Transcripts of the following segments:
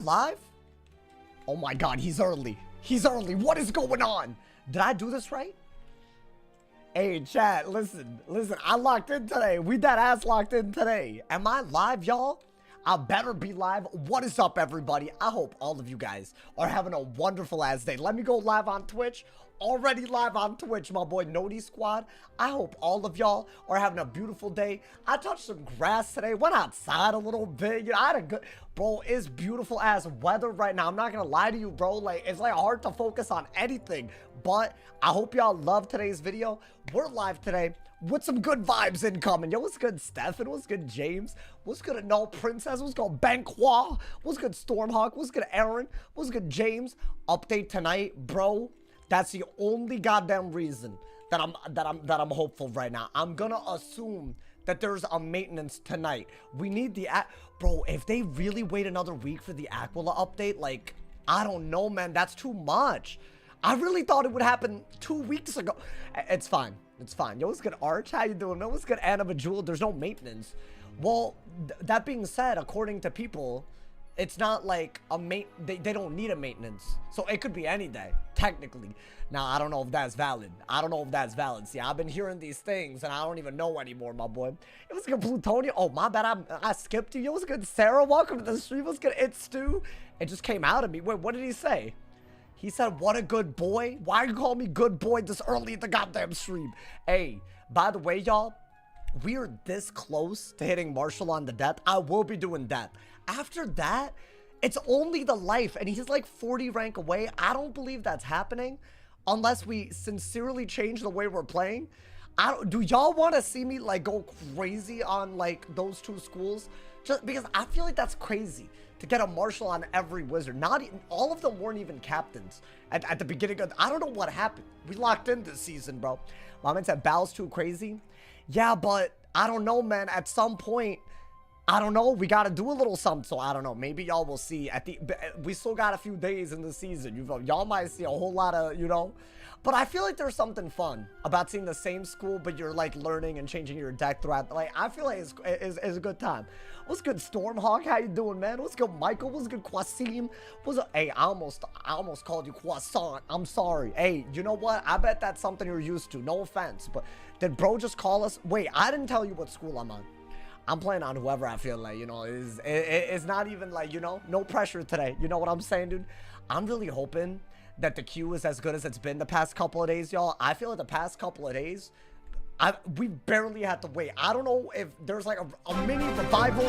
Live? Oh my god, he's early. He's early. What is going on? Did I do this right? Hey, chat, listen. I locked in today. We that ass locked in today. Am I live, y'all? I better be live. What is up, everybody? I hope all of you guys are having a wonderful ass day. Let me go live on Twitch. Already live on Twitch, my boy Noti Squad. I hope all of y'all are having a beautiful day. I touched some grass today. Went outside a little bit. You know, I had a good... Bro, it's beautiful ass weather right now. I'm not gonna lie to you, bro. Like, it's like hard to focus on anything. But I hope y'all love today's video. We're live today with some good vibes incoming. Yo, what's good, Stefan? What's good, James? What's good, No Princess? What's good, Banqua? What's good, Stormhawk? What's good, Aaron? What's good, James? Update tonight, bro. That's the only goddamn reason that I'm hopeful right now. I'm gonna assume that there's a maintenance tonight. We need the bro. If they really wait another week for the Aquila update, like, I don't know, man. That's too much. I really thought it would happen 2 weeks ago. It's fine. It's fine. Yo, what's good, Arch? How you doing? What's good, Anna Bejeweled? There's no maintenance. Well, that being said, according to people, it's not like they don't need a maintenance. So it could be any day, technically. Now, I don't know if that's valid. See, I've been hearing these things and I don't even know anymore, my boy. It was good, Plutonium. Oh, my bad. I skipped you. Yo, what's good, Sarah? Welcome to the stream. What's good, It's Stu? It just came out of me. Wait, what did he say? He said, what a good boy. Why are you calling me good boy this early in the goddamn stream? Hey, by the way, y'all, we are this close to hitting Marshall on the death. I will be doing that. After that, it's only the life, and he's like 40 rank away. I don't believe that's happening unless we sincerely change the way we're playing. Do y'all want to see me like go crazy on like those two schools? Just because I feel like that's crazy to get a Marshall on every wizard. Not even, all of them weren't even captains at the beginning of, I don't know what happened. We locked in this season, bro. My man said Bal's too crazy. Yeah, but I don't know, man. At some point, I don't know. We got to do a little something. So I don't know. Maybe y'all will see we still got a few days in the season. Y'all might see a whole lot of, you know, but I feel like there's something fun about seeing the same school, but you're like learning and changing your deck throughout. Like, I feel like it's a good time. What's good, Stormhawk? How you doing, man? What's good, Michael? What's good, Quasim? Hey, I almost called you Croissant. I'm sorry. Hey, you know what? I bet that's something you're used to. No offense, but did bro just call us? Wait, I didn't tell you what school I'm on. I'm playing on whoever I feel like, you know. It's not even like, you know, no pressure today. You know what I'm saying, dude? I'm really hoping that the queue is as good as it's been the past couple of days, y'all. I feel like the past couple of days, we barely had to wait. I don't know if there's like a mini revival.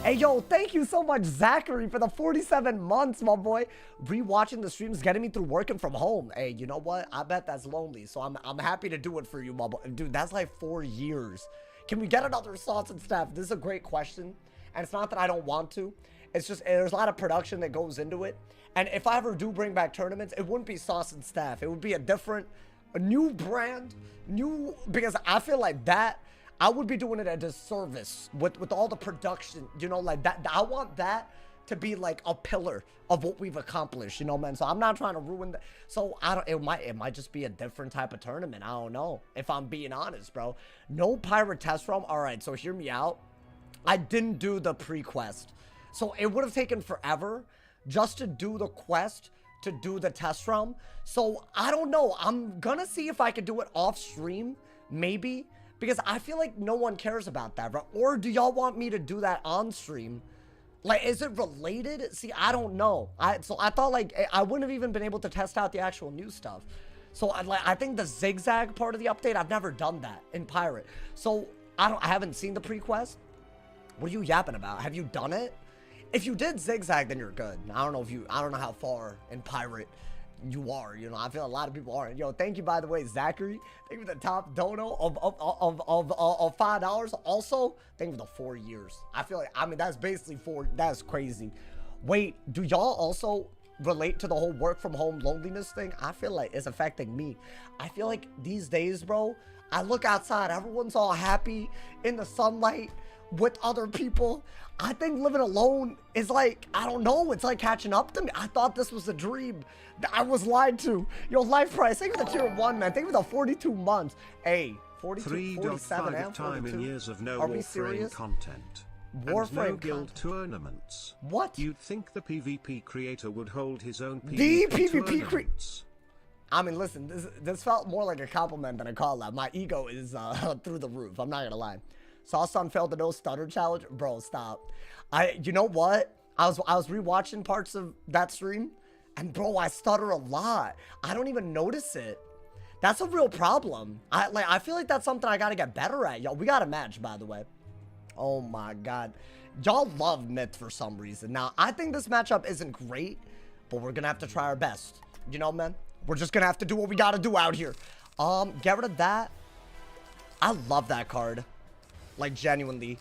Hey, yo, thank you so much, Zachary, for the 47 months, my boy. Rewatching the streams, getting me through working from home. Hey, you know what? I bet that's lonely. So I'm happy to do it for you, my boy. Dude, that's like 4 years. Can we get another Sauce and Staff? This is a great question. And it's not that I don't want to. It's just there's a lot of production that goes into it. And if I ever do bring back tournaments, it wouldn't be Sauce and Staff. It would be a new brand, because I feel like that, I would be doing it a disservice with all the production, you know, like that. I want that to be like a pillar of what we've accomplished, you know, man. So I'm not trying to ruin that. So it might just be a different type of tournament. I don't know, if I'm being honest, bro. No pirate test realm. All right, so hear me out. I didn't do the pre-quest, so it would have taken forever just to do the quest, to do the test realm. So I don't know. I'm gonna see if I could do it off stream, maybe, because I feel like no one cares about that, right? Or do y'all want me to do that on stream? Like, is it related? See, I don't know. So I thought like I wouldn't have even been able to test out the actual new stuff. So I think the zigzag part of the update, I've never done that in pirate. So I haven't seen the pre-quest. What are you yapping about? Have you done it? If you did zigzag, then you're good. I don't know how far in pirate you are. You know, I feel a lot of people aren't. Yo, thank you, by the way, Zachary. Thank you for the top dono of $5. Also, thank you for the 4 years. I feel like, I mean, that's basically 4. That's crazy. Wait, do y'all also relate to the whole work from home loneliness thing? I feel like it's affecting me. I feel like these days, bro, I look outside, everyone's all happy in the sunlight with other people. I think living alone is like, I don't know, it's like catching up to me. I thought this was a dream. I was lied to. Yo, Life Price, thank you for the tier 1, man. Thank you for the 42 months. Hey, 42, 47, and 42. Time in years of no Are we serious? Content. no Warframe guild tournaments. What? You'd think the PvP creator would hold his own The PvP PvP tournaments. I mean, listen, this felt more like a compliment than a call out. My ego is through the roof. I'm not gonna lie. Saw son failed the no stutter challenge, bro. Stop. You know what? I was rewatching parts of that stream, and bro, I stutter a lot. I don't even notice it. That's a real problem. I feel like that's something I gotta get better at. Yo, we got a match, by the way. Oh my god. Y'all love Myth for some reason. Now, I think this matchup isn't great, but we're gonna have to try our best. You know, man? We're just gonna have to do what we gotta do out here. Get rid of that. I love that card. Like, genuinely.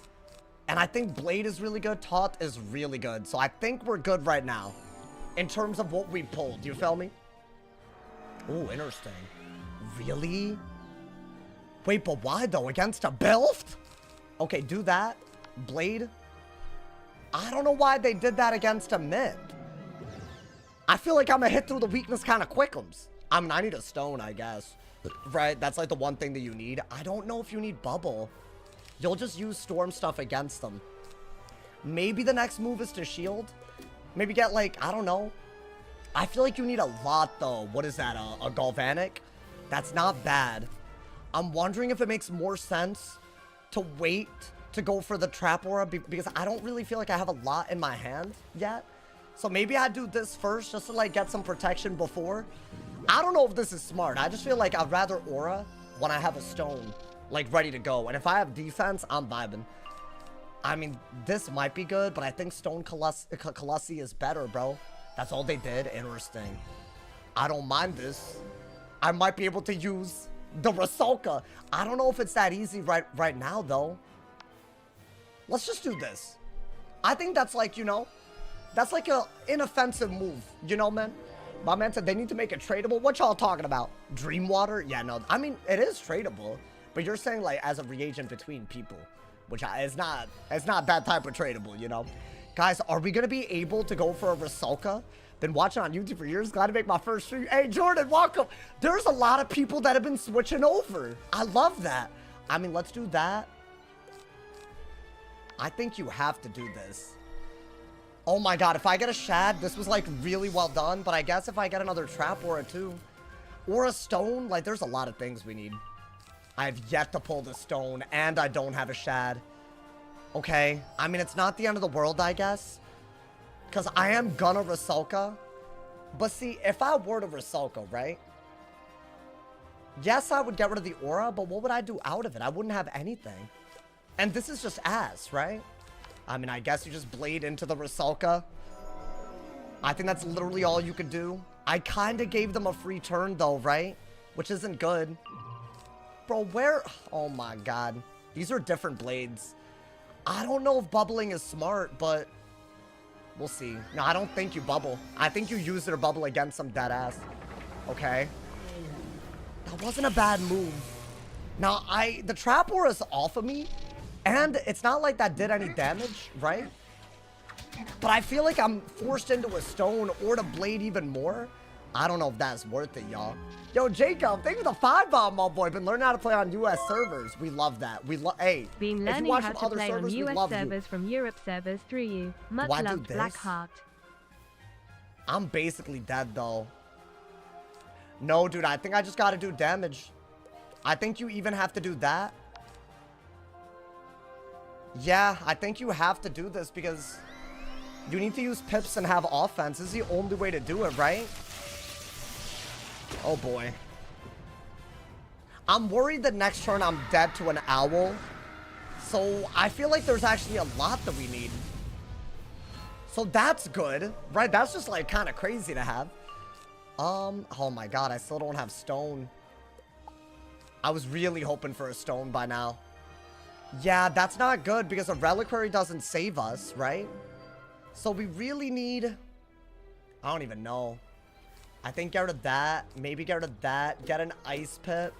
And I think Blade is really good. Taunt is really good. So I think we're good right now. In terms of what we pulled. You feel me? Oh, interesting. Really? Wait, but why though? Against a build? Okay, do that. Blade. I don't know why they did that against a mid. I feel like I'm gonna hit through the weakness kind of quickums. I mean, I need a stone, I guess. Right? That's like the one thing that you need. I don't know if you need bubble. You'll just use storm stuff against them. Maybe the next move is to shield. Maybe get like, I don't know. I feel like you need a lot though. What is that? A galvanic? That's not bad. I'm wondering if it makes more sense to wait to go for the trap aura because I don't really feel like I have a lot in my hand yet. So maybe I do this first just to like get some protection before. I don't know if this is smart. I just feel like I'd rather aura when I have a stone like ready to go. And if I have defense, I'm vibing. I mean, this might be good, but I think Stone Colossi is better, bro. That's all they did. Interesting. I don't mind this. I might be able to use the Rusalka. I don't know if it's that easy right now, though. Let's just do this. I think that's like, you know, that's like a inoffensive move. You know, man? My man said they need to make it tradable. What y'all talking about? Dreamwater? Yeah, no. I mean, it is tradable. But you're saying, like, as a reagent between people. Which it's not that type of tradable, you know? Guys, are we going to be able to go for a Rusalka? Been watching on YouTube for years. Glad to make my first stream. Hey, Jordan, welcome. There's a lot of people that have been switching over. I love that. I mean, let's do that. I think you have to do this. Oh my god, if I get a Shad, this was like really well done. But I guess if I get another Trap Aura too. Or a Stone, like there's a lot of things we need. I've yet to pull the Stone and I don't have a Shad. Okay, I mean, it's not the end of the world, I guess. Because I am gonna Rusalka. But see, if I were to Rusalka, right? Yes, I would get rid of the aura, but what would I do out of it? I wouldn't have anything. And this is just ass, right? I mean, I guess you just blade into the Rusalka. I think that's literally all you could do. I kind of gave them a free turn, though, right? Which isn't good. Bro, where? Oh, my God. These are different blades. I don't know if bubbling is smart, but we'll see. No, I don't think you bubble. I think you use it or bubble against some dead ass. Okay. That wasn't a bad move. Now, the trap aura is off of me, and it's not like that did any damage, right? But I feel like I'm forced into a stone or to blade even more. I don't know if that's worth it, y'all. Yo, Jacob, thank you for the 5-bomb, my boy. Been learning how to play on US servers. We love that. We love. Hey, been learning how to play on US servers from Europe servers through you. Much loved, Blackheart. I'm basically dead, though. No, dude, I think I just gotta do damage. I think you even have to do that. Yeah, I think you have to do this because you need to use pips and have offense. This is the only way to do it, right? Oh, boy. I'm worried that next turn I'm dead to an owl. So I feel like there's actually a lot that we need. So that's good, right? That's just like kind of crazy to have. Oh my god, I still don't have stone. I was really hoping for a stone by now. Yeah, that's not good because a reliquary doesn't save us, right? So we really need... I don't even know. I think get rid of that. Maybe get rid of that. Get an ice pit.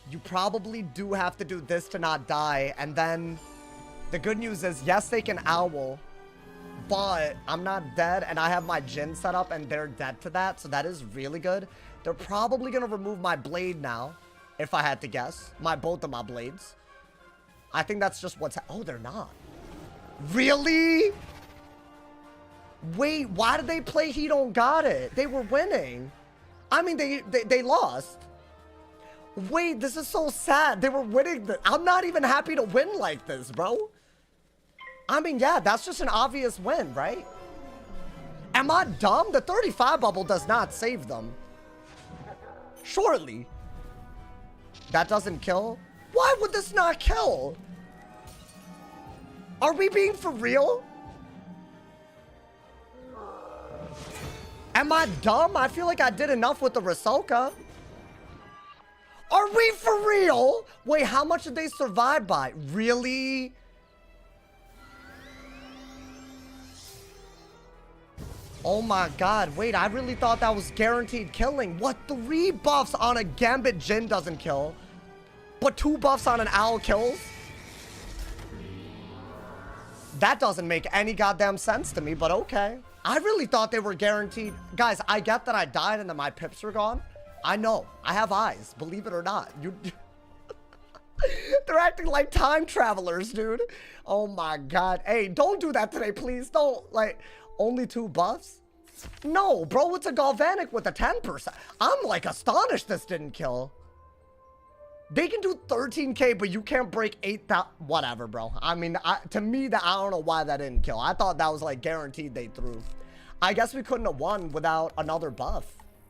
You probably do have to do this to not die. And then the good news is, yes, they can owl. But I'm not dead and I have my Jin set up and they're dead to that. So that is really good. They're probably going to remove my blade now. If I had to guess. Both of my blades. I think that's just what's... Oh, they're not. Really? Wait, why did they play He Don't Got It? They were winning. I mean, they lost. Wait, this is so sad. They were winning. I'm not even happy to win like this, bro. I mean, yeah, that's just an obvious win, right? Am I dumb? The 35 bubble does not save them. Surely. That doesn't kill? Why would this not kill? Are we being for real? Am I dumb? I feel like I did enough with the Rusalka. Are we for real? Wait, how much did they survive by? Really? Oh my god, wait, I really thought that was guaranteed killing. What, 3 buffs on a Gambit Jhin doesn't kill, but 2 buffs on an Owl kills? That doesn't make any goddamn sense to me, but okay. I really thought they were guaranteed. Guys, I get that I died and that my pips are gone. I know. I have eyes, believe it or not. They're acting like time travelers, dude. Oh my god. Hey, don't do that today, please. Don't, like, only 2 buffs? No, bro, it's a Galvanic with a 10%. I'm, like, astonished this didn't kill. They can do 13k, but you can't break 8,000. Whatever, bro. I mean, to me, I don't know why that didn't kill. I thought that was, like, guaranteed they threw. I guess we couldn't have won without another buff.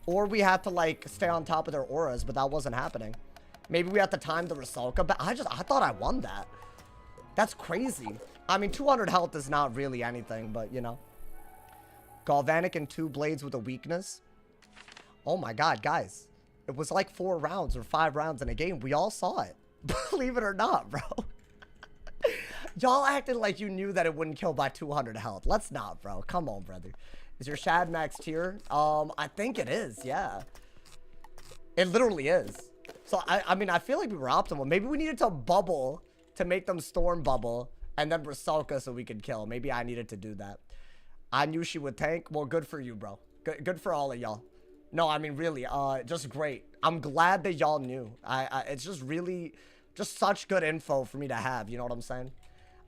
Or we had to, like, stay on top of their auras, but that wasn't happening. Maybe we had to time the Rusalka, but I thought I won that. That's crazy. I mean, 200 health is not really anything, but, you know. Galvanic and 2 blades with a weakness. Oh my god, guys. It was like 4 rounds or 5 rounds in a game. We all saw it. Believe it or not, bro. Y'all acted like you knew that it wouldn't kill by 200 health. Let's not, bro. Come on, brother. Is your Shad max tier? I think it is, yeah. It literally is. So, I mean, I feel like we were optimal. Maybe we needed to bubble to make them storm bubble and then Rusalka so we could kill. Maybe I needed to do that. I knew she would tank. Well, good for you, bro. Good for all of y'all. No, I mean, really, just great. I'm glad that y'all knew. It's just really, just such good info for me to have. You know what I'm saying?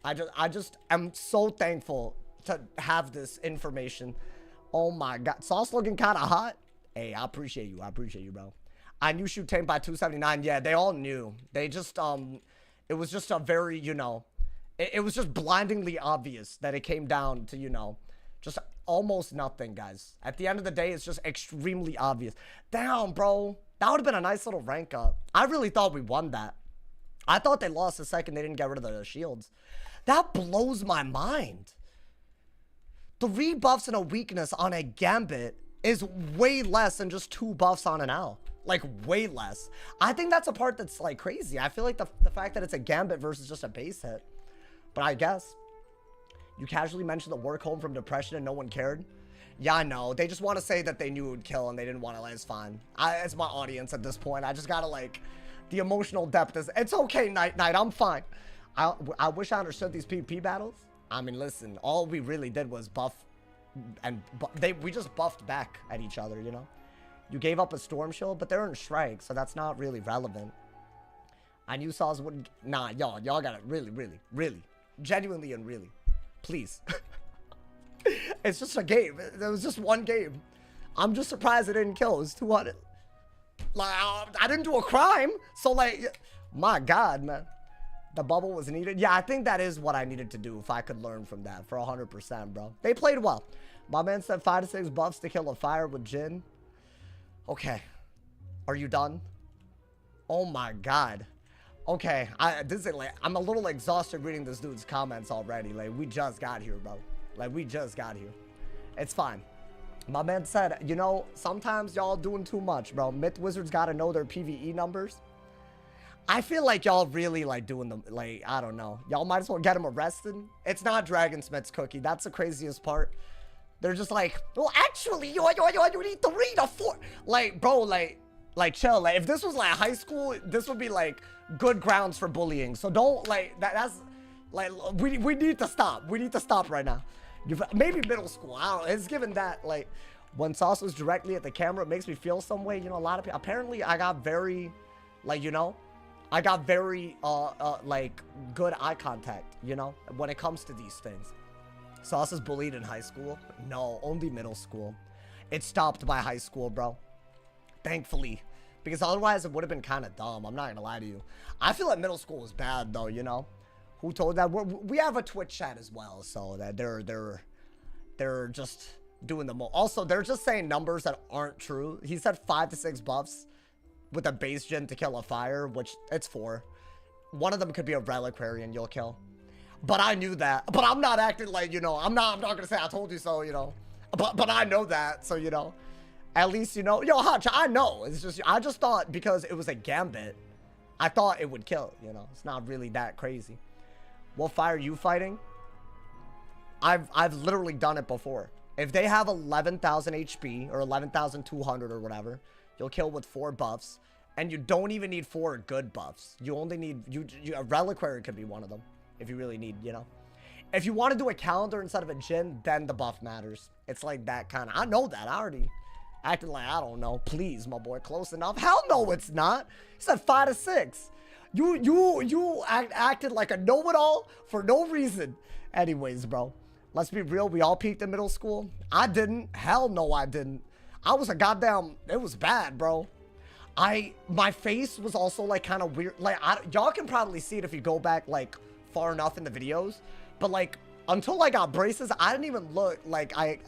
I just am so thankful to have this information. Oh my god, Sauce looking kind of hot. Hey, I appreciate you. I appreciate you, bro. I knew she would tank by 279. Yeah, they all knew. They just, it was just a very, you know, it was just blindingly obvious that it came down to, you know, just almost nothing, guys. At the end of the day, it's just extremely obvious. Damn, bro. That would have been a nice little rank up. I really thought we won that. I thought they lost the second they didn't get rid of the shields. That blows my mind. 3 buffs and a weakness on a Gambit is way less than just 2 buffs on an Owl. Like, way less. I think that's a part that's, like, crazy. I feel like the fact that it's a Gambit versus just a base hit. But I guess. You casually mentioned the work home from depression and no one cared. Yeah, I know. They just want to say that they knew it would kill and they didn't want to, like, it's fine. It's my audience at this point. I just gotta, like, the emotional depth is, it's okay, Night. I'm fine. I wish I understood these PvP battles. I mean, listen, all we really did was buff, and we just buffed back at each other, you know? You gave up a Storm Shield, but they're in Strike, so that's not really relevant. I knew Sauce wouldn't, nah, y'all gotta really, genuinely and really, please. It's just a game. There was just one game. I'm just surprised it didn't kill. It was 200. Like, I didn't do a crime, so, like, my god, man. The bubble was needed. Yeah, I think that is what I needed to do if I could learn from that for 100%, bro. They played well. My man said 5 to 6 buffs to kill a fire with Jhin. Okay. Are you done? Oh my god. Okay. This is like, I'm a little exhausted reading this dude's comments already. Like, we just got here, bro. Like, we just got here. It's fine. My man said, you know, sometimes y'all doing too much, bro. Myth Wizards gotta know their PvE numbers. I feel like y'all really, like, doing them, like, I don't know. Y'all might as well get him arrested. It's not Dragonsmith's cookie. That's the craziest part. They're just like, well, actually, you need 3 to 4. Like, bro, like chill. Like, if this was, like, high school, this would be, like, good grounds for bullying. So don't, like, that's, like, we need to stop. We need to stop right now. Maybe middle school. I don't know. It's given that, like, when Sauce was directly at the camera, it makes me feel some way. You know, a lot of people, apparently, I got very, like, you know, I got very, like, good eye contact, you know, when it comes to these things. Sauce is bullied in high school? No, only middle school. It stopped by high school, bro. Thankfully. Because otherwise, it would have been kind of dumb. I'm not going to lie to you. I feel like middle school was bad, though, you know? Who told that? We have a Twitch chat as well, so that they're just doing the most. Also, they're just saying numbers that aren't true. He said 5 to 6 buffs with a base gen to kill a fire, which it's 4. One of them could be a reliquary and you'll kill. But I knew that. But I'm not acting like, you know, I'm not gonna say I told you so, you know. But I know that, so, you know. At least, you know. Yo, Hutch, I know. It's just, I just thought because it was a gambit, I thought it would kill, you know. It's not really that crazy. What fire are you fighting? I've literally done it before. If they have 11,000 HP or 11,200 or whatever, you'll kill with 4 buffs. And you don't even need 4 good buffs. You only need, a reliquary could be one of them. If you really need, you know. If you want to do a calendar instead of a gym, then the buff matters. It's like that kind of, I know that. I already acted like, I don't know. Please, my boy, close enough. Hell no, it's not. He said 5 to 6. You acted like a know-it-all for no reason. Anyways, bro. Let's be real. We all peaked in middle school. I didn't. Hell no, I didn't. I was a goddamn, it was bad, bro. My face was also like kind of weird. Like, y'all can probably see it if you go back like far enough in the videos. But like, until I got braces, I didn't even look like I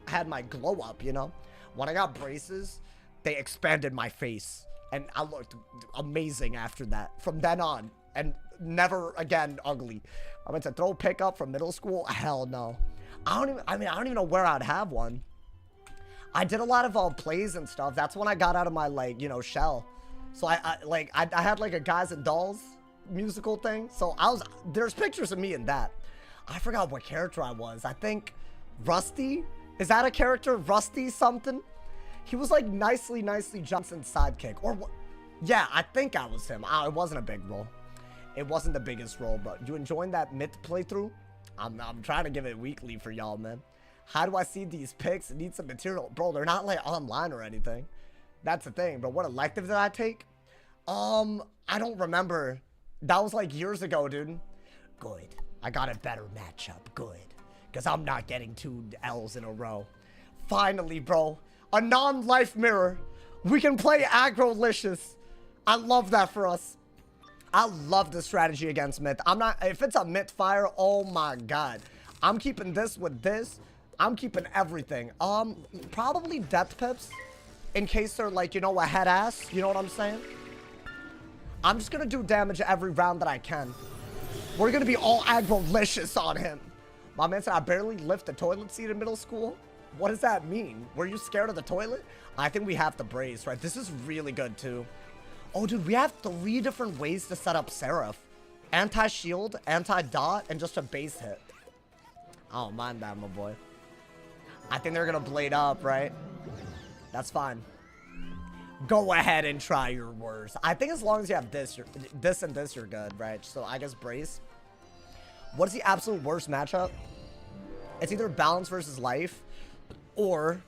had my glow up, you know? When I got braces, they expanded my face. And I looked amazing after that. From then on. And never again ugly. I went to throw pickup from middle school. Hell no. I don't even know where I'd have one. I did a lot of plays and stuff. That's when I got out of my, like, you know, shell. So I had like a Guys and Dolls musical thing. So there's pictures of me in that. I forgot what character I was. I think Rusty. Is that a character? Rusty something? He was like nicely Johnson's sidekick. Or what? Yeah, I think I was him. It wasn't a big role. It wasn't the biggest role, but you enjoying that myth playthrough? I'm trying to give it weekly for y'all, man. How do I see these pics? It needs some material. Bro, they're not like online or anything. That's the thing, bro. What elective did I take? I don't remember. That was like years ago, dude. Good. I got a better matchup. Good. Because I'm not getting 2 L's in a row. Finally, bro. A non-life mirror. We can play aggrolicious. I love that for us. I love the strategy against myth. If it's a myth fire, oh my god. I'm keeping this with this. I'm keeping everything. Probably depth pips. In case they're like, you know, a head ass. You know what I'm saying? I'm just gonna do damage every round that I can. We're gonna be all aggrolicious on him. My man said I barely lift the toilet seat in middle school. What does that mean? Were you scared of the toilet? I think we have to brace, right? This is really good too. Oh, dude, we have 3 different ways to set up Seraph. Anti-shield, anti-dot, and just a base hit. I don't mind that, my boy. I think they're gonna blade up, right? That's fine. Go ahead and try your worst. I think as long as you have this and this, you're good, right? So I guess brace. What is the absolute worst matchup? It's either balance versus life, or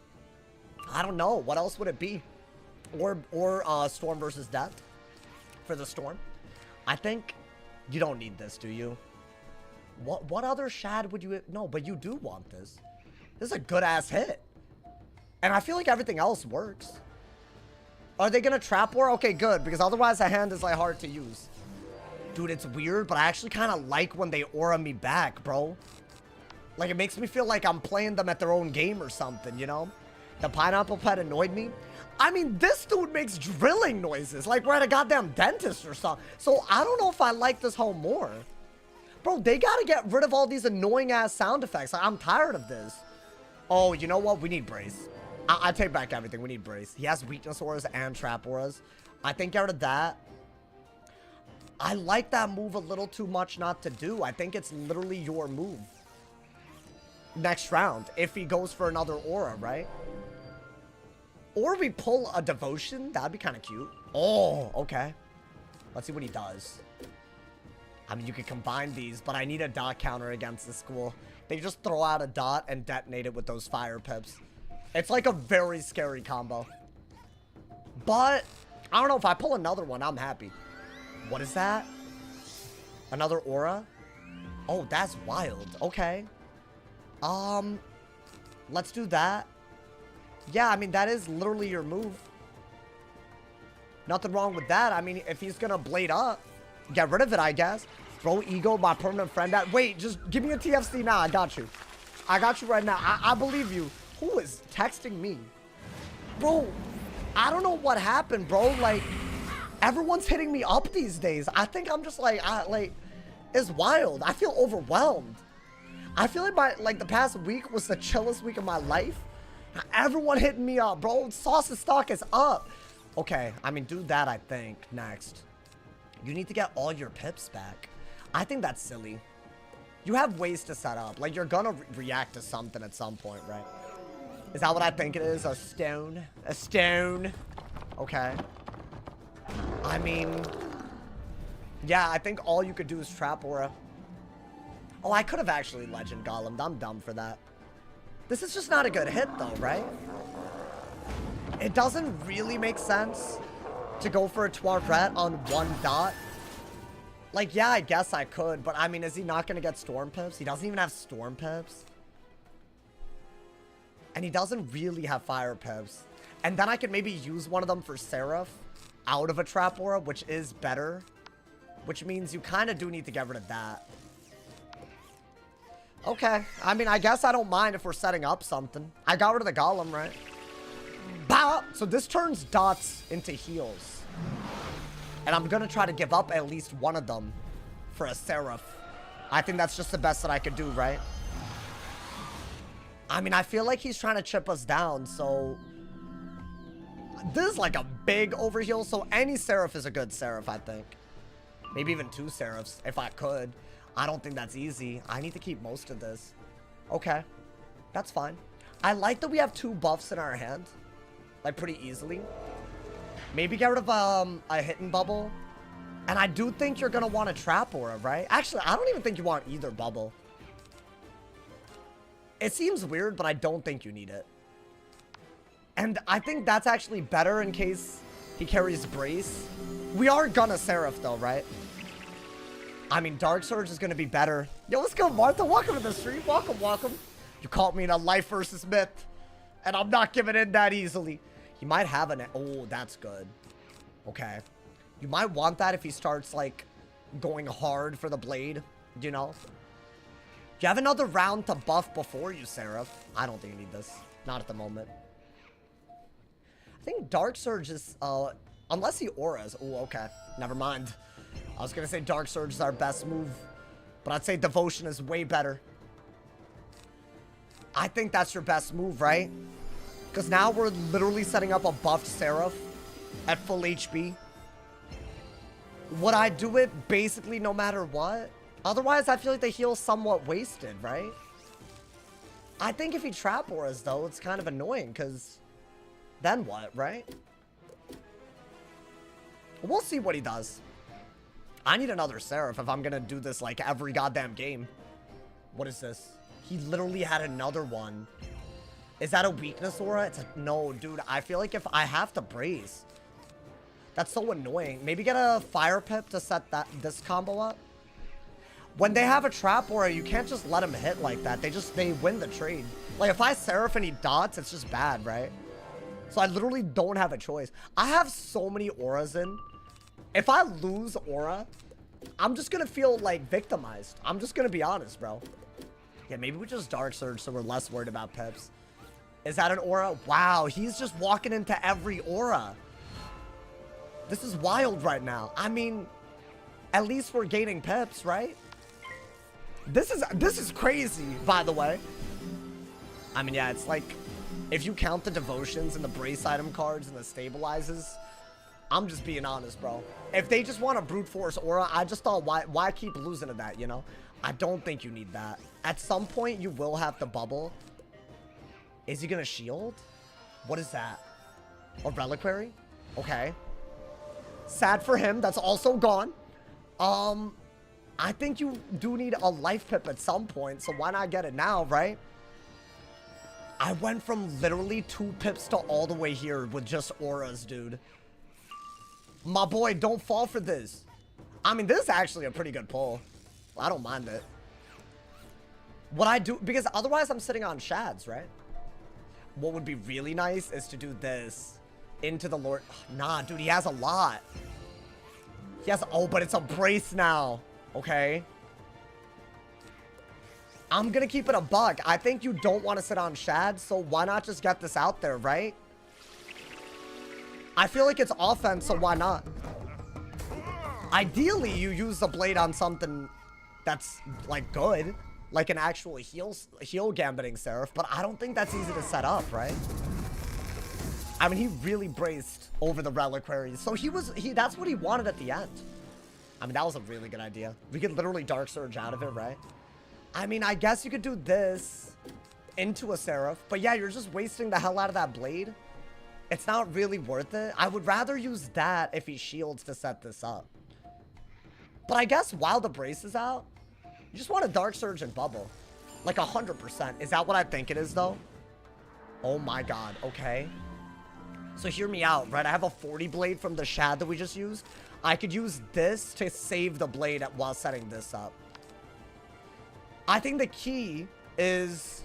I don't know. What else would it be? Or storm versus death for the storm. I think you don't need this, do you? What other shad would you? No, but you do want this. This is a good ass hit, and I feel like everything else works. Are they gonna trap war? Okay, good, because otherwise the hand is like hard to use. Dude, it's weird, but I actually kind of like when they aura me back, bro. Like, it makes me feel like I'm playing them at their own game or something, you know? The pineapple pet annoyed me. I mean, this dude makes drilling noises like we're at a goddamn dentist or something. So I don't know if I like this home more. Bro, they gotta get rid of all these annoying ass sound effects. Like, I'm tired of this. Oh, you know what? We need brace. I take back everything. We need brace. He has weakness auras and trap auras. I think out of that, I like that move a little too much not to do. I think it's literally your move. Next round, if he goes for another aura, right? Or we pull a devotion. That'd be kind of cute. Oh, okay. Let's see what he does. I mean, you could combine these, but I need a dot counter against the school. They just throw out a dot and detonate it with those fire pips. It's like a very scary combo. But I don't know, if I pull another one, I'm happy. What is that? Another aura? Oh, that's wild. Okay. Let's do that. Yeah, I mean, that is literally your move. Nothing wrong with that. I mean, if he's gonna blade up, get rid of it, I guess. Throw Ego, my permanent friend at. Wait, just give me a TFC now. I got you. I got you right now. I believe you. Who is texting me? Bro, I don't know what happened, bro. Like, everyone's hitting me up these days. I think I'm just like, it's wild. I feel overwhelmed. I feel like the past week was the chillest week of my life. Everyone hitting me up, bro. Sauce's stock is up. Okay, I mean, do that, I think, next. You need to get all your pips back. I think that's silly. You have ways to set up. Like, you're gonna react to something at some point, right? Is that what I think it is? A stone? A stone? Okay. I mean... yeah, I think all you could do is Trap Aura. Oh, I could have actually Legend Golem. I'm dumb for that. This is just not a good hit, though, right? It doesn't really make sense to go for a Toilet on 1 dot. Like, yeah, I guess I could, but I mean, is he not going to get Storm Pips? He doesn't even have Storm Pips. And he doesn't really have Fire Pips. And then I could maybe use one of them for Seraph out of a Trap Aura, which is better. Which means you kind of do need to get rid of that. Okay. I mean, I guess I don't mind if we're setting up something. I got rid of the Golem, right? Bah! So this turns dots into heals. And I'm going to try to give up at least one of them for a Seraph. I think that's just the best that I could do, right? I mean, I feel like he's trying to chip us down, so... this is like a big overheal, so any Seraph is a good Seraph, I think. Maybe even 2 Seraphs, if I could. I don't think that's easy. I need to keep most of this. Okay. That's fine. I like that we have 2 buffs in our hand. Like, pretty easily. Maybe get rid of a Hidden Bubble. And I do think you're going to want a Trap Aura, right? Actually, I don't even think you want either bubble. It seems weird, but I don't think you need it. And I think that's actually better in case he carries Brace. We are gonna Seraph, though, right? I mean, Dark Surge is gonna be better. Yo, what's good, Martha? Welcome to the stream. Welcome, welcome. You caught me in a life versus myth. And I'm not giving in that easily. He might have an... oh, that's good. Okay. You might want that if he starts, like, going hard for the blade. You know? Do you have another round to buff before you, Seraph? I don't think you need this. Not at the moment. I think Dark Surge is... unless he auras. Oh, okay. Never mind. I was going to say Dark Surge is our best move. But I'd say Devotion is way better. I think that's your best move, right? Because now we're literally setting up a buffed Seraph at full HP. Would I do it basically no matter what? Otherwise, I feel like the heal's somewhat wasted, right? I think if he Trap Auras, though, it's kind of annoying, because then what, right? We'll see what he does. I need another Seraph if I'm going to do this, like, every goddamn game. What is this? He literally had another one. Is that a weakness aura? It's a... no, dude. I feel like if I have to Brace. That's so annoying. Maybe get a Fire Pip to set this combo up. When they have a Trap Aura, you can't just let him hit like that. They win the trade. Like, if I Seraph and he dots, it's just bad, right? So I literally don't have a choice. I have so many auras in. If I lose aura, I'm just gonna feel, like, victimized. I'm just gonna be honest, bro. Yeah, maybe we just Dark Surge so we're less worried about pips. Is that an aura? Wow, he's just walking into every aura. This is wild right now. I mean, at least we're gaining pips, right? This is crazy, by the way. I mean, yeah, it's like, if you count the devotions and the brace item cards and the stabilizes, I'm just being honest, bro. If they just want a brute force aura, I just thought, why keep losing to that, you know? I don't think you need that. At some point, you will have to bubble. Is he gonna shield? What is that? A reliquary? Okay. Sad for him. That's also gone. I think you do need a life pip at some point, so why not get it now, right? I went from literally 2 pips to all the way here with just auras, dude. My boy, don't fall for this. I mean, this is actually a pretty good pull. I don't mind it. What I do, because otherwise I'm sitting on shads, right? What would be really nice is to do this into the Lord. Nah, dude, he has a lot. He has, oh, but it's a brace now. Okay. I'm gonna keep it a buck. I think you don't want to sit on shad, so why not just get this out there, right? I feel like it's offense, so why not? Ideally, you use the blade on something that's, like, good. Like an actual heal gambiting Seraph, but I don't think that's easy to set up, right? I mean, he really braced over the reliquaries, so that's what he wanted at the end. I mean, that was a really good idea. We could literally Dark Surge out of it, right? I mean, I guess you could do this into a Seraph, but yeah, you're just wasting the hell out of that blade. It's not really worth it. I would rather use that if he shields to set this up. But I guess while the brace is out, you just want a Dark Surge and bubble. Like 100%. Is that what I think it is, though? Oh my god. Okay. So hear me out, right? I have a 40 blade from the shad that we just used. I could use this to save the blade while setting this up. I think the key is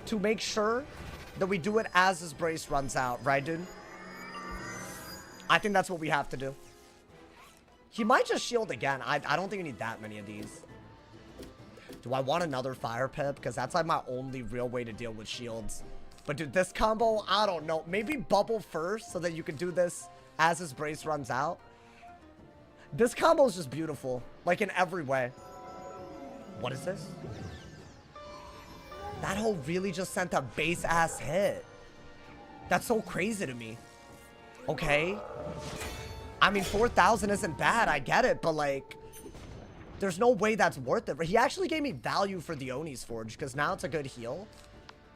to make sure that we do it as his brace runs out, right, dude? I think that's what we have to do. He might just shield again. I don't think we need that many of these. Do I want another fire pip? Because that's like my only real way to deal with shields. But dude, this combo, I don't know. Maybe bubble first so that you can do this as his brace runs out. This combo is just beautiful. Like in every way. What is this? That hole really just sent a base ass hit. That's so crazy to me. Okay. I mean, 4,000 isn't bad. I get it. But like, there's no way that's worth it. He actually gave me value for the Oni's Forge because now it's a good heal.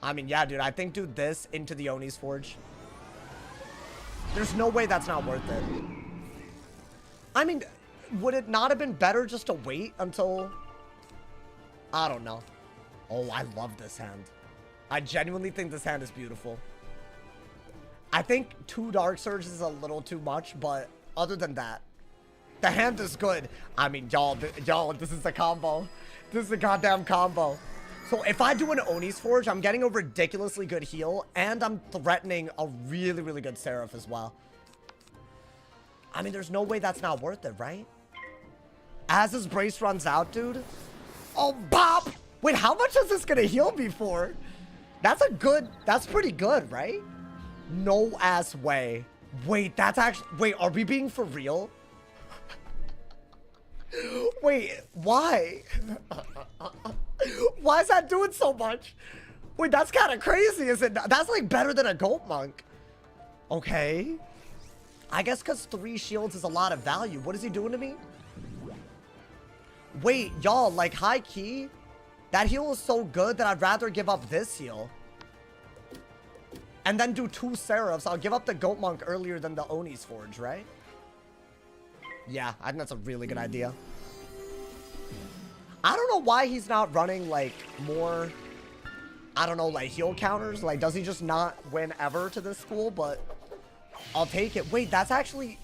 I mean, yeah, dude, I think do this into the Oni's Forge. There's no way that's not worth it. I mean, would it not have been better just to wait until... I don't know. Oh, I love this hand. I genuinely think this hand is beautiful. I think 2 Dark Surges is a little too much, but other than that, the hand is good. I mean, y'all, this is a combo. This is a goddamn combo. So if I do an Oni's Forge, I'm getting a ridiculously good heal, and I'm threatening a really, really good Seraph as well. I mean, there's no way that's not worth it, right? As his brace runs out, dude. Oh, bop! Wait, how much is this gonna heal me for? That's pretty good, right? No ass way. Wait, wait, are we being for real? Wait, why? Why is that doing so much? Wait, that's kind of crazy, is it? That's like better than a Goat Monk. Okay. I guess because 3 shields is a lot of value. What is he doing to me? Wait, y'all, like high key, that heal is so good that I'd rather give up this heal. And then do 2 Seraphs. I'll give up the Goat Monk earlier than the Oni's Forge, right? Yeah, I think that's a really good idea. I don't know why he's not running, like, more, I don't know, like, heal counters. Like, does he just not win ever to this school? But I'll take it. Wait, that's actually...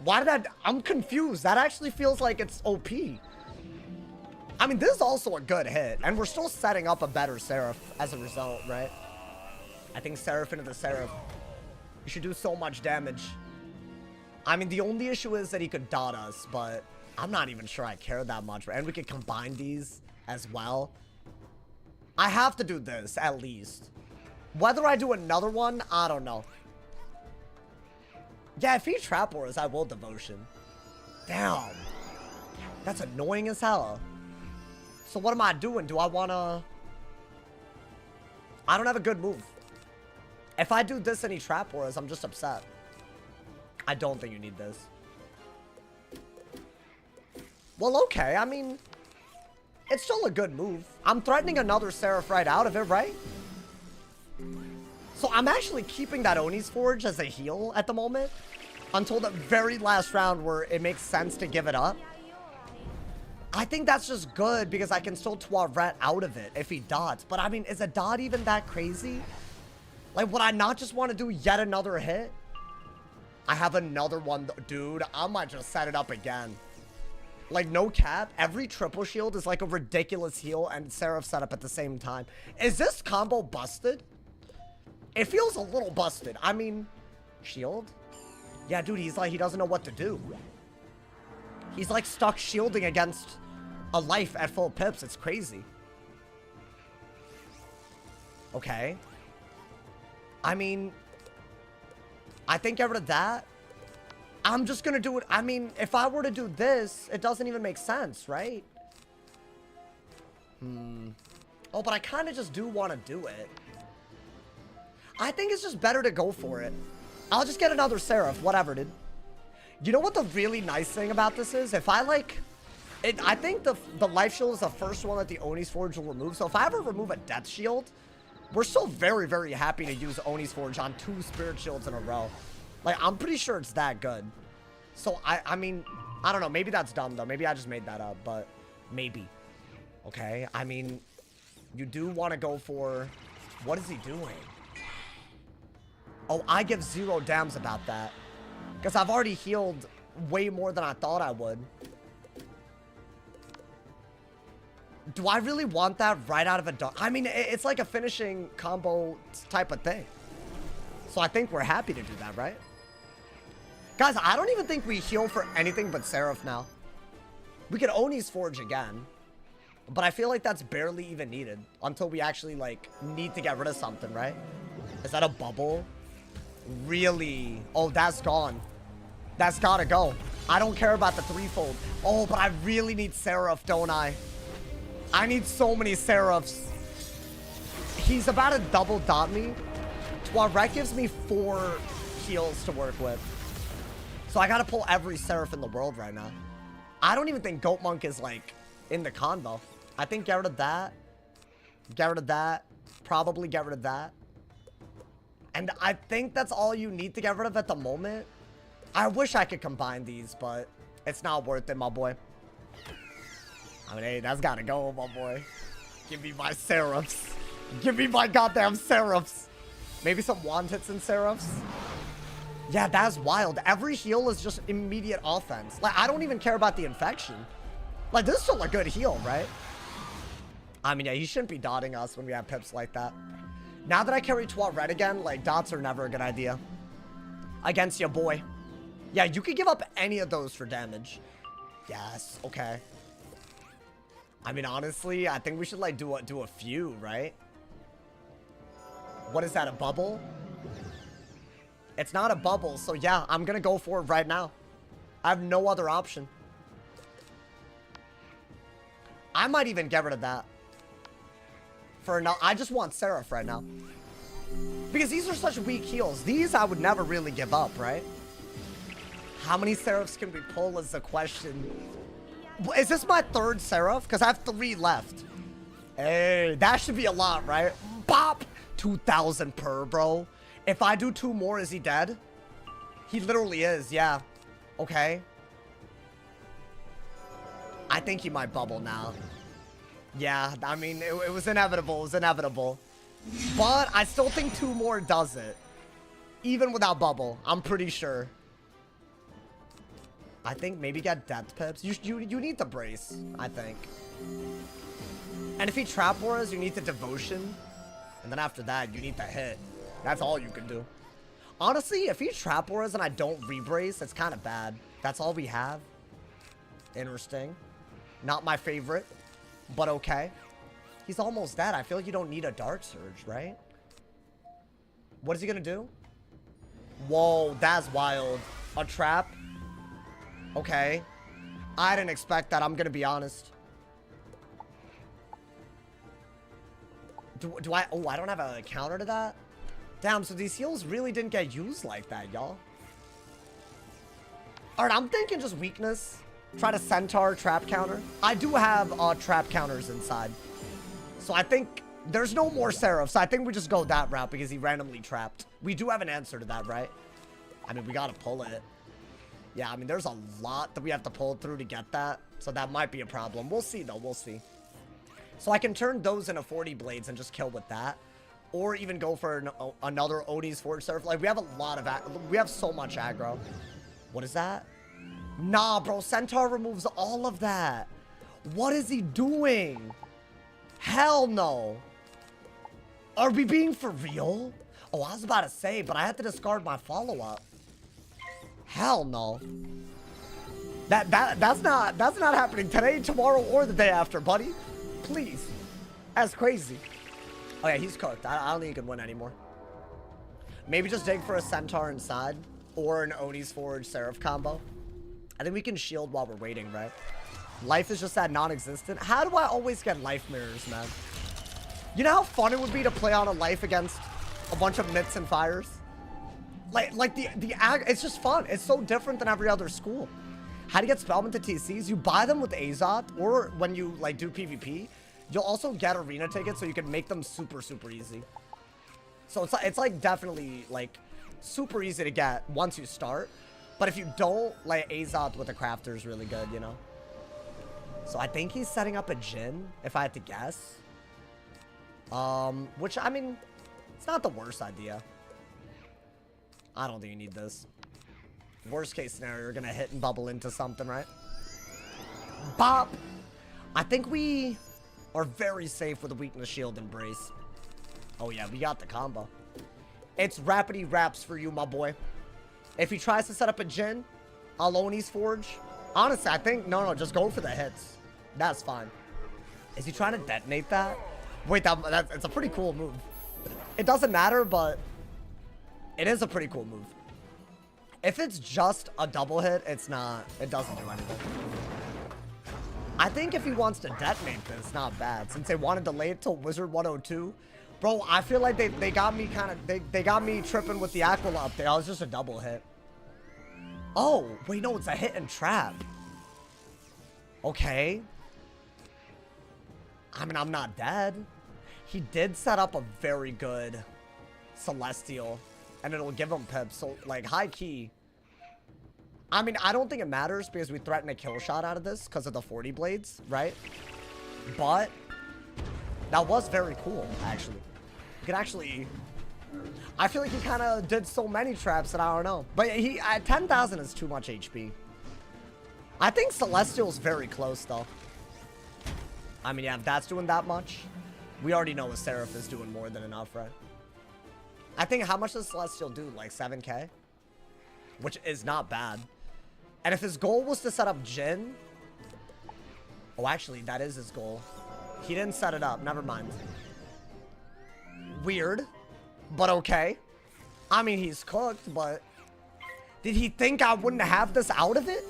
Why did I'm confused. That actually feels like it's OP. I mean, this is also a good hit. And we're still setting up a better Seraph as a result, right? I think Seraph into the Seraph. You should do so much damage. I mean, the only issue is that he could dot us, but I'm not even sure I care that much. And we could combine these as well. I have to do this, at least. Whether I do another one, I don't know. Yeah, if he Trap Wars, I will Devotion. Damn. That's annoying as hell. So what am I doing? Do I want to... I don't have a good move. If I do this and he Trap Wars, I'm just upset. I don't think you need this. Well, okay. I mean, it's still a good move. I'm threatening another Seraph right out of it, right? So I'm actually keeping that Oni's Forge as a heal at the moment until the very last round where it makes sense to give it up. I think that's just good because I can still Toilet out of it if he dots. But I mean, is a dot even that crazy? Like, would I not just want to do yet another hit? I have another one. Dude, I might just set it up again. Like, no cap, every triple shield is like a ridiculous heal and Seraph setup at the same time. Is this combo busted? It feels a little busted. I mean, shield? Yeah, dude, he's like, he doesn't know what to do. He's like stuck shielding against a life at full pips. It's crazy. Okay. I mean, I think get rid of that. I'm just gonna do it. I mean, if I were to do this, it doesn't even make sense, right? Oh, but I kind of just do want to do it. I think it's just better to go for it. I'll just get another Seraph, whatever, dude. You know what the really nice thing about this is? If I like... I think the life shield is the first one that the Oni's Forge will remove. So if I ever remove a death shield, we're still very, very happy to use Oni's Forge on 2 spirit shields in a row. Like, I'm pretty sure it's that good. So, I mean, I don't know. Maybe that's dumb, though. Maybe I just made that up, but maybe. Okay? I mean, you do want to go for... What is he doing? Oh, I give 0 dams about that. Because I've already healed way more than I thought I would. Do I really want that right out of a dark? I mean, it's like a finishing combo type of thing. So I think we're happy to do that, right? Guys, I don't even think we heal for anything but Seraph now. We could Oni's Forge again. But I feel like that's barely even needed. Until we actually, like, need to get rid of something, right? Is that a bubble? Really? Oh, that's gone. That's gotta go. I don't care about the threefold. Oh, but I really need Seraph, don't I? I need so many Seraphs. He's about to double dot me. Tuareg gives me 4 heals to work with. So I gotta pull every Seraph in the world right now. I don't even think Goat Monk is, like, in the combo. I think get rid of that. Get rid of that. Probably get rid of that. And I think that's all you need to get rid of at the moment. I wish I could combine these, but it's not worth it, my boy. I mean, hey, that's gotta go, my boy. Give me my Seraphs. Give me my goddamn Seraphs. Maybe some wand hits and Seraphs. Yeah, that's wild. Every heal is just immediate offense. Like, I don't even care about the infection. Like, this is still a good heal, right? I mean, yeah, he shouldn't be dotting us when we have pips like that. Now that I carry Tuareg again, like, dots are never a good idea. Against your boy. Yeah, you could give up any of those for damage. Yes, okay. I mean, honestly, I think we should, like, do a few, right? What is that, a bubble? It's not a bubble, so yeah, I'm gonna go for it right now. I have no other option. I might even get rid of that. For now, I just want Seraph right now. Because these are such weak heals. These I would never really give up, right? How many Seraphs can we pull is the question. Is this my 3rd Seraph? Because I have 3 left. Hey, that should be a lot, right? Bop! 2,000 per, bro. If I do 2 more, is he dead? He literally is, yeah. Okay. I think he might bubble now. Yeah, I mean, it was inevitable. It was inevitable. But I still think 2 more does it. Even without bubble, I'm pretty sure. I think maybe get depth pips. You need the brace, I think. And if he trap wars, you need the devotion. And then after that, you need the hit. That's all you can do. Honestly, if he trap wars and I don't rebrace, it's kind of bad. That's all we have. Interesting. Not my favorite, but okay. He's almost dead. I feel like you don't need a Dark Surge, right? What is he gonna do? Whoa, that's wild. A trap? Okay. I didn't expect that, I'm gonna be honest. Do I... Oh, I don't have a counter to that? Damn, so these heals really didn't get used like that, y'all. Alright, I'm thinking just weakness. Try to centaur trap counter. I do have trap counters inside. So I think there's no more Seraphs. So I think we just go that route because he randomly trapped. We do have an answer to that, right? I mean, we gotta pull it. Yeah, I mean, there's a lot that we have to pull through to get that. So that might be a problem. We'll see, though. We'll see. So I can turn those into 40 blades and just kill with that. Or even go for another Oni's Forge Surf. Like, we have a lot of... We have so much aggro. What is that? Nah, bro. Centaur removes all of that. What is he doing? Hell no. Are we being for real? Oh, I was about to say, but I had to discard my follow-up. Hell no. That's not happening today, tomorrow, or the day after, buddy. Please. That's crazy. Oh yeah, he's cooked. I don't think he can win anymore. Maybe just dig for a Centaur inside or an Oni's Forge Seraph combo. I think we can shield while we're waiting, right? Life is just that non-existent. How do I always get life mirrors, man? You know how fun it would be to play on a life against a bunch of Myths and Fires? Like it's just fun. It's so different than every other school. How to get Spellman to TCs? You buy them with Azot, or when you like do PvP, you'll also get arena tickets so you can make them super, super easy. So it's like definitely like super easy to get once you start. But if you don't, like Azot with a crafter is really good, you know? So I think he's setting up a Jhin, if I had to guess. Which, I mean, it's not the worst idea. I don't think you need this. Worst case scenario, you're gonna hit and bubble into something, right? Bop! I think we are very safe with a weakness shield embrace. Oh yeah, we got the combo. It's rapidy raps for you, my boy. If he tries to set up a Jhin, Oni's Forge. Honestly, I think, no, just go for the hits. That's fine. Is he trying to detonate that? Wait, it's a pretty cool move. It doesn't matter, but it is a pretty cool move. If it's just a double hit, it doesn't do anything. I think if he wants to detonate this, not bad. Since they want to delay it till Wizard102. Bro, I feel like they got me they got me tripping with the Aquila up there. I was just a double hit. Oh, wait, no, it's a hit and trap. Okay. I mean, I'm not dead. He did set up a very good Celestial, and it'll give him pips. So, like, high key. I mean, I don't think it matters because we threaten a kill shot out of this because of the 40 blades, right? But that was very cool, actually. You can actually... I feel like he kind of did so many traps that I don't know. But he at 10,000 is too much HP. I think Celestial's very close, though. I mean, yeah, if that's doing that much, we already know a Seraph is doing more than enough, right? I think, how much does Celestial do? Like 7k? Which is not bad. And if his goal was to set up Jhin... Oh, actually, that is his goal. He didn't set it up. Never mind. Weird. But okay. I mean, he's cooked, but... Did he think I wouldn't have this out of it?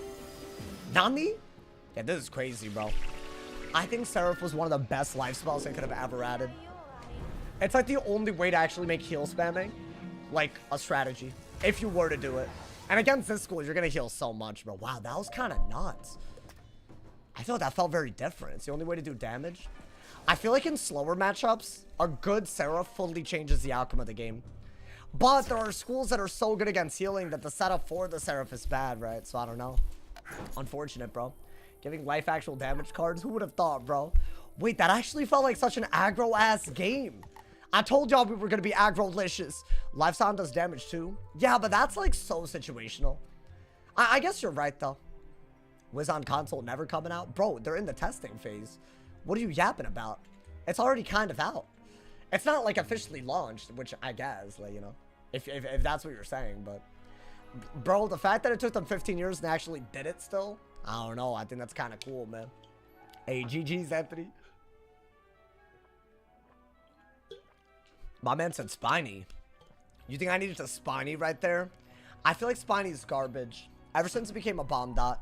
Nani? Yeah, this is crazy, bro. I think Seraph was one of the best life spells I could have ever added. It's like the only way to actually make heal spamming, like, a strategy. If you were to do it. And against this school, you're going to heal so much, bro. Wow, that was kind of nuts. I feel like that felt very different. It's the only way to do damage. I feel like in slower matchups, a good Seraph fully changes the outcome of the game. But there are schools that are so good against healing that the setup for the Seraph is bad, right? So I don't know. Unfortunate, bro. Giving life actual damage cards? Who would have thought, bro? Wait, that actually felt like such an aggro-ass game. I told y'all we were going to be aggro-licious. Life sound does damage too. Yeah, but that's like so situational. I guess you're right, though. Wiz on console never coming out? Bro, they're in the testing phase. What are you yapping about? It's already kind of out. It's not like officially launched, which I guess, like, you know, if that's what you're saying, but bro, the fact that it took them 15 years and they actually did it still, I don't know. I think that's kind of cool, man. Hey, GG's, Anthony. My man said Spiny. You think I needed to Spiny right there? I feel like Spiny's garbage. Ever since it became a bomb dot.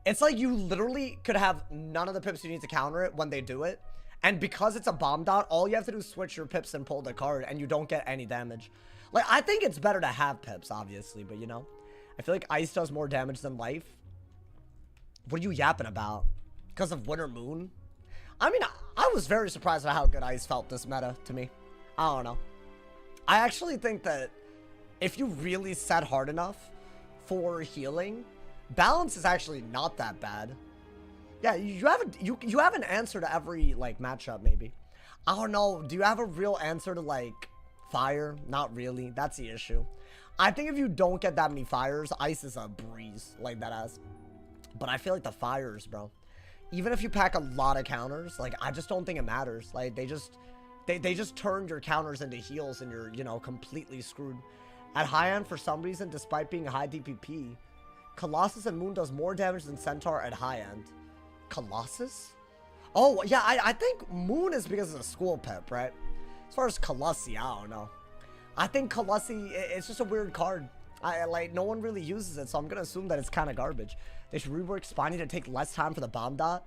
It's like you literally could have none of the pips you need to counter it when they do it. And because it's a bomb dot, all you have to do is switch your pips and pull the card, and you don't get any damage. Like, I think it's better to have pips, obviously, but you know, I feel like ice does more damage than life. What are you yapping about? Because of Winter Moon? I mean, I was very surprised at how good ice felt this meta to me. I don't know. I actually think that if you really set hard enough for healing, balance is actually not that bad. Yeah, you have an answer to every like matchup, maybe. I don't know. Do you have a real answer to, like, fire? Not really. That's the issue. I think if you don't get that many fires, ice is a breeze, like that ass. But I feel like the fires, bro. Even if you pack a lot of counters, like, I just don't think it matters. Like, they just turn your counters into heals and you're, you know, completely screwed. At high end, for some reason, despite being high DPP, Colossus and Moon does more damage than Centaur at high end. Colossus? Oh, yeah, I think Moon is because of the school pep, right? As far as Colossi, I don't know. I think Colossi, it's just a weird card. Like, no one really uses it, so I'm gonna assume that it's kind of garbage. They should rework Spiny to take less time for the bomb dot.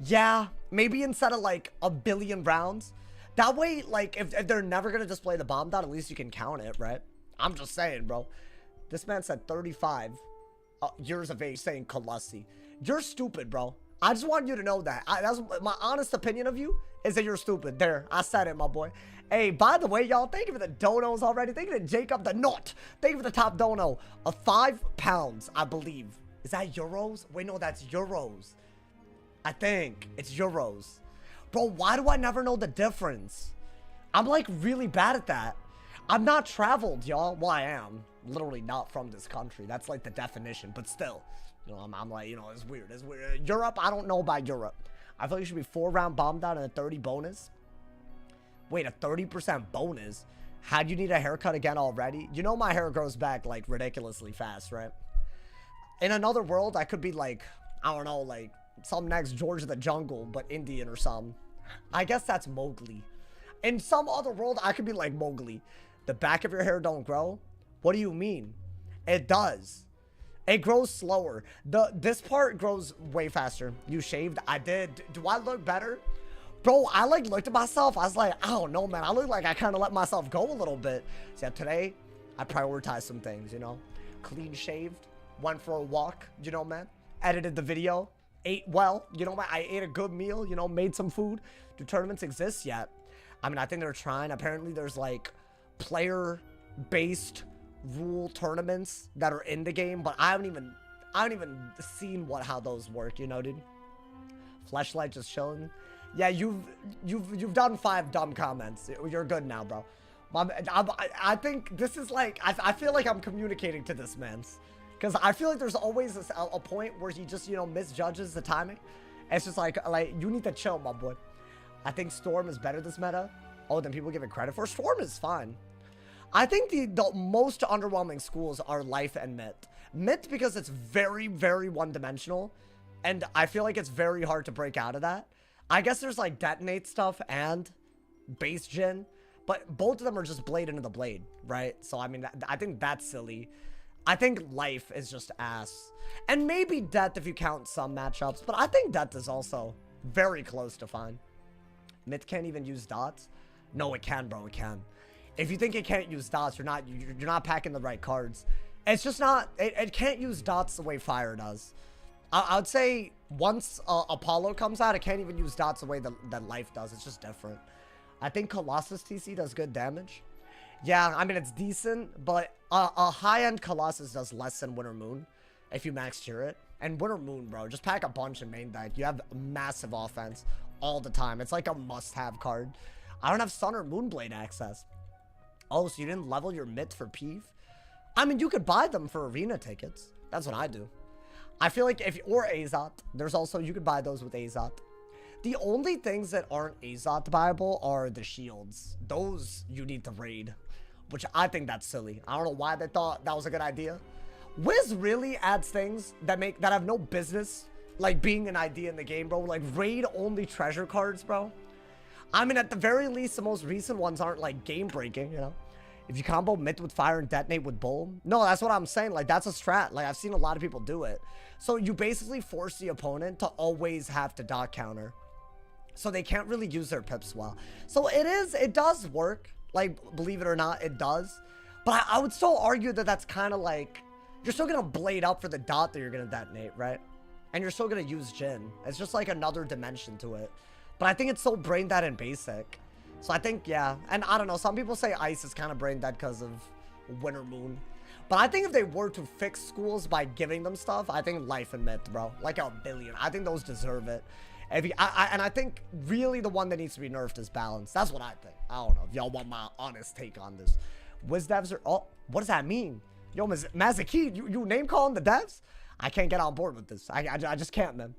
Yeah, maybe instead of, like, 1 billion rounds. That way, like, if they're never gonna display the bomb dot, at least you can count it, right? I'm just saying, bro. This man said 35 years of age saying Colossi. You're stupid, bro. I just want you to know that. That's my honest opinion of you, is that you're stupid. There, I said it, my boy. Hey, by the way, y'all, thank you for the donos already. Thank you to Jacob the Knot. Thank you for the top dono of £5, I believe. Is that euros? Wait, no, that's euros. I think it's euros. Bro, why do I never know the difference? I'm, like, really bad at that. I'm not traveled, y'all. Well, I am. Literally not from this country. That's, like, the definition. But still, you know, I'm like, you know, it's weird. It's weird. Europe, I don't know about Europe. I feel like it should be 4-round bomb down and a 30 bonus. Wait, a 30% bonus? How do you need a haircut again already? You know my hair grows back, like, ridiculously fast, right? In another world, I could be, like, I don't know, like, some next George of the Jungle, but Indian or something. I guess that's Mowgli. In some other world, I could be like Mowgli. The back of your hair don't grow? What do you mean? It does. It grows slower. This part grows way faster. You shaved? I did. Do I look better? Bro, I like looked at myself. I was like, I don't know, man. I look like I kind of let myself go a little bit. So yeah, today, I prioritized some things, you know? Clean shaved. Went for a walk, you know, man? Edited the video. Ate well, you know, I ate a good meal, you know, made some food. Do tournaments exist yet? I mean, I think they're trying. Apparently, there's, like, player-based rule tournaments that are in the game, but I haven't even seen how those work, you know, dude. Fleshlight just chilling. Yeah, you've done 5 dumb comments. You're good now, bro. I think this is like, I feel like I'm communicating to this man. Because I feel like there's always a point where he just, you know, misjudges the timing. It's just like, you need to chill, my boy. I think Storm is better this meta. Oh, then people give it credit for. Storm is fine. I think the most underwhelming schools are Life and Myth. Myth because it's very, very one-dimensional. And I feel like it's very hard to break out of that. I guess there's, like, Detonate stuff and Base Gen. But both of them are just blade into the blade, right? So, I mean, I think that's silly. I think Life is just ass. And maybe Death if you count some matchups. But I think Death is also very close to fine. Myth can't even use dots. No, it can, bro. It can. If you think it can't use dots, you're not packing the right cards. It's just not. It can't use dots the way Fire does. I would say once Apollo comes out, it can't even use dots the way that Life does. It's just different. I think Colossus TC does good damage. Yeah, I mean, it's decent, but a high-end Colossus does less than Winter Moon if you max tier it. And Winter Moon, bro, just pack a bunch in main deck. You have massive offense all the time. It's like a must-have card. I don't have Sun or Moonblade access. Oh, so you didn't level your Myth for Peeve? I mean, you could buy them for arena tickets. That's what I do. I feel like or Azot. There's also, you could buy those with Azot. The only things that aren't Azot buyable are the shields. Those you need to raid, which I think that's silly. I don't know why they thought that was a good idea. Wiz really adds things that have no business, like, being an idea in the game, bro. Like, raid only treasure cards, bro. I mean, at the very least, the most recent ones aren't, like, game-breaking, you know? If you combo Myth with Fire and Detonate with Bull. No, that's what I'm saying. Like, that's a strat. Like, I've seen a lot of people do it. So you basically force the opponent to always have to dot counter. So they can't really use their pips well. So it does work. Like, believe it or not, it does. But I would still argue that that's kind of like, you're still going to blade up for the dot that you're going to detonate, right? And you're still going to use Jin. It's just like another dimension to it. But I think it's so brain dead in basic. So I think, yeah. And I don't know. Some people say Ice is kind of brain dead because of Winter Moon. But I think if they were to fix schools by giving them stuff, I think Life and Myth, bro. Like 1 billion. I think those deserve it. And I think really the one that needs to be nerfed is balance. That's what I think. I don't know if y'all want my honest take on this. Wizdevs are... Oh, what does that mean? Yo, Mazaki, you name calling the devs? I can't get on board with this. I just can't, man.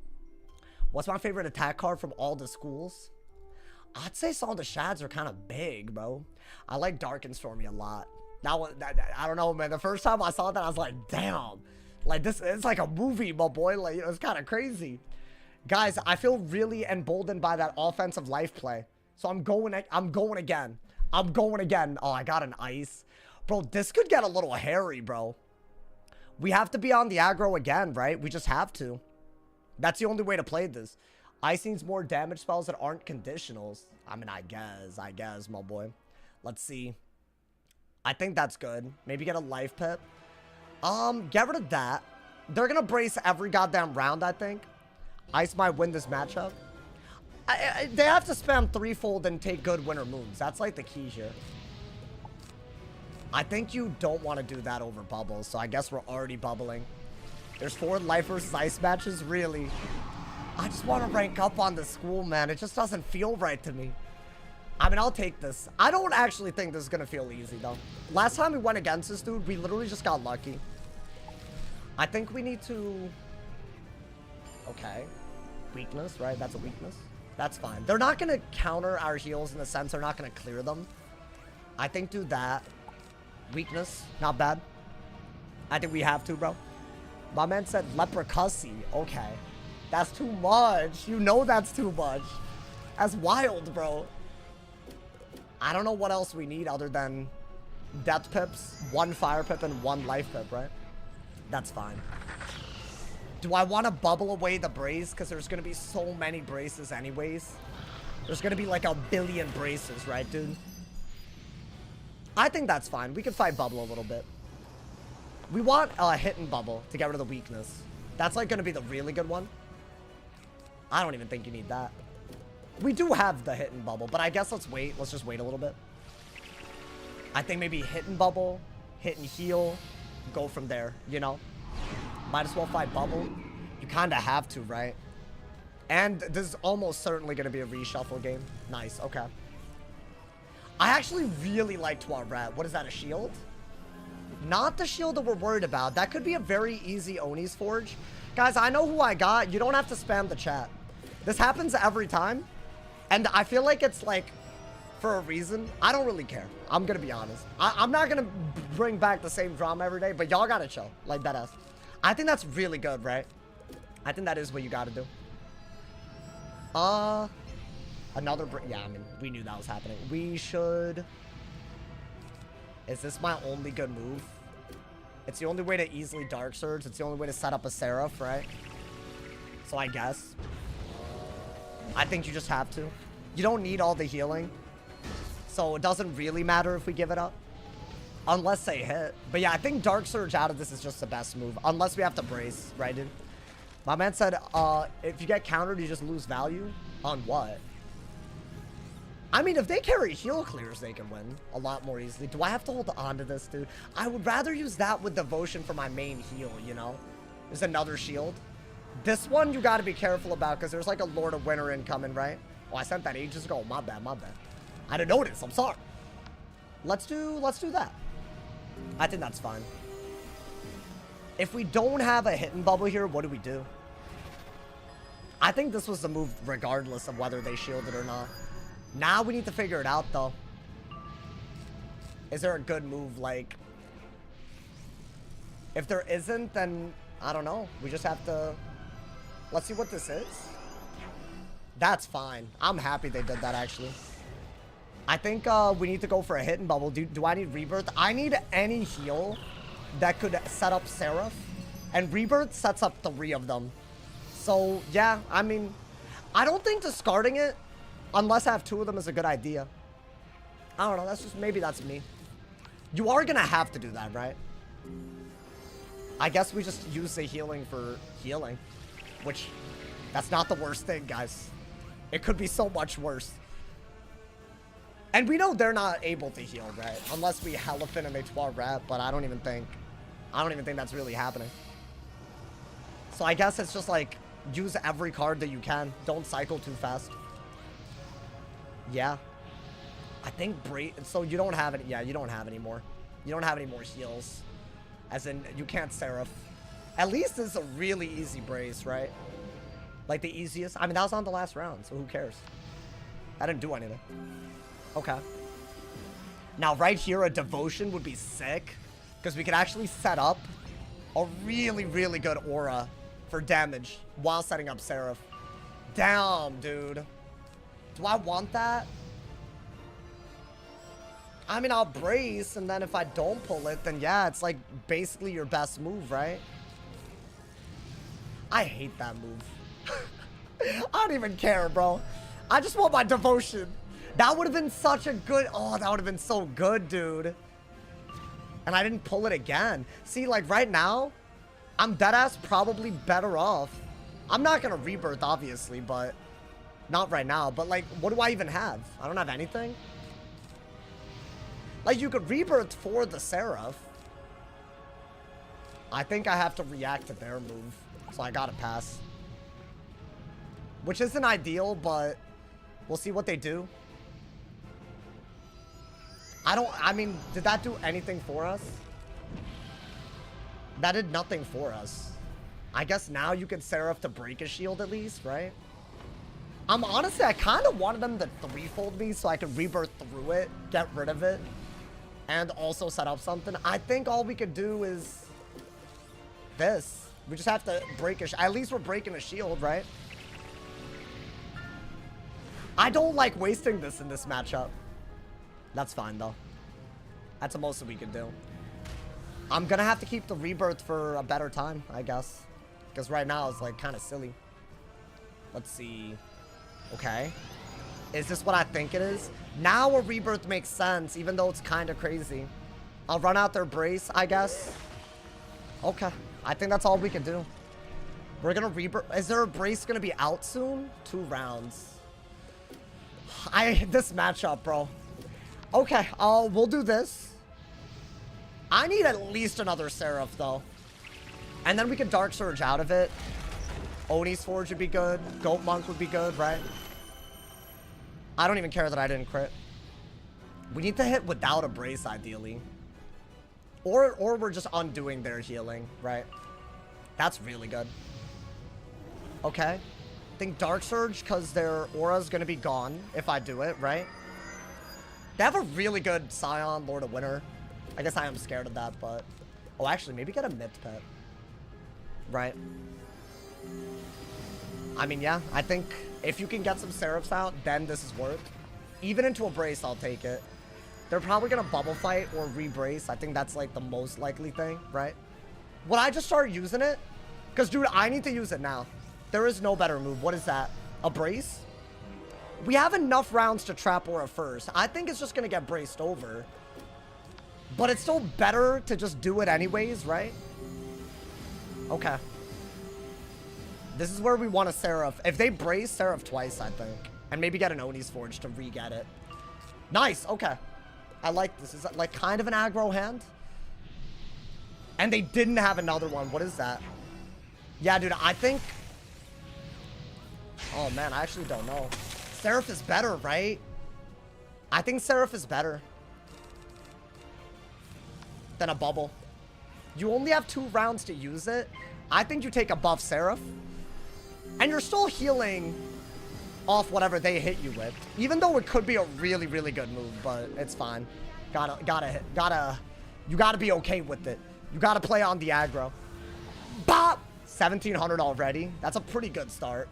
What's my favorite attack card from all the schools? I'd say some of the shads are kind of big, bro. I like Dark and Stormy a lot. I don't know, man. The first time I saw that, I was like, damn. Like, this, it's like a movie, my boy. Like, it's kind of crazy. Guys, I feel really emboldened by that offensive life play. So I'm going again. I'm going again. Oh, I got an ice. Bro, this could get a little hairy, bro. We have to be on the aggro again, right? We just have to. That's the only way to play this. Ice needs more damage spells that aren't conditionals. I mean, I guess, my boy. Let's see. I think that's good. Maybe get a life pip. Get rid of that. They're gonna brace every goddamn round, I think. Ice might win this matchup. They have to spam threefold and take good winter moons. That's like the key here. I think you don't want to do that over bubbles, so I guess we're already bubbling. There's 4 life versus ice matches, really. I just want to rank up on the school, man. It just doesn't feel right to me. I mean, I'll take this. I don't actually think this is going to feel easy, though. Last time we went against this dude, we literally just got lucky. I think we need to... Okay. Weakness, right? That's a weakness. That's fine. They're not going to counter our heals in the sense they're not going to clear them. I think do that. Weakness. Not bad. I think we have to, bro. My man said leprechacy. Okay. That's too much. You know that's too much. That's wild, bro. I don't know what else we need other than death pips, 1 fire pip, and 1 life pip, right? That's fine. Do I want to bubble away the brace? Because there's going to be so many braces anyways. There's going to be like a billion braces, right, dude? I think that's fine. We can fight bubble a little bit. We want a hit and bubble to get rid of the weakness. That's like going to be the really good one. I don't even think you need that. We do have the hit and bubble, but I guess let's wait. Let's just wait a little bit. I think maybe hit and bubble, hit and heal, go from there, you know? Might as well fight bubble. You kind of have to, right? And this is almost certainly going to be a reshuffle game. Nice, okay. I actually really like Toilet. What is that, a shield? Not the shield that we're worried about. That could be a very easy Oni's Forge. Guys, I know who I got. You don't have to spam the chat. This happens every time. And I feel like it's like, for a reason. I don't really care. I'm going to be honest. I'm not going to bring back the same drama every day, but y'all got to chill. Like that ass. I think that's really good, right? I think that is what you got to do. Another... Yeah, I mean, we knew that was happening. We should... Is this my only good move? It's the only way to easily Dark Surge. It's the only way to set up a Seraph, right? So I guess. I think you just have to. You don't need all the healing. So it doesn't really matter if we give it up. Unless they hit. But yeah, I think Dark Surge out of this is just the best move. Unless we have to brace, right, dude? My man said, if you get countered, you just lose value. On what? I mean, if they carry heal clears, they can win a lot more easily. Do I have to hold on to this, dude? I would rather use that with Devotion for my main heal, you know? There's another shield. This one you got to be careful about because there's like a Lord of Winter incoming, right? Oh, I sent that ages ago. My bad, my bad. I didn't notice. I'm sorry. Let's do that. I think that's fine. If we don't have a hidden bubble here, what do we do? I think this was the move regardless of whether they shielded or not. Now we need to figure it out, though. Is there a good move, like... If there isn't, then... I don't know. We just have to... Let's see what this is. That's fine. I'm happy they did that, actually. I think we need to go for a hidden bubble. Do I need Rebirth? I need any heal that could set up Seraph. And Rebirth sets up 3 of them. So, yeah, I mean... I don't think discarding it... Unless I have 2 of them is a good idea. I don't know. That's just... Maybe that's me. You are going to have to do that, right? I guess we just use the healing for healing. Which... That's not the worst thing, guys. It could be so much worse. And we know they're not able to heal, right? Unless we Elephant and they Toilet, but I don't even think that's really happening. So I guess it's just like... Use every card that you can. Don't cycle too fast. Yeah. I think so you don't have it. Yeah, you don't have any more. You don't have any more heals. As in, you can't Seraph. At least it's a really easy brace, right? Like the easiest. I mean, that was on the last round, so who cares? I didn't do anything. Okay. Now, right here, a devotion would be sick. Because we could actually set up a really, really good aura for damage while setting up Seraph. Damn, dude. Do I want that? I mean, I'll brace, and then if I don't pull it, then yeah, it's like basically your best move, right? I hate that move. I don't even care, bro. I just want my devotion. That would have been such a good... Oh, that would have been so good, dude. And I didn't pull it again. See, like right now, I'm deadass probably better off. I'm not going to rebirth, obviously, but... Not right now. But, like, what do I even have? I don't have anything. Like, you could rebirth for the Seraph. I think I have to react to their move. So I gotta pass. Which isn't ideal, but we'll see what they do. I mean, did that do anything for us? That did nothing for us. I guess now you can Seraph to break a shield at least, right? Honestly, I kind of wanted them to threefold me so I could rebirth through it, get rid of it, and also set up something. I think all we could do is this. We just have to break at least we're breaking a shield, right? I don't like wasting this in this matchup. That's fine, though. That's the most that we can do. I'm gonna have to keep the rebirth for a better time, I guess. Because right now it's, like, kind of silly. Let's see. Okay. Is this what I think it is? Now a rebirth makes sense, even though it's kind of crazy. I'll run out their brace, I guess. Okay. I think that's all we can do. We're gonna rebirth. Is there a brace gonna be out soon? 2 rounds. This matchup, bro. Okay, we'll do this. I need at least another Seraph, though. And then we can Dark Surge out of it. Oni's Forge would be good. Goat Monk would be good, right? I don't even care that I didn't crit. We need to hit without a brace, ideally. Or we're just undoing their healing, right? That's really good. Okay. I think Dark Surge, because their aura's going to be gone if I do it, right? They have a really good Scion, Lord of Winter. I guess I am scared of that, but... Oh, actually, maybe get a Myth Pet. Right. I mean, yeah, I think if you can get some Seraphs out, then this is worth. Even into a brace, I'll take it. They're probably going to bubble fight or re-brace. I think that's, like, the most likely thing, right? Would I just start using it? Because, dude, I need to use it now. There is no better move. What is that? A brace? We have enough rounds to trap Aura first. I think it's just going to get braced over. But it's still better to just do it anyways, right? Okay. This is where we want a Seraph. If they brace, Seraph twice, I think. And maybe get an Oni's Forge to re-get it. Nice. Okay. I like this. Is like kind of an aggro hand. And they didn't have another one. What is that? Yeah, dude, I think... Oh, man, I actually don't know. Seraph is better, right? I think Seraph is better than a bubble. You only have 2 rounds to use it. I think you take a buff Seraph. And you're still healing off whatever they hit you with. Even though it could be a really, really good move, but it's fine. You gotta be okay with it. You gotta play on the aggro. Bop! 1,700 already. That's a pretty good start.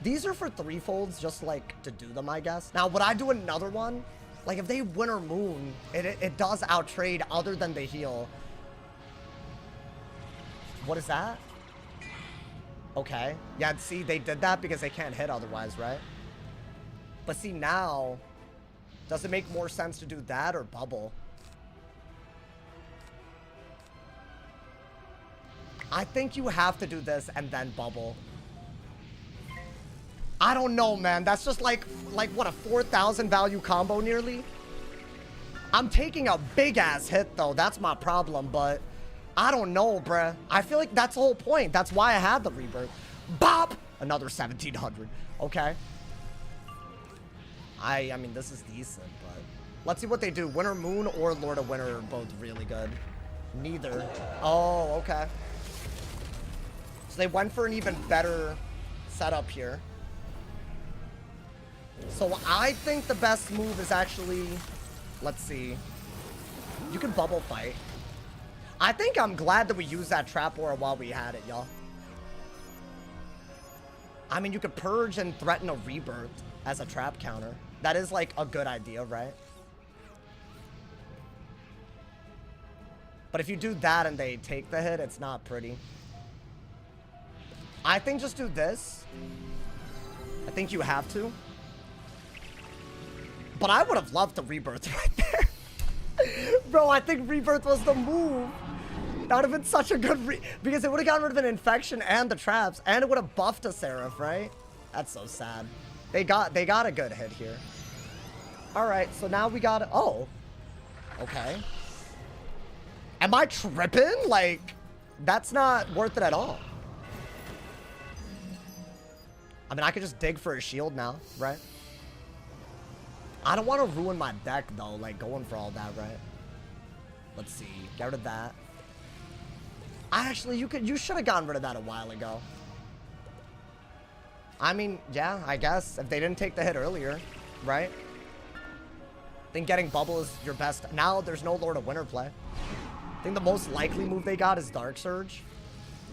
These are for threefolds, just like to do them, I guess. Now, would I do another one? Like, if they Winter Moon, it does outtrade other than the heal. What is that? Okay. Yeah, see, they did that because they can't hit otherwise, right? But see, now, does it make more sense to do that or bubble? I think you have to do this and then bubble. I don't know, man. That's just like what, a 4,000 value combo nearly? I'm taking a big-ass hit, though. That's my problem, but I don't know, bruh. I feel like that's the whole point. That's why I had the rebirth. Bop! Another 1700. Okay. I mean, this is decent, but... Let's see what they do. Winter Moon or Lord of Winter are both really good. Neither. Oh, okay. So they went for an even better setup here. So I think the best move is actually... Let's see. You can bubble fight. I think I'm glad that we used that trap aura while we had it, y'all. I mean, you could purge and threaten a rebirth as a trap counter. That is like a good idea, right? But if you do that and they take the hit, it's not pretty. I think just do this. I think you have to. But I would have loved the rebirth right there. Bro, I think rebirth was the move. That would have been such a good because it would have gotten rid of an infection and the traps, and it would have buffed a Seraph, right? That's so sad. They got a good hit here. All right, so now we got it. Oh, okay. Am I tripping? Like, that's not worth it at all. I mean, I could just dig for a shield now, right? I don't want to ruin my deck though, like going for all that, right? Let's see, get rid of that. Actually, you should have gotten rid of that a while ago. I mean, yeah, I guess if they didn't take the hit earlier, right? Then getting bubble is your best. Now there's no Lord of Winter play. I think the most likely move they got is Dark Surge,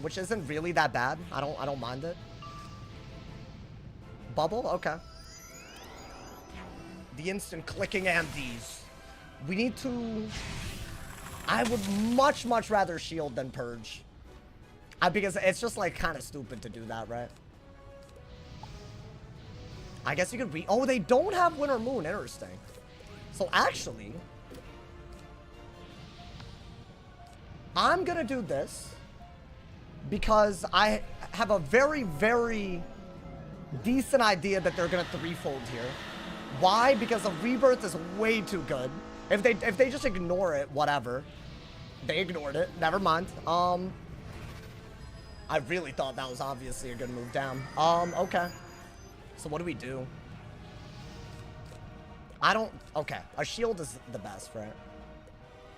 which isn't really that bad. I don't mind it. Bubble, okay. The instant clicking Amdes. We need to... I would much rather shield than purge. Because it's just like kind of stupid to do that, right? I guess you could oh, they don't have Winter Moon. Interesting. So actually, I'm gonna do this because I have a very decent idea that they're gonna threefold here. Why? Because a rebirth is way too good. If they just ignore it, whatever. They ignored it. Never mind. I really thought that was obviously a good move. Damn. Okay. So what do we do? Okay. A shield is the best, right?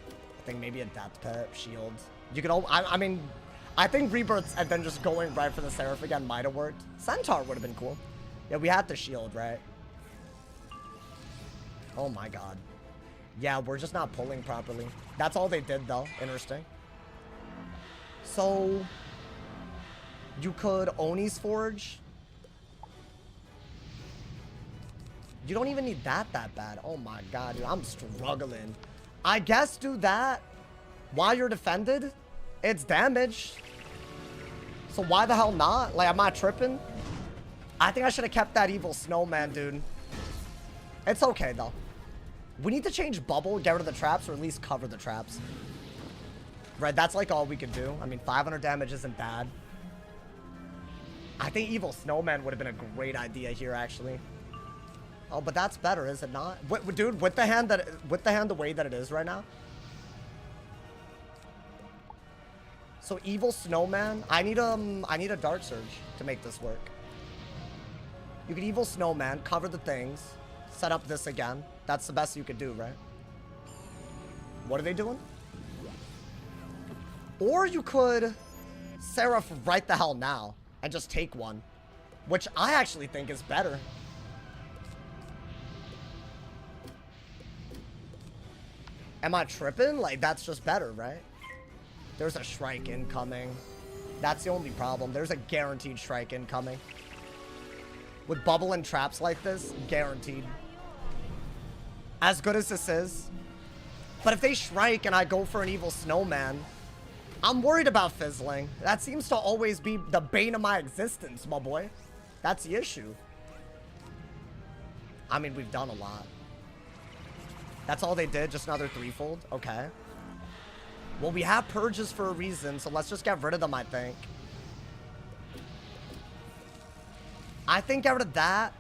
I think maybe a death pit, shield. You could I mean, I think rebirths and then just going right for the Seraph again might have worked. Centaur would have been cool. Yeah, we had the shield, right? Oh my god. Yeah, we're just not pulling properly. That's all they did, though. Interesting. So, you could Oni's Forge. You don't even need that bad. Oh my god, dude, I'm struggling. I guess do that while you're defended. It's damage. So why the hell not? Like, am I tripping? I think I should have kept that evil snowman, dude. It's okay, though. We need to change bubble, get rid of the traps, or at least cover the traps. Right, that's like all we can do. I mean, 500 damage isn't bad. I think evil snowman would have been a great idea here, actually. Oh, but that's better, is it not? Dude, with the hand the way that it is right now. So evil snowman, I need a Dark Surge to make this work. You could evil snowman, cover the things, set up this again. That's the best you could do, right? What are they doing? Or you could Seraph right the hell now and just take one, which I actually think is better. Am I tripping? Like, that's just better, right? There's a Shrike incoming. That's the only problem. There's a guaranteed Shrike incoming. With bubble and traps like this, guaranteed. As good as this is. But if they Shrike and I go for an evil snowman, I'm worried about fizzling. That seems to always be the bane of my existence, my boy. That's the issue. I mean, we've done a lot. That's all they did, just another threefold? Okay. Well, we have purges for a reason, so let's just get rid of them, I think. I think get rid of that.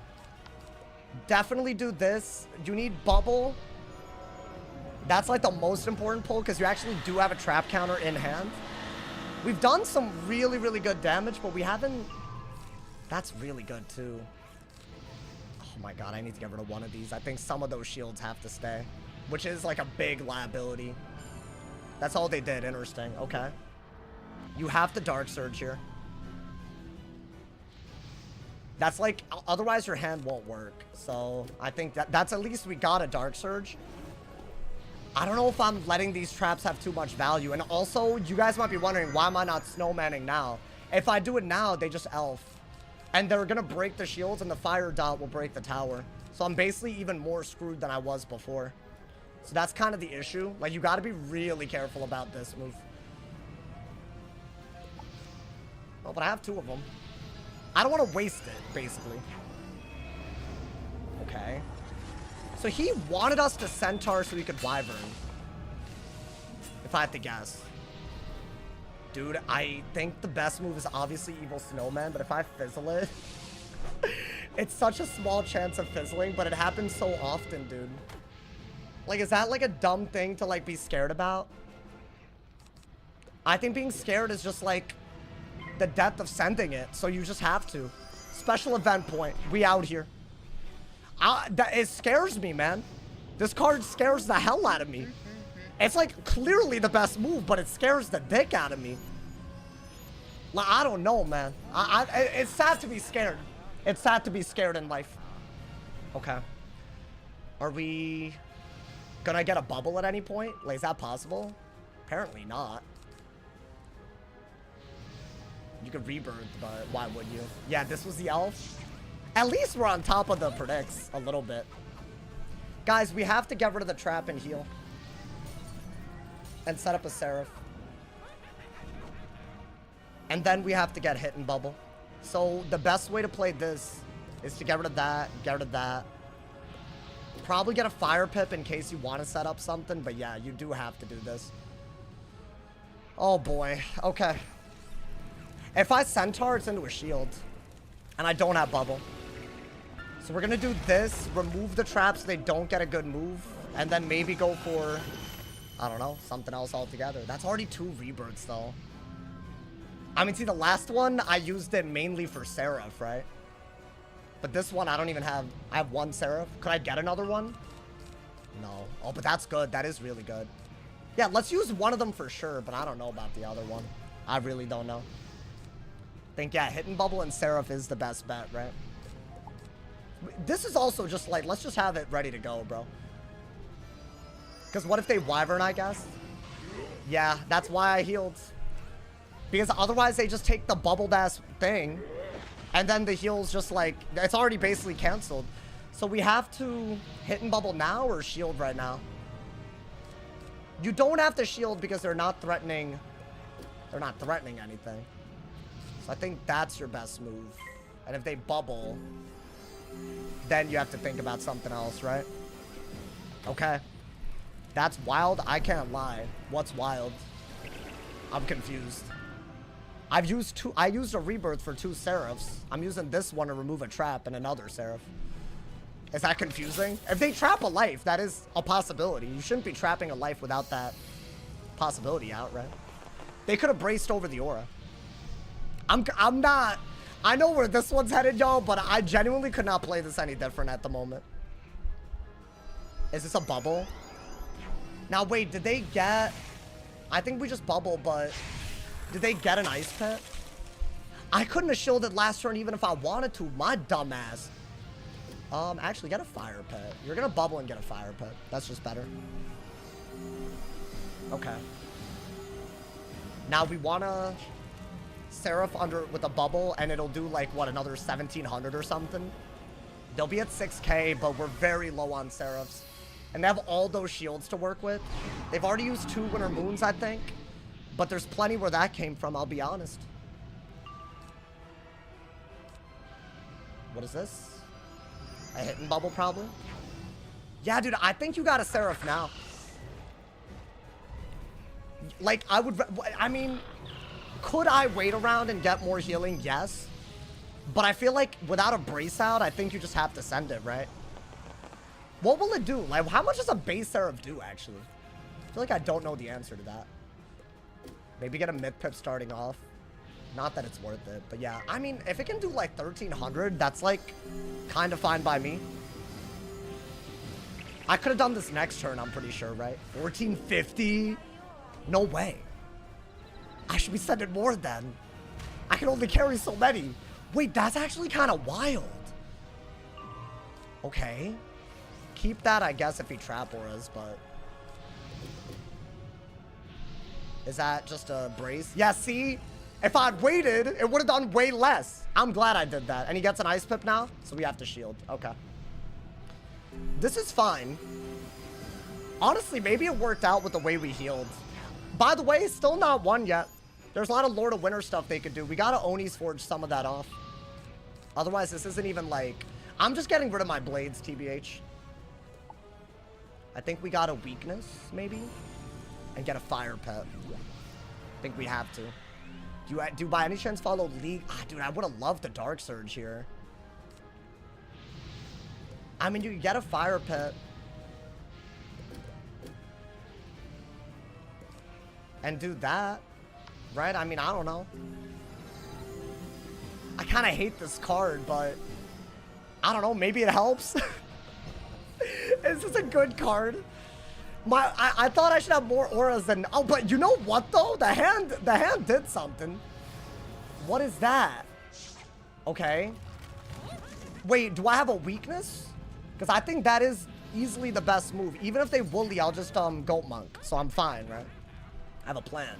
Definitely do this. You need bubble. That's like the most important pull because you actually do have a trap counter in hand. We've done some really, really good damage, but we haven't... That's really good too. Oh my god, I need to get rid of one of these. I think some of those shields have to stay, which is like a big liability. That's all they did. Interesting. Okay. You have to Dark Surge here. That's like, otherwise your hand won't work. So I think that's at least we got a Dark Surge. I don't know if I'm letting these traps have too much value. And also, you guys might be wondering, why am I not snowmanning now? If I do it now, they just elf. And they're going to break the shields, and the fire dot will break the tower. So I'm basically even more screwed than I was before. So that's kind of the issue. Like, you got to be really careful about this move. Oh, but I have two of them. I don't want to waste it, basically. Okay. So he wanted us to Centaur so he could Wyvern. If I had to guess. Dude, I think the best move is obviously Evil Snowman, but if I fizzle it... it's such a small chance of fizzling, but it happens so often, dude. Like, is that like a dumb thing to like be scared about? I think being scared is just like the death of sending it, so you just have to. Special event point. We out here. It scares me, man. This card scares the hell out of me. It's like clearly the best move, but it scares the dick out of me. Like, I don't know, man. It's sad to be scared. It's sad to be scared in life. Okay. Are we gonna get a bubble at any point? Like, is that possible? Apparently not. You could rebirth, but why would you? Yeah, this was the elf. At least we're on top of the predicts a little bit. Guys, we have to get rid of the trap and heal. And set up a Seraph. And then we have to get hit and bubble. So the best way to play this is to get rid of that, get rid of that. Probably get a Fire Pip in case you want to set up something. But yeah, you do have to do this. Oh boy. Okay. If I Centaur, it's into a shield. And I don't have bubble. So we're going to do this, remove the traps so they don't get a good move, and then maybe go for, I don't know, something else altogether. That's already 2 rebirths, though. I mean, see, the last one, I used it mainly for Seraph, right? But this one, I don't even have, I have 1 Seraph. Could I get another one? No. Oh, but that's good. That is really good. Yeah, let's use one of them for sure, but I don't know about the other one. I really don't know. I think, yeah, Hidden Bubble and Seraph is the best bet, right? This is also just like, let's just have it ready to go, bro. Because what if they Wyvern, I guess? Yeah, that's why I healed. Because otherwise they just take the bubbled ass thing. And then the heal's just like, it's already basically canceled. So we have to hit and bubble now or shield right now? You don't have to shield because they're not threatening. They're not threatening anything. So I think that's your best move. And if they bubble, then you have to think about something else, right? Okay. That's wild. I can't lie. What's wild? I'm confused. I used a rebirth for 2 Seraphs. I'm using this one to remove a trap and another Seraph. Is that confusing? If they trap a life, that is a possibility. You shouldn't be trapping a life without that possibility out, right? They could have braced over the aura. I'm not... I know where this one's headed, y'all, but I genuinely could not play this any different at the moment. Is this a bubble? Now, wait, did they get... I think we just bubbled, but... Did they get an Ice Pit? I couldn't have shielded last turn even if I wanted to. My dumbass. Actually, get a Fire Pit. You're gonna bubble and get a Fire Pit. That's just better. Okay. Now we wanna... Seraph under with a bubble, and it'll do like what, another 1700 or something. They'll be at 6k, but we're very low on Seraphs, and they have all those shields to work with. They've already used 2 Winter Moons, I think, but there's plenty where that came from, I'll be honest. What is this? A hit and bubble probably? Yeah, dude, I think you got a Seraph now. Like, I mean, could I wait around and get more healing? Yes. But I feel like without a brace out, I think you just have to send it, right? What will it do? Like, how much does a base Seraph do, actually? I feel like I don't know the answer to that. Maybe get a myth pip starting off. Not that it's worth it, but yeah. I mean, if it can do like 1300, that's like kind of fine by me. I could have done this next turn, I'm pretty sure, right? 1450? No way. I should be sending more then. I can only carry so many. Wait, that's actually kind of wild. Okay. Keep that, I guess, if he trap auras, but... Is that just a brace? Yeah, see? If I'd waited, it would have done way less. I'm glad I did that. And he gets an ice pip now, so we have to shield. Okay. This is fine. Honestly, maybe it worked out with the way we healed. By the way, still not won yet. There's a lot of Lord of Winter stuff they could do. We gotta Oni's Forge some of that off. Otherwise, this isn't even like... I'm just getting rid of my blades, TBH. I think we got a weakness, maybe? And get a fire pet. I think we have to. Do you by any chance follow League? Ah, dude, I would have loved the Dark Surge here. I mean, you can get a fire pet. And do that. Right? I mean, I don't know. I kind of hate this card, but... I don't know, maybe it helps. Is this a good card? I thought I should have more auras than... Oh, but you know what, though? The hand did something. What is that? Okay. Wait, do I have a weakness? Because I think that is easily the best move. Even if they woolly, I'll just Goat Monk. So I'm fine, right? I have a plan.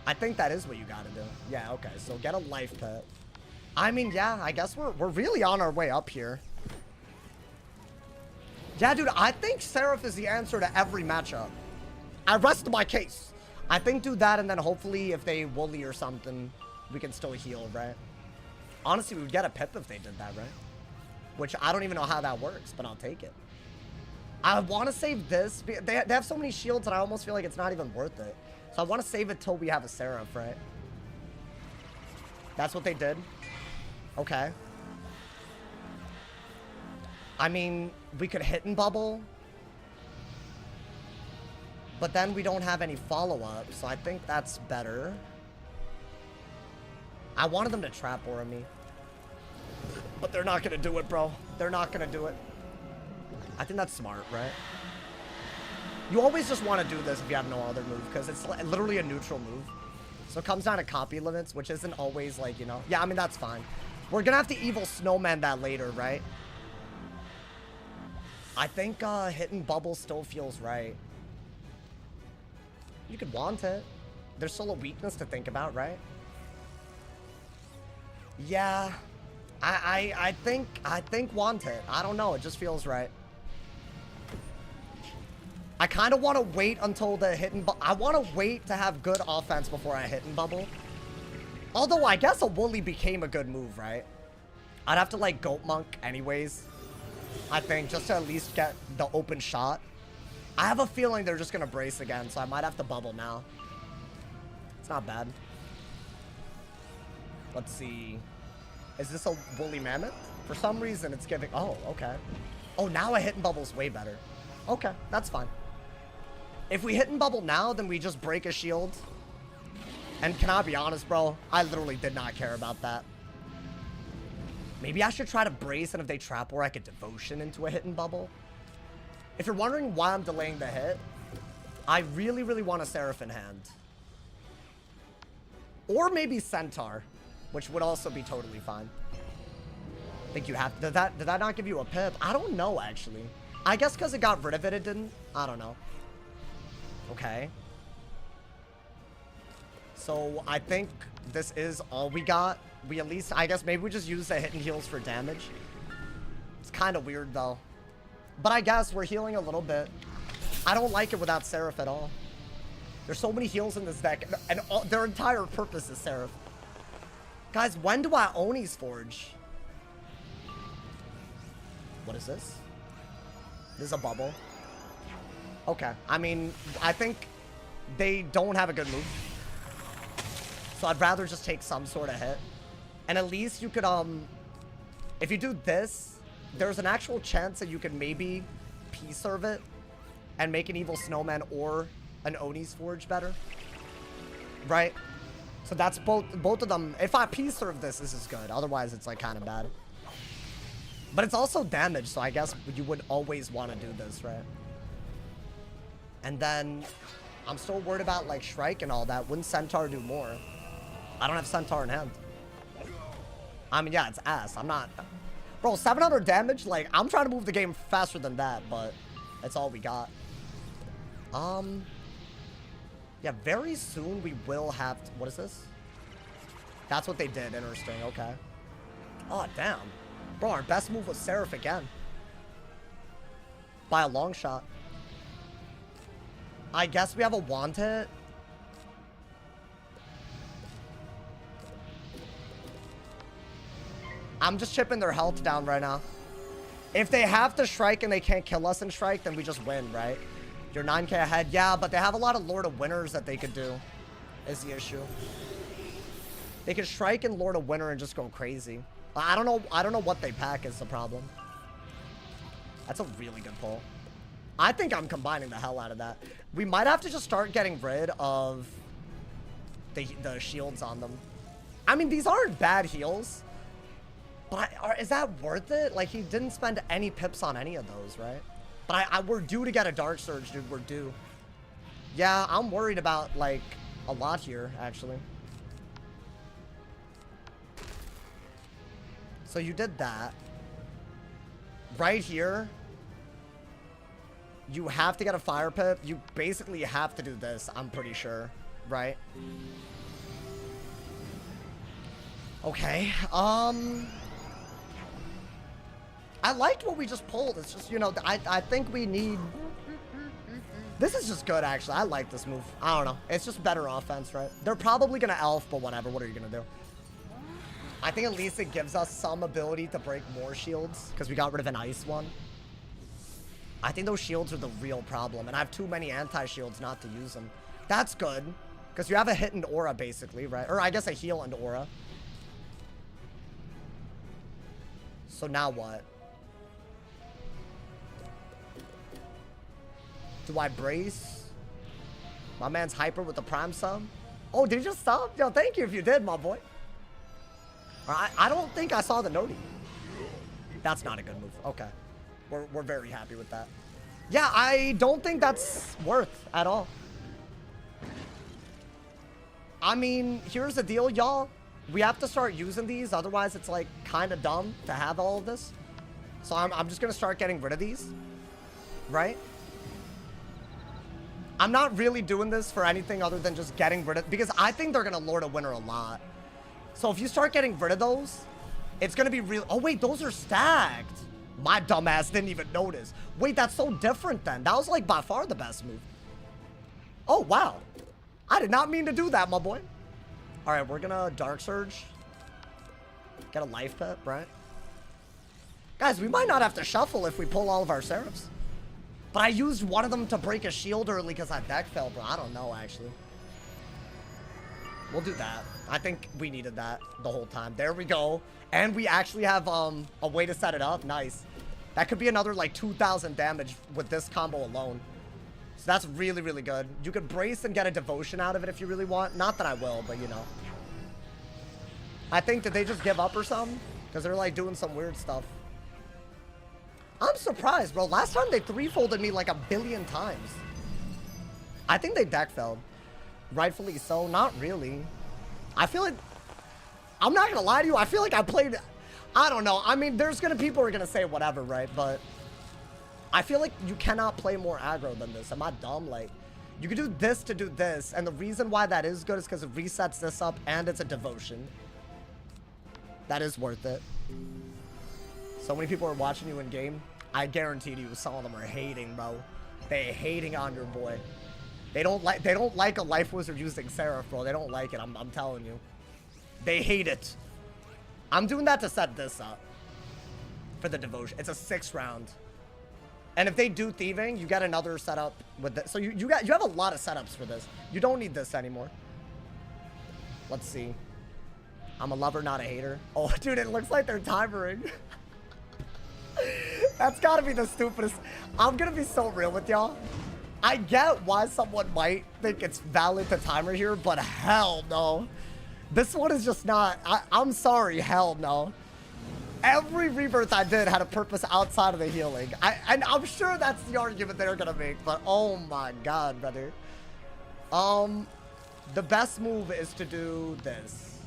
I think that is what you gotta do. Yeah, okay. So get a life pet. I mean, yeah, I guess we're really on our way up here. Yeah, dude, I think Seraph is the answer to every matchup. I rest my case. I think do that, and then hopefully if they woolly or something, we can still heal, right? Honestly, we would get a pip if they did that, right? Which I don't even know how that works, but I'll take it. I want to save this. They have so many shields, and I almost feel like it's not even worth it. So I want to save it till we have a Seraph, right? That's what they did? Okay. I mean, we could hit and bubble. But then we don't have any follow-up, so I think that's better. I wanted them to trap aura me. But they're not going to do it, bro. They're not going to do it. I think that's smart, right? You always just want to do this if you have no other move, because it's literally a neutral move. So it comes down to copy limits, which isn't always like, you know. Yeah, I mean, that's fine. We're going to have to evil snowman that later, right? I think hitting bubble still feels right. You could want it. There's still a weakness to think about, right? Yeah. I think want it. I don't know. It just feels right. I kind of want to wait until the hit and bubble. I want to wait to have good offense before I hit and bubble. Although I guess a woolly became a good move, right? I'd have to like Goat Monk anyways. I think just to at least get the open shot. I have a feeling they're just going to brace again, so I might have to bubble now. It's not bad. Let's see. Is this a woolly mammoth? For some reason, it's giving... Oh, okay. Oh, now a hit and bubble's way better. Okay, that's fine. If we hit and bubble now, then we just break a shield. And can I be honest, bro? I literally did not care about that. Maybe I should try to brace, and if they trap where I could devotion into a hit and bubble. If you're wondering why I'm delaying the hit, I really, really want a Seraph in hand. Or maybe Centaur, which would also be totally fine. I think you have... Did that not give you a pip? I don't know, actually. I guess because it got rid of it, it didn't. I don't know. Okay. So I think this is all we got. We at least... I guess maybe we just use the hit and heals for damage. It's kind of weird, though. But I guess we're healing a little bit. I don't like it without Seraph at all. There's so many heals in this deck, and their entire purpose is Seraph. Guys, when do I Oni's Forge? What is this? This is a bubble. Okay. I mean, I think they don't have a good move. So I'd rather just take some sort of hit. And at least you could, if you do this, there's an actual chance that you could maybe P-serve it and make an evil snowman or an Oni's Forge better. Right? So that's both of them. If I P-serve this is good. Otherwise, it's like kind of bad. But it's also damage, so I guess you would always want to do this, right? And then I'm still worried about like Shrike and all that. Wouldn't Centaur do more? I don't have Centaur in hand. I mean, yeah, it's ass. I'm not... Bro, 700 damage? Like, I'm trying to move the game faster than that, but that's all we got. Yeah, very soon we will have... What is this? That's what they did, interesting, okay. Oh, damn. Bro, our best move was Seraph again. By a long shot. I guess we have a wand hit. I'm just chipping their health down right now. If they have to Shrike and they can't kill us in Shrike, then we just win, right? You're 9k ahead. Yeah, but they have a lot of Lord of Winners that they could do, is the issue. They could Shrike and Lord of Winter and just go crazy. I don't know what they pack is the problem. That's a really good pull. I think I'm combining the hell out of that. We might have to just start getting rid of the shields on them. I mean, these aren't bad heals. But is that worth it? Like, he didn't spend any pips on any of those, right? But we're due to get a Dark Surge, dude. We're due. Yeah, I'm worried about, like, a lot here, actually. So you did that. Right here, you have to get a Fire Pip. You basically have to do this, I'm pretty sure, right? Okay, I liked what we just pulled. It's just, you know, I think we need... This is just good, actually. I like this move. I don't know. It's just better offense, right? They're probably going to Elf, but whatever. What are you going to do? I think at least it gives us some ability to break more shields because we got rid of an ice one. I think those shields are the real problem, and I have too many anti-shields not to use them. That's good because you have a hit and aura, basically, right? Or I guess a heal and aura. So now what? Do I brace? My man's hyper with the prime sub. Oh, did you just sub? Yo, thank you if you did, my boy. I don't think I saw the noti. That's not a good move. Okay. We're very happy with that. Yeah, I don't think that's worth at all. I mean, here's the deal, y'all. We have to start using these. Otherwise, it's like kind of dumb to have all of this. So I'm just going to start getting rid of these. Right? I'm not really doing this for anything other than just getting rid of... Because I think they're going to Lord of Winter a lot. So if you start getting rid of those, it's going to be real... Oh, wait, those are stacked. My dumbass didn't even notice. Wait, that's so different then. That was like by far the best move. Oh, wow. I did not mean to do that, my boy. All right, we're going to Dark Surge. Get a life pet, right? Guys, we might not have to shuffle if we pull all of our Seraphs. But I used one of them to break a shield early because I deck fell, bro. I don't know, actually. We'll do that. I think we needed that the whole time. There we go. And we actually have a way to set it up. Nice. That could be another, like, 2,000 damage with this combo alone. So that's really, really good. You could brace and get a devotion out of it if you really want. Not that I will, but, you know. I think, did they just give up or something? Because they're, like, doing some weird stuff. I'm surprised, bro. Last time they three-folded me like 1 billion times. I think they deck felled. Rightfully so. Not really. I feel like... I'm not gonna lie to you. I feel like I played... I don't know. I mean, there's gonna... People are gonna say whatever, right? But... I feel like you cannot play more aggro than this. Am I dumb? Like... You can do this to do this. And the reason why that is good is because it resets this up and it's a devotion. That is worth it. So many people are watching you in game. I guarantee you some of them are hating, bro. They're hating on your boy. They don't like a Life Wizard using Seraph, bro. They don't like it. I'm telling you. They hate it. I'm doing that to set this up for the devotion. It's a 6 round. And if they do thieving, you get another setup with this. So you have a lot of setups for this. You don't need this anymore. Let's see. I'm a lover, not a hater. Oh, dude, it looks like they're timering. That's gotta be the stupidest. I'm gonna be so real with y'all. I get why someone might think it's valid to timer here, but hell no. This one is just not. I'm sorry, hell no. Every rebirth I did had a purpose outside of the healing. And I'm sure that's the argument they're gonna make, but oh my god, brother. The best move is to do this.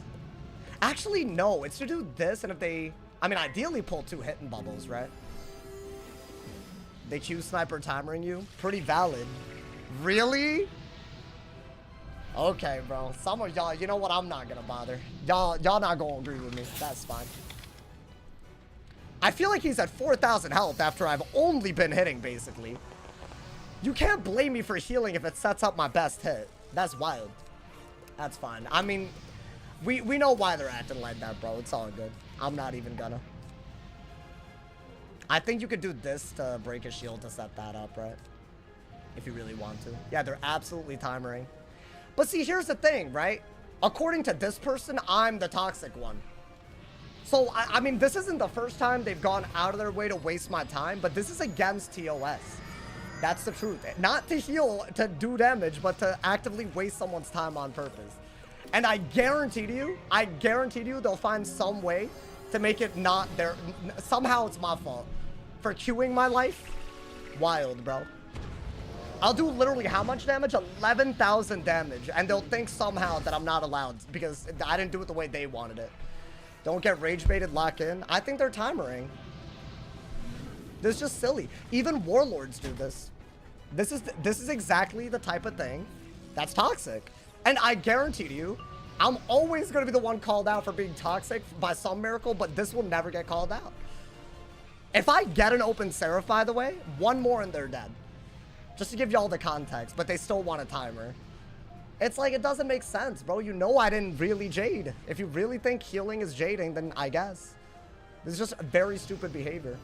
Actually, no, it's to do this, and if they, I mean, ideally pull 2 hitting bubbles, right? They Q sniper timering you. Pretty valid. Really? Okay, bro. Some of y'all, you know what? I'm not gonna bother. Y'all not gonna agree with me. That's fine. I feel like he's at 4,000 health after I've only been hitting, basically. You can't blame me for healing if it sets up my best hit. That's wild. That's fine. I mean, we know why they're acting like that, bro. It's all good. I'm not even gonna. I think you could do this to break a shield to set that up, right? If you really want to. Yeah, they're absolutely timering. But see, here's the thing, right? According to this person, I'm the toxic one. So, I mean, this isn't the first time they've gone out of their way to waste my time, but this is against TOS. That's the truth. Not to heal, to do damage, but to actively waste someone's time on purpose. And I guarantee you they'll find some way to make it not their... Somehow it's my fault. For queuing my life? Wild, bro. I'll do literally how much damage? 11,000 damage. And they'll think somehow that I'm not allowed because I didn't do it the way they wanted it. Don't get rage baited, lock in. I think they're timering. This is just silly. Even warlords do this. This is exactly the type of thing that's toxic. And I guarantee to you, I'm always going to be the one called out for being toxic by some miracle, but this will never get called out. If I get an open Seraph, by the way, one more and they're dead. Just to give y'all the context, but they still want a timer. It's like, it doesn't make sense, bro. You know I didn't really jade. If you really think healing is jading, then I guess. This is just very stupid behavior.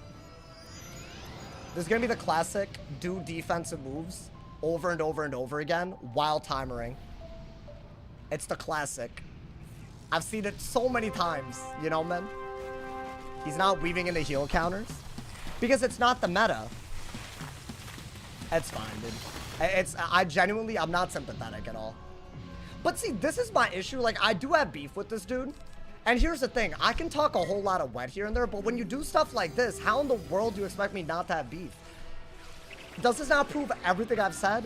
This is going to be the classic do defensive moves over and over and over again while timering. It's the classic. I've seen it so many times, you know, man? He's not weaving into heal counters because it's not the meta. It's fine, dude. I'm not sympathetic at all. But see, this is my issue. Like, I do have beef with this dude. And here's the thing. I can talk a whole lot of wet here and there, but when you do stuff like this, how in the world do you expect me not to have beef? Does this not prove everything I've said?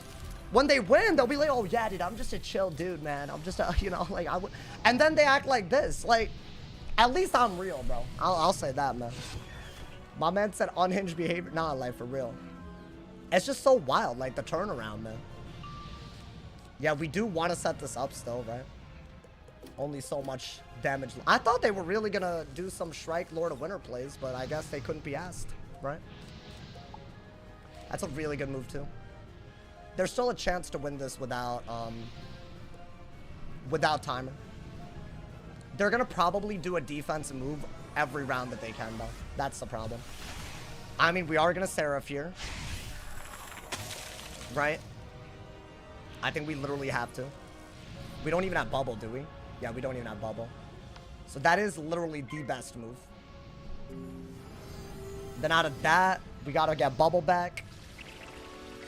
When they win, they'll be like, oh, yeah, dude, I'm just a chill dude, man. I'm just a, you know, like, and then they act like this. Like, at least I'm real, bro. I'll say that, man. My man said unhinged behavior. Nah, like, for real. It's just so wild, like, the turnaround, man. Yeah, we do want to set this up still, right? Only so much damage. I thought they were really going to do some Shrike Lord of Winter plays, but I guess they couldn't be asked, right? That's a really good move, too. There's still a chance to win this without timer. They're going to probably do a defensive move every round that they can, though. That's the problem. I mean, we are going to Seraph here. Right? I think we literally have to. We don't even have bubble, do we? Yeah, we don't even have bubble. So that is literally the best move. Then out of that, we gotta get bubble back.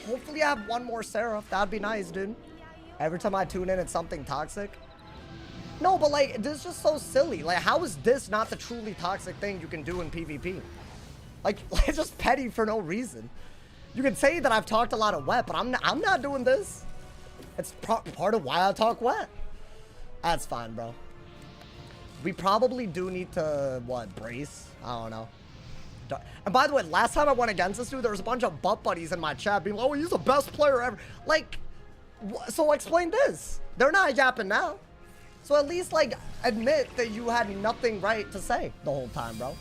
Hopefully I have one more Seraph. That'd be nice, dude. Every time I tune in, it's something toxic. No, but like, this is just so silly. Like, how is this not the truly toxic thing you can do in PvP? Like it's just petty for no reason. You can say that I've talked a lot of wet, but I'm not doing this. It's part of why I talk wet. That's fine, bro. We probably do need to, what, brace? I don't know. And by the way, last time I went against this dude, there was a bunch of butt buddies in my chat being like, oh, he's the best player ever. Like, so explain this. They're not yapping now. So at least, like, admit that you had nothing right to say the whole time, bro.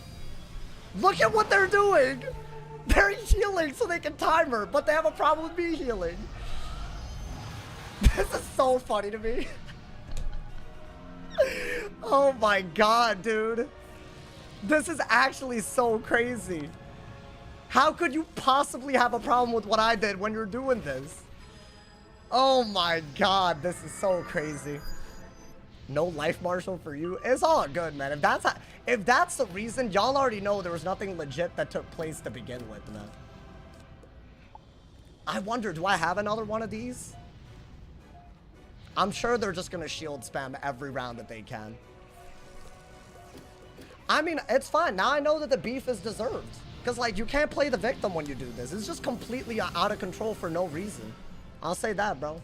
Look at what they're doing. They're healing so they can timer, but they have a problem with me healing. This is so funny to me. Oh my god, dude. This is actually so crazy. How could you possibly have a problem with what I did when you're doing this? Oh my god, this is so crazy. No life marshal for you. It's all good, man. If that's the reason, y'all already know there was nothing legit that took place to begin with, man. I wonder, do I have another one of these? I'm sure they're just gonna shield spam every round that they can. I mean, it's fine. Now I know that the beef is deserved. Because, like, you can't play the victim when you do this. It's just completely out of control for no reason. I'll say that, bro.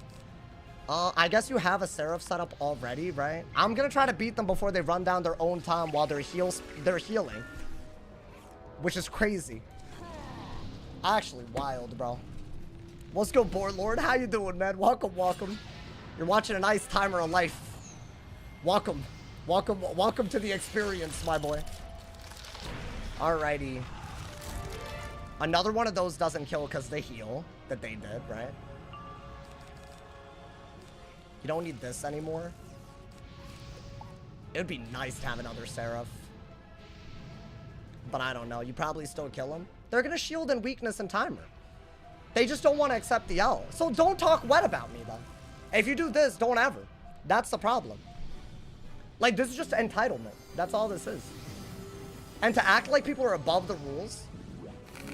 I guess you have a Seraph set up already, right? I'm gonna try to beat them before they run down their own time while they're healing. Which is crazy. Actually, wild, bro. What's good, Board Lord? How you doing, man? Welcome, welcome. You're watching a nice timer of life. Welcome. Welcome to the experience, my boy. Alrighty. Another one of those doesn't kill because they heal that they did, right? You don't need this anymore. It would be nice to have another Seraph. But I don't know. You probably still kill him. They're going to shield in weakness and timer. They just don't want to accept the L. So don't talk wet about me, then. If you do this, don't ever. That's the problem. Like, this is just entitlement. That's all this is. And to act like people are above the rules,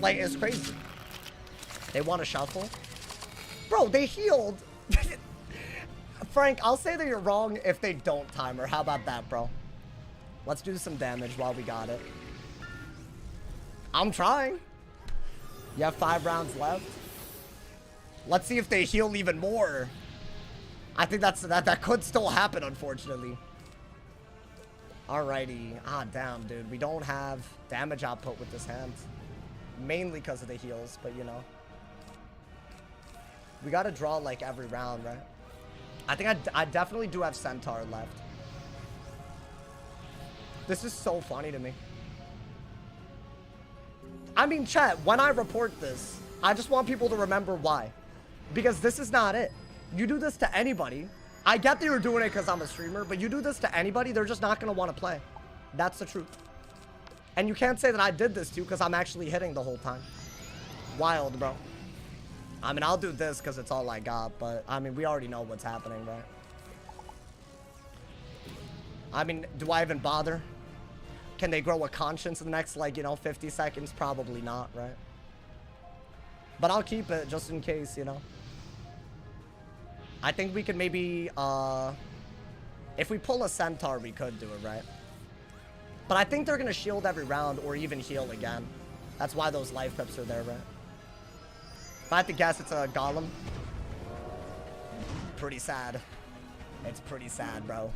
like, is crazy. They want to shuffle. Bro, they healed. Frank, I'll say that you're wrong if they don't timer. How about that, bro? Let's do some damage while we got it. I'm trying. You have 5 rounds left. Let's see if they heal even more. I think that could still happen, unfortunately. Alrighty. Ah, damn, dude. We don't have damage output with this hand. Mainly because of the heals, but you know. We gotta draw like every round, right? I think I definitely do have Centaur left. This is so funny to me. I mean, chat, when I report this, I just want people to remember why. Because this is not it. You do this to anybody. I get that you're doing it because I'm a streamer, but you do this to anybody, they're just not going to want to play. That's the truth. And you can't say that I did this to you because I'm actually hitting the whole time. Wild, bro. I mean, I'll do this because it's all I got, but I mean, we already know what's happening, right? I mean, do I even bother? Can they grow a conscience in the next, like, you know, 50 seconds? Probably not, right? But I'll keep it just in case, you know. I think we could maybe, if we pull a Centaur, we could do it, right? But I think they're going to shield every round or even heal again. That's why those life pips are there, right? If I had to guess, it's a Golem. Pretty sad. It's pretty sad, bro.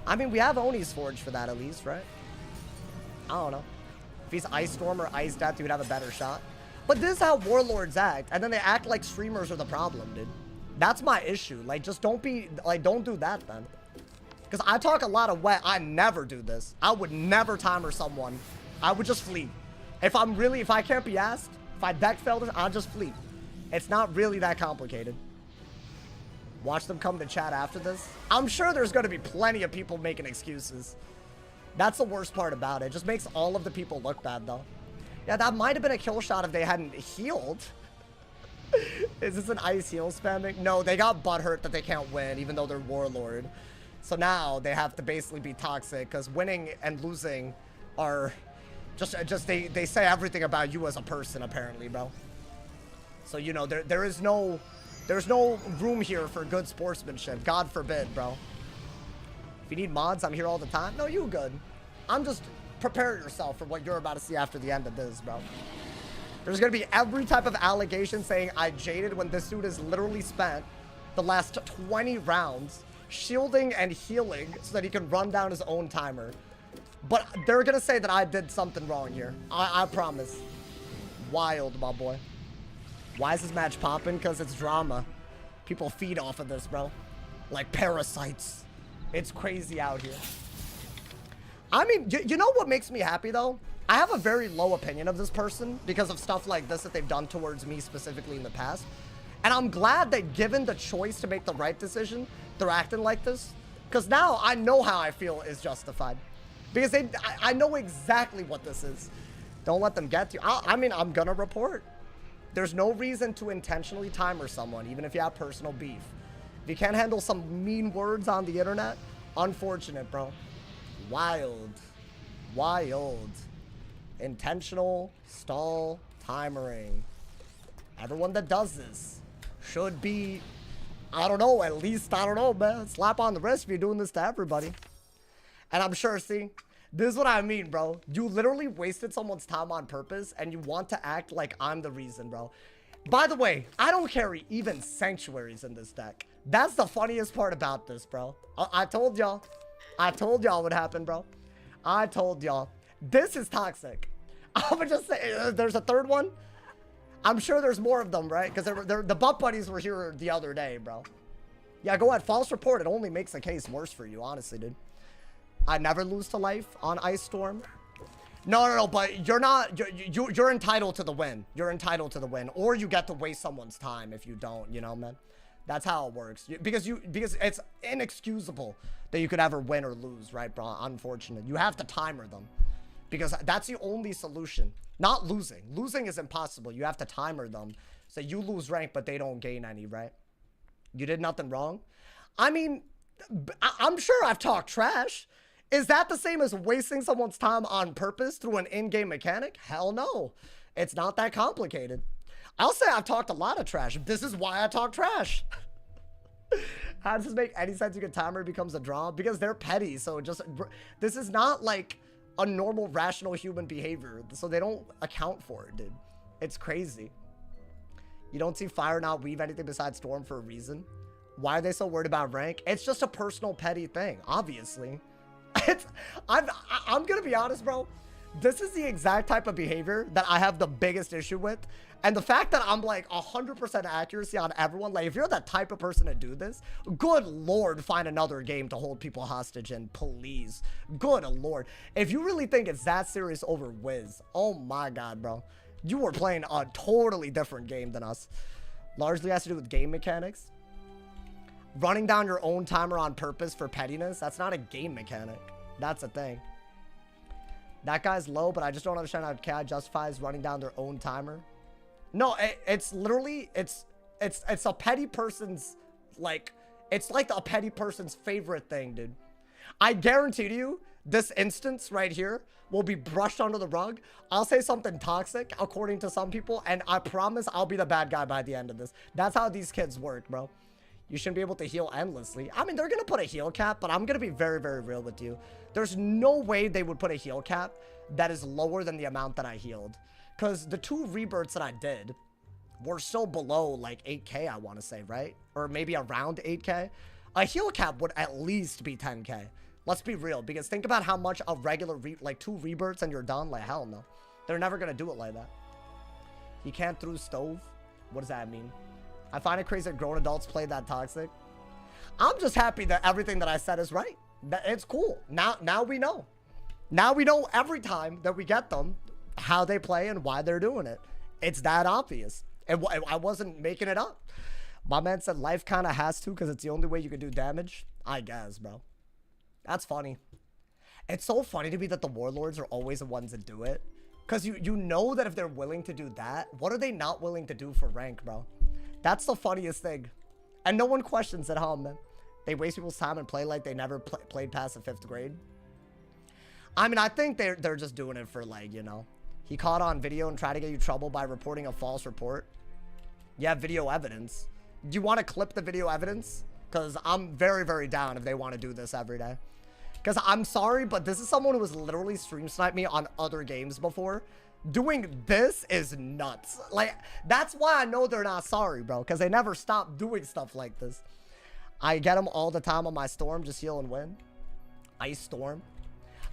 I mean, we have Oni's Forge for that at least, right? I don't know. If he's Ice Storm or Ice Death, he would have a better shot. But this is how Warlords act. And then they act like streamers are the problem, dude. That's my issue. Like, just don't be, like, don't do that then. Because I talk a lot of wet. I never do this. I would never timer someone. I would just flee. If I can't be asked, if I deck fail this, I'll just flee. It's not really that complicated. Watch them come to chat after this. I'm sure there's going to be plenty of people making excuses. That's the worst part about it. It just makes all of the people look bad, though. Yeah, that might have been a kill shot if they hadn't healed. Is this an ice heal spamming? No, they got butthurt that they can't win, even though they're Warlord. So now they have to basically be toxic, because winning and losing are just they say everything about you as a person, apparently, bro. So, you know, there's no room here for good sportsmanship. God forbid, bro. If you need mods, I'm here all the time. No, you good. I'm just... Prepare yourself for what you're about to see after the end of this, bro. There's going to be every type of allegation saying I jaded when this dude has literally spent the last 20 rounds shielding and healing so that he can run down his own timer. But they're going to say that I did something wrong here. I promise. Wild, my boy. Why is this match popping? Because it's drama. People feed off of this, bro. Like parasites. It's crazy out here. I mean, you know what makes me happy, though? I have a very low opinion of this person because of stuff like this that they've done towards me specifically in the past. And I'm glad that given the choice to make the right decision, they're acting like this. Because now I know how I feel is justified. Because I know exactly what this is. Don't let them get to you. I mean, I'm going to report. There's no reason to intentionally timer someone, even if you have personal beef. If you can't handle some mean words on the internet, unfortunate, bro. Wild. Wild. Intentional stall timering. Everyone that does this should be, I don't know, at least, I don't know, man, slap on the wrist if you're doing this to everybody. And I'm sure, see, this is what I mean, bro. You literally wasted someone's time on purpose and you want to act like I'm the reason, bro. By the way, I don't carry even sanctuaries in this deck. That's the funniest part about this, bro. I told y'all. I told y'all what happened, bro. I told y'all. This is toxic. I'm gonna just say, there's a third one. I'm sure there's more of them, right? Because the butt buddies were here the other day, bro. Yeah, go ahead. False report. It only makes the case worse for you, honestly, dude. I never lose to life on Ice Storm. No, but you're not, you're entitled to the win. You're entitled to the win. Or you get to waste someone's time if you don't, you know, man. That's how it works. Because it's inexcusable that you could ever win or lose, right, bro? Unfortunate. You have to timer them. Because that's the only solution. Not losing. Losing is impossible. You have to timer them. So you lose rank, but they don't gain any, right? You did nothing wrong. I mean, I'm sure I've talked trash. Is that the same as wasting someone's time on purpose through an in-game mechanic? Hell no. It's not that complicated. I'll say I've talked a lot of trash. This is why I talk trash. How does this make any sense? You get timer becomes a draw? Because they're petty. So just, this is not like a normal, rational human behavior. So they don't account for it, dude. It's crazy. You don't see Fire not weave anything besides Storm for a reason. Why are they so worried about rank? It's just a personal petty thing, obviously. I'm gonna be honest, bro. This is the exact type of behavior that I have the biggest issue with. And the fact that I'm like 100% accuracy on everyone, like if you're that type of person to do this, good Lord, find another game to hold people hostage in, please. Good Lord. If you really think it's that serious over Wiz, oh my God, bro. You were playing a totally different game than us. Largely has to do with game mechanics. Running down your own timer on purpose for pettiness, that's not a game mechanic. That's a thing. That guy's low, but I just don't understand how KI justifies running down their own timer. No, it's literally, it's a petty person's, like, it's like a petty person's favorite thing, dude. I guarantee to you, this instance right here will be brushed under the rug. I'll say something toxic, according to some people, and I promise I'll be the bad guy by the end of this. That's how these kids work, bro. You shouldn't be able to heal endlessly. I mean, they're going to put a heal cap, but I'm going to be very, very real with you. There's no way they would put a heal cap that is lower than the amount that I healed. Because the 2 rebirths that I did were still below, like, 8K, I want to say, right? Or maybe around 8K. A heal cap would at least be 10K. Let's be real, because think about how much a regular, like, 2 rebirths and you're done. Like, hell no. They're never going to do it like that. He can't through stove? What does that mean? I find it crazy that grown adults play that toxic. I'm just happy that everything that I said is right. It's cool. Now we know. Now we know every time that we get them, how they play and why they're doing it. It's that obvious. And I wasn't making it up. My man said life kind of has to because it's the only way you can do damage. I guess, bro. That's funny. It's so funny to me that the warlords are always the ones that do it. Because you know that if they're willing to do that, what are they not willing to do for rank, bro? That's the funniest thing. And no one questions at home, man. They waste people's time and play like they never played past the 5th grade. I mean, I think they're just doing it for, like, you know. He caught on video and tried to get you trouble by reporting a false report. You have video evidence. Do you want to clip the video evidence? Because I'm very, very down if they want to do this every day. Because I'm sorry, but this is someone who has literally stream sniped me on other games before. Doing this is nuts. Like, that's why I know they're not sorry, bro. Because they never stop doing stuff like this. I get them all the time on my Storm. Just heal and win. Ice Storm.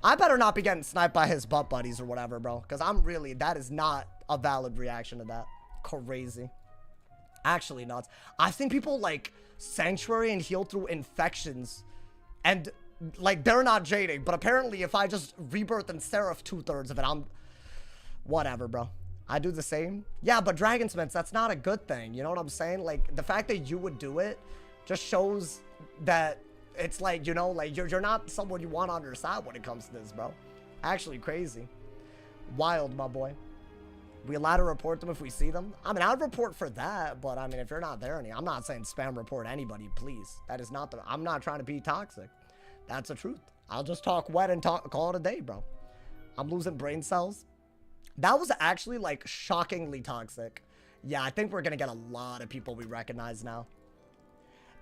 I better not be getting sniped by his butt buddies or whatever, bro. Because I'm really, that is not a valid reaction to that. Crazy. Actually nuts. I've seen people, like, Sanctuary and heal through infections. And, like, they're not jading. But apparently, if I just rebirth and Seraph 2/3 of it, I'm... Whatever, bro. I do the same. Yeah, but Dragonsmiths, that's not a good thing. You know what I'm saying? Like, the fact that you would do it just shows that it's like, you know, like, you're not someone you want on your side when it comes to this, bro. Actually crazy. Wild, my boy. We allowed to report them if we see them? I mean, I'd report for that, but I mean, if you're not there, I'm not saying spam report anybody, please. That is not I'm not trying to be toxic. That's the truth. I'll just talk wet and call it a day, bro. I'm losing brain cells. That was actually, like, shockingly toxic. Yeah, I think we're gonna get a lot of people we recognize now.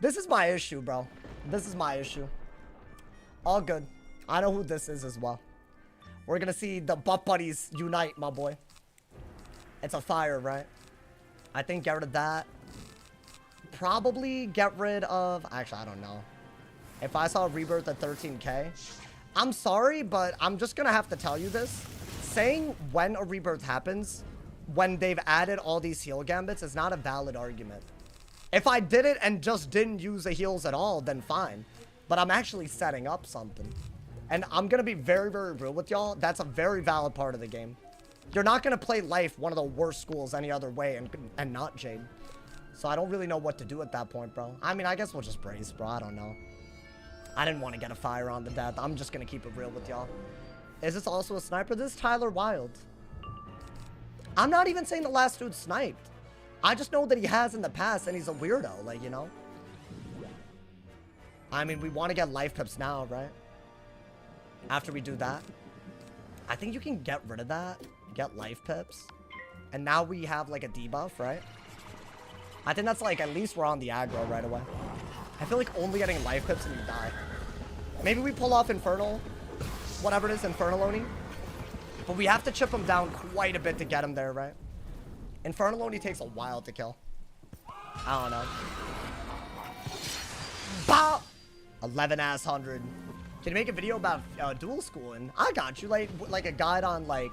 This is my issue, bro. This is my issue. All good. I know who this is as well. We're gonna see the butt buddies unite, my boy. It's a fire, right? I think get rid of that. Probably get rid of... Actually, I don't know. If I saw a rebirth at 13k... I'm sorry, but I'm just gonna have to tell you this. Saying when a rebirth happens, when they've added all these heal gambits, is not a valid argument. If I did it and just didn't use the heals at all, then fine. But I'm actually setting up something. And I'm gonna be very, very real with y'all. That's a very valid part of the game. You're not gonna play Life, one of the worst schools, any other way, and not Jade. So I don't really know what to do at that point, bro. I mean, I guess we'll just brace, bro. I don't know. I didn't want to get a fire on the death. I'm just gonna keep it real with y'all. Is this also a sniper? This is Tyler Wilde. I'm not even saying the last dude sniped. I just know that he has in the past, and he's a weirdo, like, you know? I mean, we want to get life pips now, right? After we do that. I think you can get rid of that. Get life pips. And now we have, like, a debuff, right? I think that's, like, at least we're on the aggro right away. I feel like only getting life pips and you die. Maybe we pull off Infernal. Whatever it is, Infernal Oni. But we have to chip him down quite a bit to get him there, right? Infernal Oni takes a while to kill. I don't know. Bah! 11,000. Can you make a video about dual schooling? I got you. Like a guide on, like,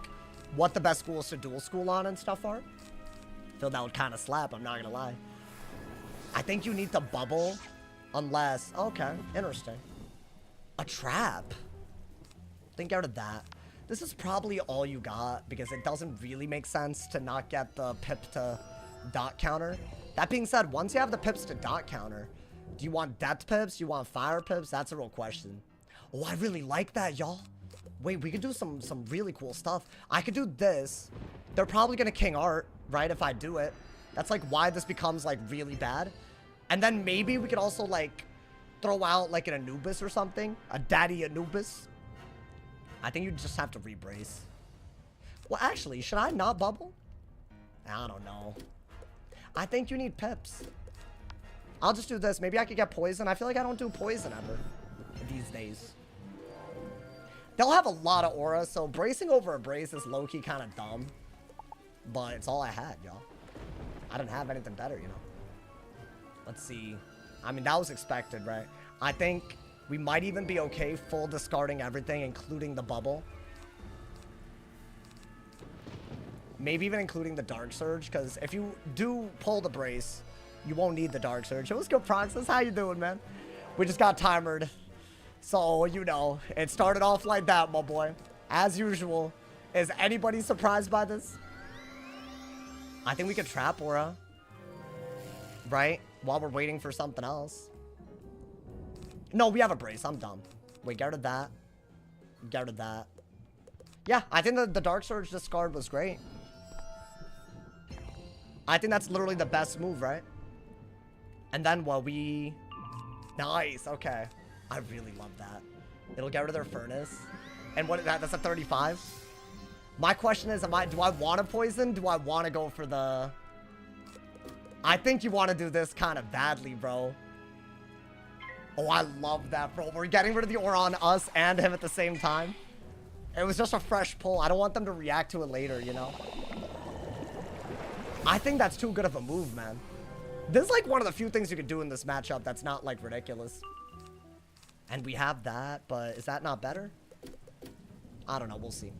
what the best schools to dual school on and stuff are. I feel that would kind of slap, I'm not gonna lie. I think you need to bubble unless... Okay, interesting. A trap. Think out of that. This is probably all you got because it doesn't really make sense to not get the pip to dot counter. That being said, once you have the pips to dot counter, do you want death pips? Do you want fire pips? That's a real question. Oh, I really like that, y'all. Wait, we could do some really cool stuff. I could do this. They're probably gonna king art, right, if I do it. That's like why this becomes like really bad. And then maybe we could also like throw out like an Anubis or something. A daddy Anubis. I think you just have to rebrace. Well, actually, should I not bubble? I don't know. I think you need pips. I'll just do this. Maybe I could get poison. I feel like I don't do poison ever these days. They'll have a lot of aura, so bracing over a brace is low-key kind of dumb. But it's all I had, y'all. I didn't have anything better, you know. Let's see. I mean, that was expected, right? I think we might even be okay full discarding everything, including the bubble. Maybe even including the Dark Surge, because if you do pull the brace, you won't need the Dark Surge. It was good, Proxus. How you doing, man? We just got timered. So, you know, it started off like that, my boy. As usual. Is anybody surprised by this? I think we could trap aura. Right? While we're waiting for something else. No, we have a brace. I'm dumb. Wait, get rid of that. Get rid of that. Yeah, I think the Dark Surge discard was great. I think that's literally the best move, right? And then while we... Nice, okay. I really love that. It'll get rid of their furnace. And what is that? That's a 35? My question is, do I want to poison? Do I want to go for the... I think you want to do this kind of badly, bro. Oh, I love that, bro. We're getting rid of the aura on us and him at the same time. It was just a fresh pull. I don't want them to react to it later, you know? I think that's too good of a move, man. This is like one of the few things you could do in this matchup that's not, like, ridiculous. And we have that, but is that not better? I don't know. We'll see.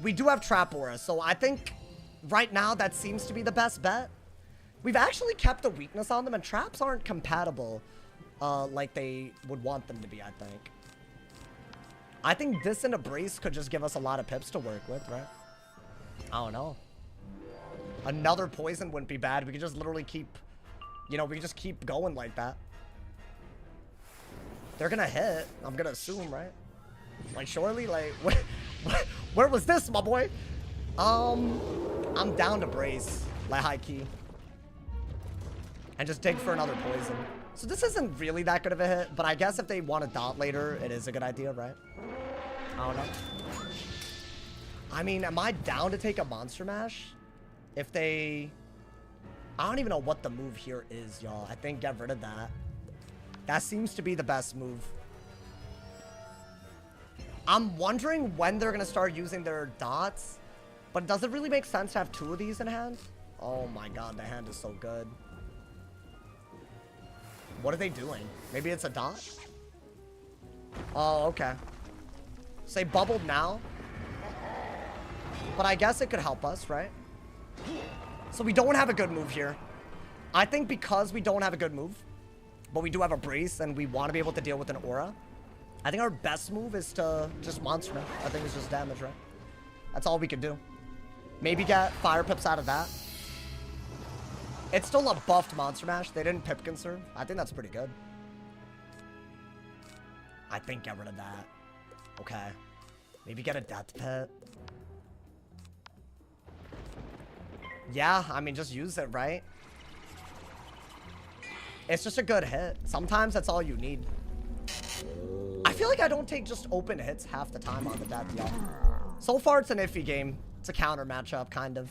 We do have Trap Aura, so I think right now that seems to be the best bet. We've actually kept the weakness on them, and traps aren't compatible like they would want them to be, I think. I think this and a brace could just give us a lot of pips to work with, right? I don't know. Another poison wouldn't be bad. We could just literally keep, you know, we could just keep going like that. They're gonna hit, I'm gonna assume, right? Like, surely, like, where was this, my boy? I'm down to brace, like high key. And just dig for another poison. So this isn't really that good of a hit, but I guess if they want to dot later, it is a good idea, right? I don't know. I mean, am I down to take a Monster Mash? If they... I don't even know what the move here is, y'all. I think get rid of that. That seems to be the best move. I'm wondering when they're going to start using their dots. But does it really make sense to have 2 of these in hand? Oh my god, the hand is so good. What are they doing? Maybe it's a dot? Oh, okay. Say bubbled now. But I guess it could help us, right? So we don't have a good move here. I think because we don't have a good move, but we do have a brace and we want to be able to deal with an aura, I think our best move is to just monster him. I think it's just damage, right? That's all we can do. Maybe get fire pips out of that. It's still a buffed Monster Mash. They didn't pip conserve. I think that's pretty good. I think get rid of that. Okay. Maybe get a Death Pit. Yeah, I mean, just use it, right? It's just a good hit. Sometimes that's all you need. I feel like I don't take just open hits half the time on the death, y'all. So far, it's an iffy game. It's a counter matchup, kind of.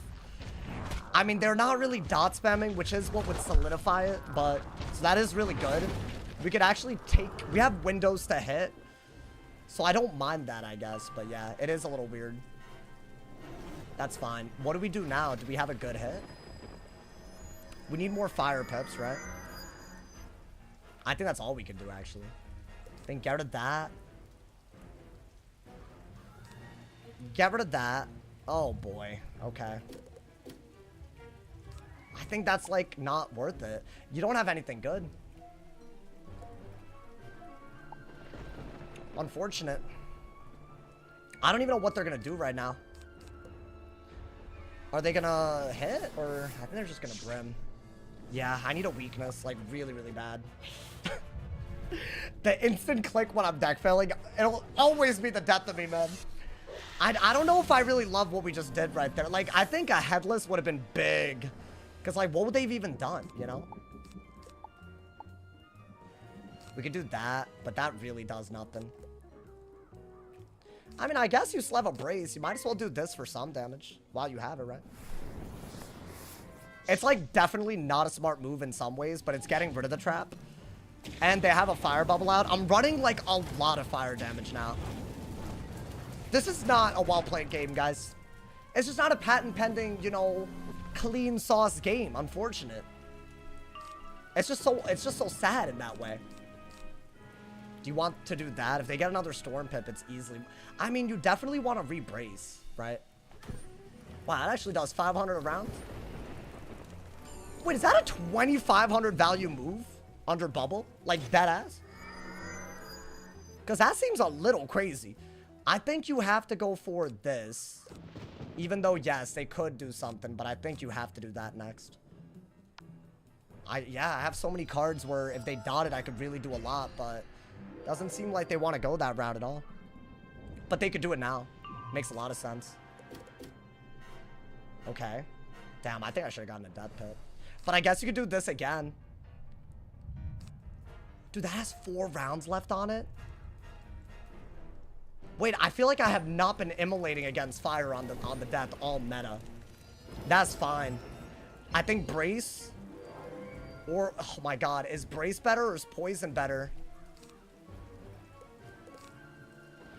I mean, they're not really dot spamming, which is what would solidify it, but so that is really good. We could actually take... We have windows to hit, so I don't mind that, I guess. But yeah, it is a little weird. That's fine. What do we do now? Do we have a good hit? We need more fire pips, right? I think that's all we can do, actually. I think get rid of that. Get rid of that. Oh, boy. Okay. I think that's, like, not worth it. You don't have anything good. Unfortunate. I don't even know what they're gonna do right now. Are they gonna hit? Or I think they're just gonna brim. Yeah, I need a weakness, like, really, really bad. The instant click when I'm deck failing, it'll always be the death of me, man. I don't know if I really love what we just did right there. Like, I think a headless would have been big. Because, like, what would they have even done, you know? We could do that, but that really does nothing. I mean, I guess you still have a brace. You might as well do this for some damage while you have it, right? It's, like, definitely not a smart move in some ways, but it's getting rid of the trap. And they have a fire bubble out. I'm running, like, a lot of fire damage now. This is not a well-played game, guys. It's just not a patent-pending, you know, clean sauce game, unfortunate. It's just so sad in that way. Do you want to do that? If they get another Storm Pip, it's easily... I mean, you definitely want to re-brace, right? Wow, that actually does 500 a round. Wait, is that a 2,500 value move under bubble? Like, deadass? Because that seems a little crazy. I think you have to go for this. Even though, yes, they could do something, but I think you have to do that next. Yeah, I have so many cards where if they dotted, I could really do a lot, but doesn't seem like they want to go that route at all. But they could do it now. Makes a lot of sense. Okay. Damn, I think I should have gotten a Death Pit. But I guess you could do this again. Dude, that has 4 rounds left on it. Wait, I feel like I have not been immolating against fire on the death all meta. That's fine. I think brace or oh my god, is brace better or is poison better?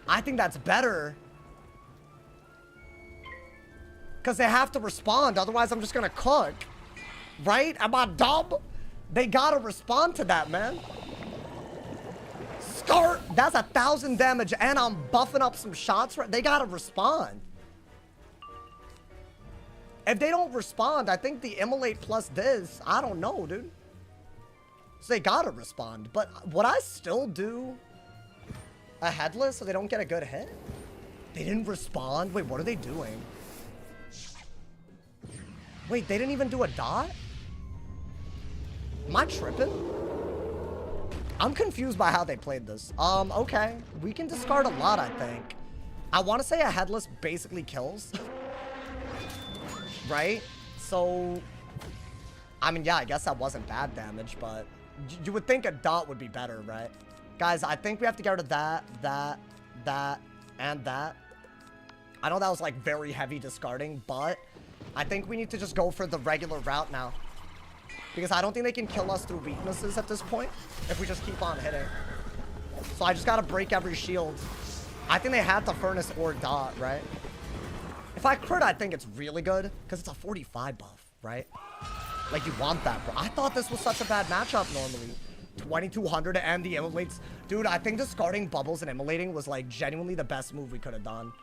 I think that's better. Because they have to respond, otherwise I'm just gonna cook. Right? Am I dumb? They gotta respond to that, man. Scar, that's 1,000 damage and I'm buffing up some shots. They gotta respond. If they don't respond, I think the immolate plus this, I don't know, dude. So they gotta respond. But would I still do a headless so they don't get a good hit? They didn't respond? Wait, what are they doing? Wait, they didn't even do a dot? Am I tripping? I'm confused by how they played this. Okay. We can discard a lot, I think. I want to say a headless basically kills. right? So, I mean, yeah, I guess that wasn't bad damage, but you would think a dot would be better, right? Guys, I think we have to get rid of that, and that. I know that was like very heavy discarding, but I think we need to just go for the regular route now. Because I don't think they can kill us through weaknesses at this point if we just keep on hitting. So I just gotta break every shield. I think they had to furnace or dot, right? If I crit, I think it's really good because it's a 45 buff, right? Like, you want that, bro. I thought this was such a bad matchup normally. 2200 and the immolates. Dude, I think discarding bubbles and immolating was like genuinely the best move we could have done.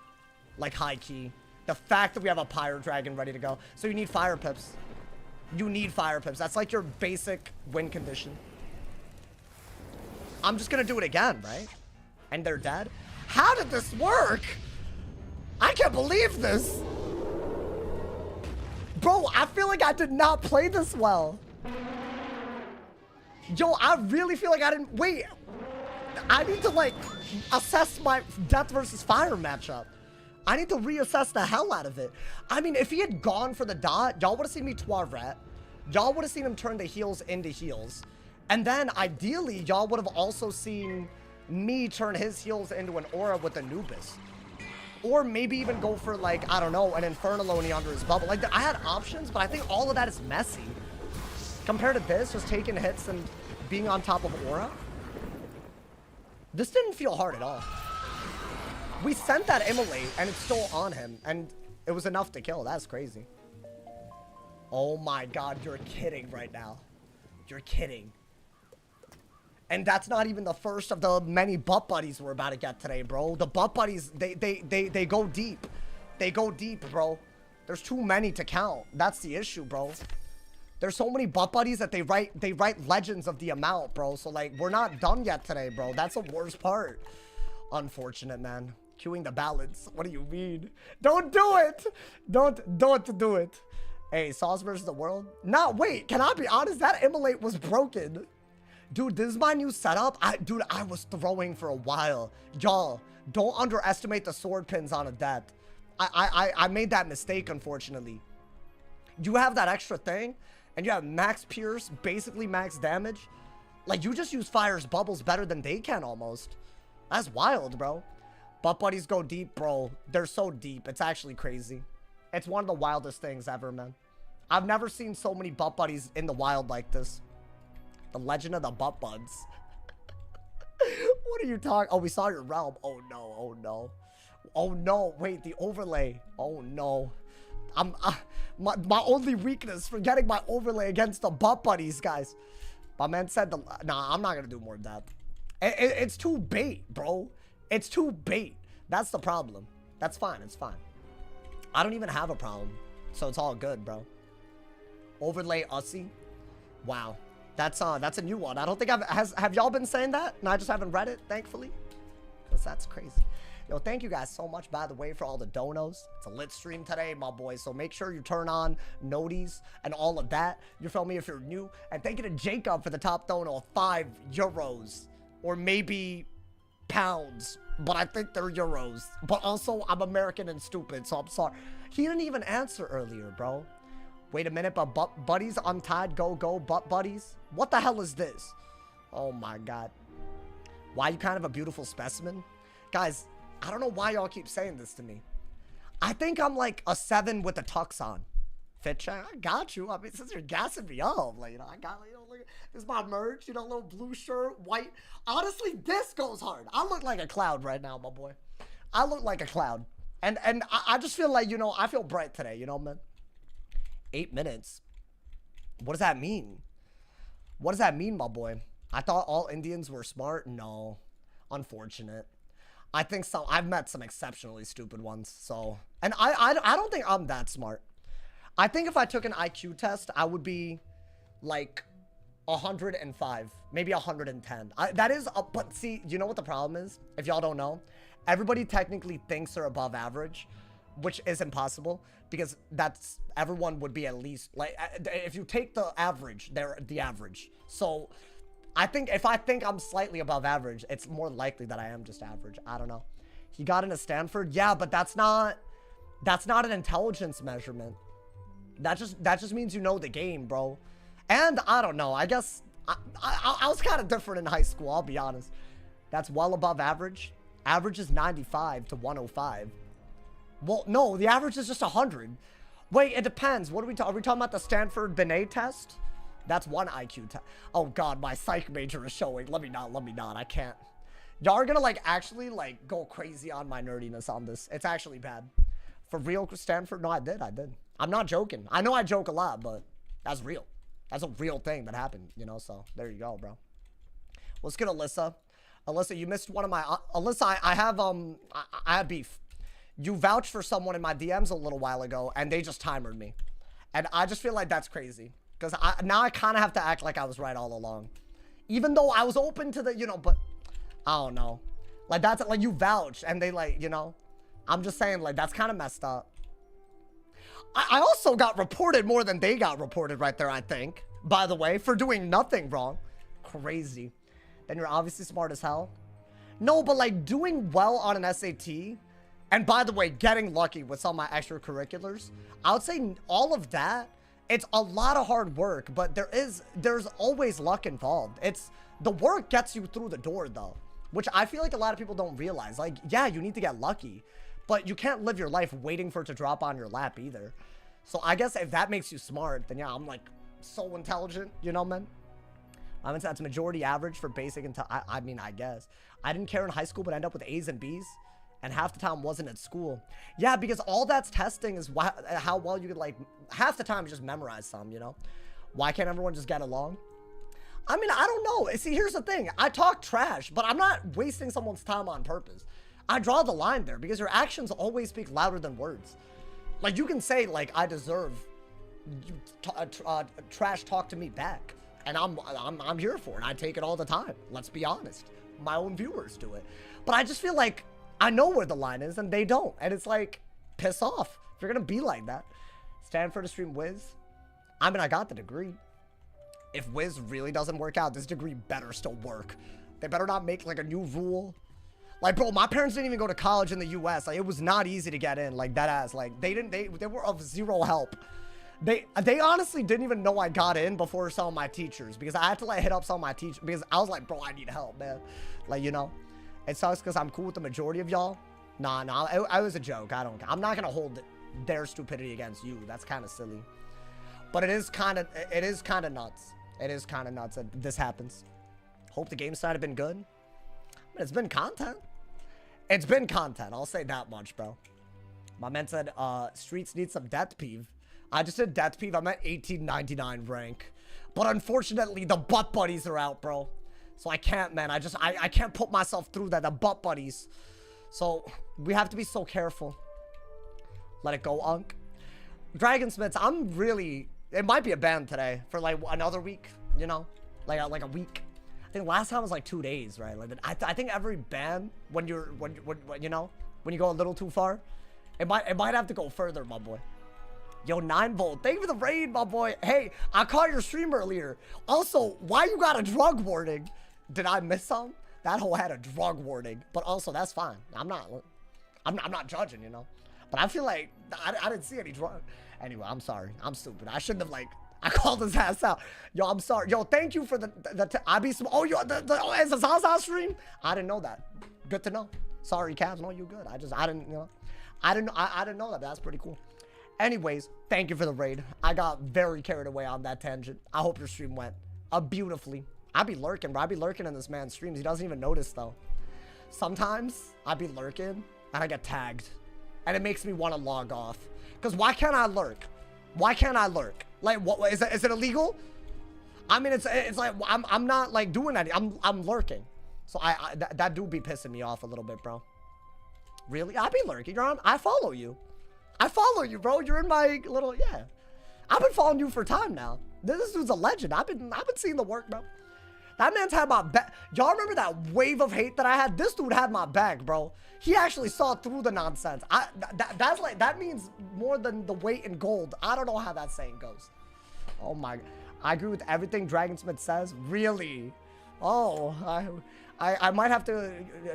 Like, high key. The fact that we have a Pyro Dragon ready to go. So you need Fire Pips. You need Fire Pips. That's like your basic win condition. I'm just gonna do it again, right? And they're dead? How did this work? I can't believe this. Bro, I feel like I did not play this well. Yo, I really feel like I didn't... Wait. I need to, like, assess my Death versus Fire matchup. I need to reassess the hell out of it. I mean, if he had gone for the dot, y'all would have seen me Toiret. Y'all would have seen him turn the heals into heals. And then, ideally, y'all would have also seen me turn his heals into an aura with Anubis. Or maybe even go for, like, I don't know, an Infernaloni under his bubble. Like, I had options, but I think all of that is messy. Compared to this, just taking hits and being on top of aura. This didn't feel hard at all. We sent that immolate, and it's still on him, and it was enough to kill. That's crazy. Oh my god, you're kidding right now. You're kidding. And that's not even the first of the many butt buddies we're about to get today, bro. The butt buddies, they go deep. They go deep, bro. There's too many to count. That's the issue, bro. There's so many butt buddies that they write legends of the amount, bro. So, like, we're not done yet today, bro. That's the worst part. Unfortunate, man. Queuing the balance. What do you mean? Don't do it. Don't do it. Hey, Sauce versus the world? Nah, wait. Can I be honest? That immolate was broken. Dude, this is my new setup. Dude, I was throwing for a while. Y'all, don't underestimate the sword pins on a death. I made that mistake, unfortunately. You have that extra thing, and you have max pierce, basically max damage. Like, you just use Fire's bubbles better than they can, almost. That's wild, bro. Butt buddies go deep, bro. They're so deep. It's actually crazy. It's one of the wildest things ever, man. I've never seen so many butt buddies in the wild like this. The legend of the butt buds. What are you talking? Oh, we saw your realm. Oh, no. Oh, no. Oh, no. Wait, the overlay. Oh, no. My only weakness for getting my overlay against the butt buddies, guys. My man said nah, I'm not gonna do more of that. It's too bait, bro. It's too bait. That's the problem. That's fine. It's fine. I don't even have a problem, so it's all good, bro. Overlay Ussy. Wow. That's a new one. I don't think have y'all been saying that? And I just haven't read it, thankfully. Because that's crazy. Yo, thank you guys so much, by the way, for all the donos. It's a lit stream today, my boys. So make sure you turn on noties and all of that. You feel me if you're new. And thank you to Jacob for the top dono of €5. Or maybe pounds. But I think they're euros. But also, I'm American and stupid, so I'm sorry. He didn't even answer earlier, bro. Wait a minute, but buddies untied, go, butt buddies? What the hell is this? Oh my god. Why you kind of a beautiful specimen? Guys, I don't know why y'all keep saying this to me. I think I'm like a 7 with a tux on. Fit check, I got you. I mean, since you're gassing me up, like, you know, I got, you know, look, this is my merch, you know, little blue shirt, white. Honestly, this goes hard. I look like a cloud right now, my boy. I look like a cloud. And I just feel like, you know, I feel bright today, you know, man. 8 minutes. What does that mean? What does that mean, my boy? I thought all Indians were smart. No. Unfortunate. I think so. I've met some exceptionally stupid ones. So, and I don't think I'm that smart. I think if I took an IQ test, I would be like 105, maybe 110. That is, but see, you know what the problem is? If y'all don't know, everybody technically thinks they're above average, which is impossible because that's, everyone would be at least, like, if you take the average, they're the average. So I think if I think I'm slightly above average, it's more likely that I am just average. I don't know. He got into Stanford. Yeah, but that's not an intelligence measurement. That just means you know the game, bro. And I don't know. I guess I was kind of different in high school. I'll be honest. That's well above average. Average is 95 to 105. Well, no, the average is just 100. Wait, it depends. What are we talking? Are we talking about the Stanford Binet test? That's one IQ test. Oh God, my psych major is showing. Let me not. I can't. Y'all are gonna like actually like go crazy on my nerdiness on this. It's actually bad. For real, Stanford? No, I did. I'm not joking. I know I joke a lot, but that's real. That's a real thing that happened, you know? So there you go, bro. Let's get Alyssa. Alyssa, you missed one of my... Alyssa, I have beef. You vouched for someone in my DMs a little while ago, and they just timered me. And I just feel like that's crazy. Because now I kind of have to act like I was right all along. Even though I was open to the, you know, but... I don't know. Like, that's... Like, you vouched, and they, like, you know... I'm just saying, like, that's kind of messed up. I also got reported more than they got reported right there, I think. By the way, for doing nothing wrong. Crazy. Then you're obviously smart as hell. No, but like doing well on an SAT. And by the way, getting lucky with some of my extracurriculars. I would say all of that. It's a lot of hard work, but there's always luck involved. The work gets you through the door though. Which I feel like a lot of people don't realize. Like, yeah, you need to get lucky. But you can't live your life waiting for it to drop on your lap either. So I guess if that makes you smart, then yeah, I'm like so intelligent, you know, man. I mean, that's majority average for basic and I mean, I guess. I didn't care in high school, but end up with A's and B's. And half the time wasn't at school. Yeah, because all that's testing is how well you could like, half the time just memorize some, you know? Why can't everyone just get along? I mean, I don't know. See, here's the thing. I talk trash, but I'm not wasting someone's time on purpose. I draw the line there because your actions always speak louder than words. Like you can say like, I deserve trash talk to me back. And I'm here for it. I take it all the time. Let's be honest. My own viewers do it. But I just feel like I know where the line is and they don't. And it's like, piss off. If you're going to be like that. Stanford to stream Wiz. I mean, I got the degree. If Wiz really doesn't work out, this degree better still work. They better not make like a new rule. Like, bro, my parents didn't even go to college in the US. Like, it was not easy to get in. Like, that ass. Like, they were of zero help. They honestly didn't even know I got in before some of my teachers. Because I had to, like, hit up some of my teachers. Because I was like, bro, I need help, man. Like, you know. It sucks because I'm cool with the majority of y'all. Nah, I was a joke. I'm not going to hold their stupidity against you. That's kind of silly. But it is kind of nuts. It is kind of nuts that this happens. Hope the game side have been good. I mean, it's been content. It's been content. I'll say that much, bro. My man said, streets need some death peeve. I just did death peeve. I'm at 1899 rank. But unfortunately, the butt buddies are out, bro. So I can't, man. I can't put myself through that. The butt buddies. So we have to be so careful. Let it go, Unk. Dragonsmiths, I'm really... It might be a ban today for like another week, you know? Like a week. I think last time was like 2 days, right? Like I think every ban when you know, when you go a little too far, it might have to go further, my boy. Yo, 9volt, thank you for the raid, my boy. Hey, I caught your stream earlier. Also, why you got a drug warning? Did I miss some? That hole had a drug warning, but also that's fine. I'm not judging, you know. But I feel like I didn't see any drug. Anyway, I'm sorry. I'm stupid. I shouldn't have like. I called his ass out. Yo, I'm sorry. Yo, thank you for I be some. Oh, yo, it's a Zaza stream. I didn't know that. Good to know. Sorry, Cavs. No, you good. I didn't, you know. I didn't know that. That's pretty cool. Anyways, thank you for the raid. I got very carried away on that tangent. I hope your stream went beautifully. I be lurking, bro. I be lurking in this man's streams. He doesn't even notice though. Sometimes I be lurking and I get tagged, and it makes me want to log off. Cause why can't I lurk? Why can't I lurk? Like, what is it illegal? I mean, it's like I'm not like doing anything. I'm lurking. So that do be pissing me off a little bit, bro. Really? I be lurking. I follow you. I follow you, bro. You're in my little, yeah. I've been following you for time now. This dude's a legend. I've been seeing the work, bro. That man's had my back. Y'all remember that wave of hate that I had? This dude had my back, bro. He actually saw through the nonsense. That's like, that means more than the weight in gold. I don't know how that saying goes. Oh my, I agree with everything Dragonsmith says. Really? Oh, I might have to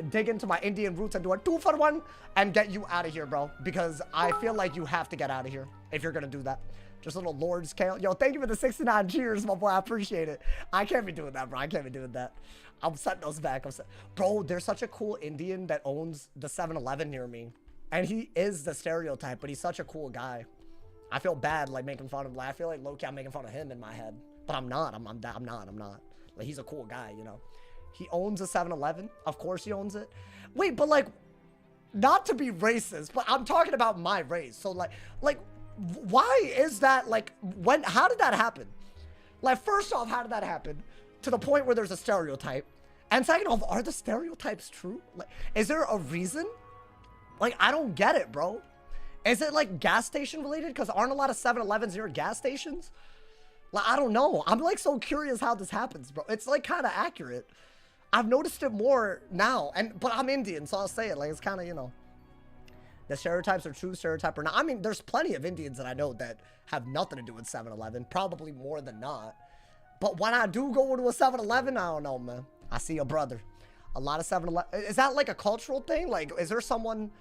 dig into my Indian roots and do a 2-for-1 and get you out of here, bro. Because I feel like you have to get out of here if you're gonna do that. Just a little Lord's Kale. Yo, thank you for the 69 cheers, my boy. I appreciate it. I can't be doing that, bro. I can't be doing that. I'm setting those back. Bro, there's such a cool Indian that owns the 7-Eleven near me. And he is the stereotype, but he's such a cool guy. I feel bad, like, making fun of him. Like, I feel like low-key I'm making fun of him in my head. But I'm not. I'm not. Like, he's a cool guy, you know. He owns a 7-Eleven. Of course he owns it. Wait, but, like, not to be racist, but I'm talking about my race. So, like, why is that, like, how did that happen? Like, first off, how did that happen? To the point where there's a stereotype. And second off, are the stereotypes true? Like, is there a reason? Like, I don't get it, bro. Is it, like, gas station related? Because aren't a lot of 7-Elevens near gas stations? Like, I don't know. I'm, like, so curious how this happens, bro. It's, like, kind of accurate. I've noticed it more now. But I'm Indian, so I'll say it. Like, it's kind of, you know. The stereotypes are true, stereotype or not. I mean, there's plenty of Indians that I know that have nothing to do with 7-Eleven. Probably more than not. But when I do go to a 7-Eleven, I don't know, man. I see a brother. A lot of 7-Eleven. Is that, like, a cultural thing? Like, is there someone,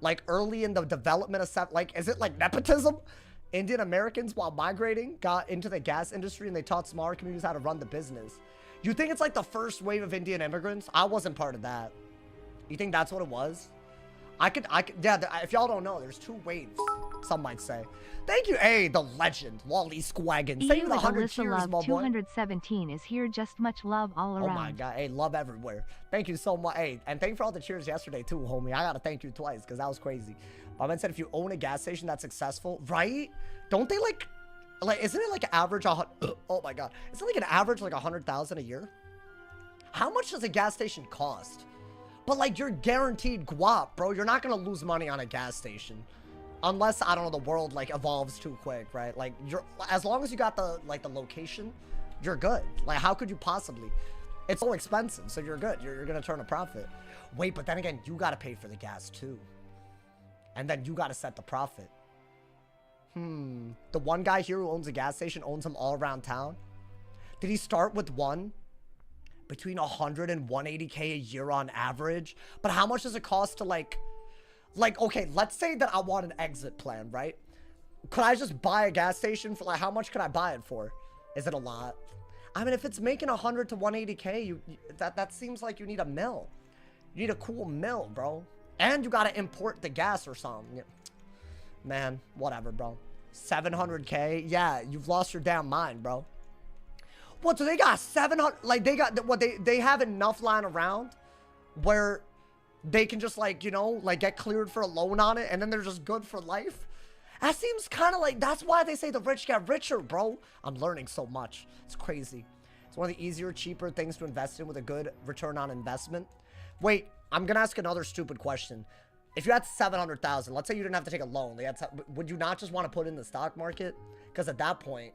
like, early in the development of like, is it, like, nepotism? Indian Americans, while migrating, got into the gas industry and they taught smaller communities how to run the business. You think it's, like, the first wave of Indian immigrants? I wasn't part of that. You think that's what it was? I could, yeah, if y'all don't know, there's 2 waves, some might say. Thank you, hey, the legend, Wally Squaggins. Thank you for the 100 cheers, my boy. 217 is here, just much love all around. Oh my God, hey, love everywhere. Thank you so much, hey, and thank you for all the cheers yesterday too, homie. I gotta thank you twice, because that was crazy. My man said if you own a gas station that's successful, right? Don't they like, isn't it like an average, oh my God. Isn't it like an average like 100,000 a year? How much does a gas station cost? But, like, you're guaranteed guap, bro. You're not going to lose money on a gas station. Unless, I don't know, the world, like, evolves too quick, right? Like, as long as you got the, like, the location, you're good. Like, how could you possibly? It's so expensive, so you're good. You're going to turn a profit. Wait, but then again, you got to pay for the gas, too. And then you got to set the profit. The one guy here who owns a gas station owns them all around town. Did he start with one? Between 100 and 180K a year on average. But how much does it cost to like, okay, let's say that I want an exit plan, right? Could I just buy a gas station for, like, how much could I buy it for? Is it a lot? I mean, if it's making 100 to 180K, that seems like you need a mill. You need a cool mill, bro. And you got to import the gas or something. Man, whatever, bro. 700K? Yeah, you've lost your damn mind, bro. What, so they got 700, like, they got, what, they have enough lying around where they can just, like, you know, like, get cleared for a loan on it, and then they're just good for life? That seems kind of like, that's why they say the rich get richer, bro. I'm learning so much. It's crazy. It's one of the easier, cheaper things to invest in with a good return on investment. Wait, I'm gonna ask another stupid question. If you had 700,000, let's say you didn't have to take a loan, would you not just want to put it in the stock market? Because at that point,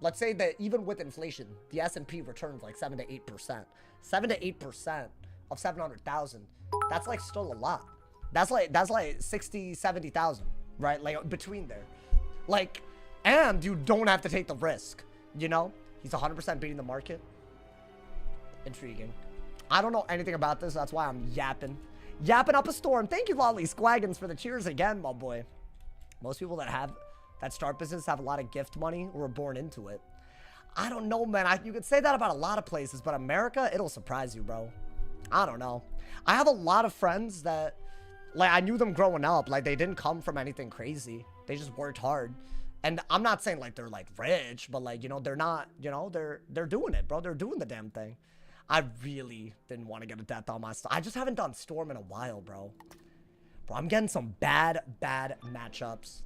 let's say that even with inflation, the S&P returns like 7 to 8%. 7 to 8% of 700,000. That's like still a lot. That's like 60, 70,000, right? Like between there. Like, and you don't have to take the risk, you know? He's 100% beating the market. Intriguing. I don't know anything about this. That's why I'm yapping. Yapping up a storm. Thank you, Lolly Squaggins, for the cheers again, my boy. Most people that start business have a lot of gift money or are born into it. I don't know, man. You could say that about a lot of places, but America, it'll surprise you, bro. I don't know. I have a lot of friends that, like, I knew them growing up. Like, they didn't come from anything crazy. They just worked hard. And I'm not saying, like, they're, like, rich, but, like, you know, they're not, you know, they're doing it, bro. They're doing the damn thing. I really didn't want to get a death on my stuff. I just haven't done Storm in a while, bro. Bro, I'm getting some bad matchups.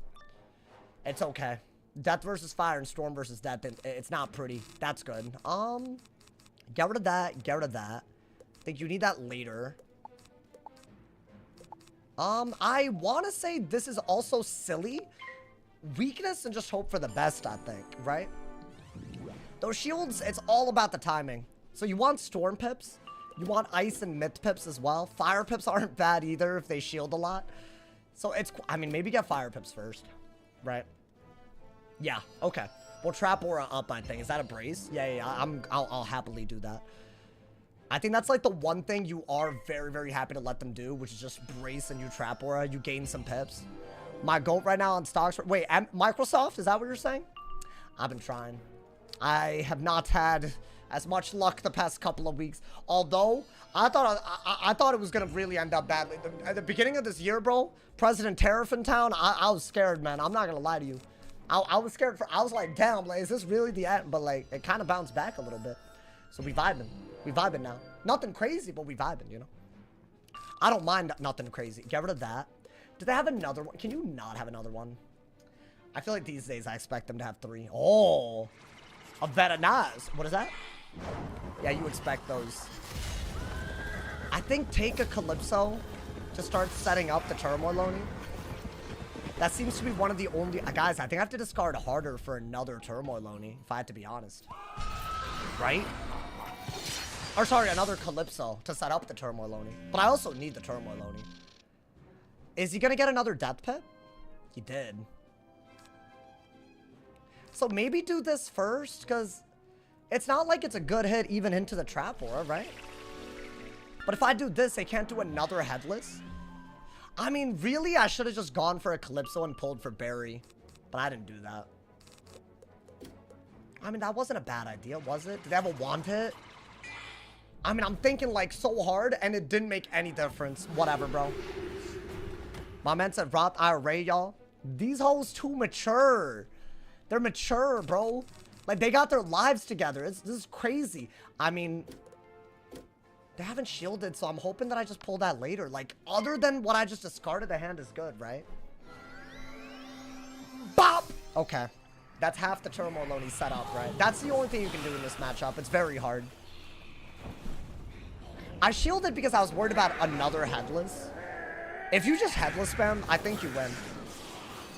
It's okay. Death versus fire and Storm versus death. It's not pretty. That's good. Get rid of that. Get rid of that. I think you need that later. I want to say this is also silly. Weakness and just hope for the best, I think, right? Those shields, it's all about the timing. So you want Storm pips. You want Ice and Myth pips as well. Fire pips aren't bad either if they shield a lot. So it's, I mean, maybe get Fire pips first, right? Yeah, okay. We'll trap Aura up, I think. Is that a brace? Yeah. I'll happily do that. I think that's like the one thing you are very, very happy to let them do, which is just brace and you trap Aura. You gain some pips. My GOAT right now on stocks. Wait, Microsoft? Is that what you're saying? I've been trying. I have not had as much luck the past couple of weeks. Although, I thought it was going to really end up badly. At the beginning of this year, bro, President Tariff in town, I was scared, man. I'm not going to lie to you. I was scared. I was like, damn, like, is this really the end? But, like, it kind of bounced back a little bit. So we vibing. We vibing now. Nothing crazy, but we vibing, you know? I don't mind nothing crazy. Get rid of that. Do they have another one? Can you not have another one? I feel like these days I expect them to have 3. Oh, a Veronaz. What is that? Yeah, you expect those. I think take a Calypso to start setting up the Turmoil Loney. That seems to be one of the only... guys, I think I have to discard harder for another Turmoil Loney, if I have to be honest. Right? Or sorry, another Calypso to set up the Turmoil Loney. But I also need the Turmoil Loney. Is he going to get another Death Pit? He did. So maybe do this first, because it's not like it's a good hit even into the Trap Aura, right? But if I do this, they can't do another Headless. I mean, really, I should have just gone for a Calypso and pulled for Barry. But I didn't do that. I mean, that wasn't a bad idea, was it? Did they have a Wand hit? I mean, I'm thinking, like, so hard, and it didn't make any difference. Whatever, bro. My man said, Roth IRA, y'all. These hoes too mature. They're mature, bro. Like, they got their lives together. This is crazy. I mean, they haven't shielded, so I'm hoping that I just pull that later. Like, other than what I just discarded, the hand is good, right? Bop! Okay. That's half the Turmoil Loney set up, right? That's the only thing you can do in this matchup. It's very hard. I shielded because I was worried about another Headless. If you just Headless spam, I think you win.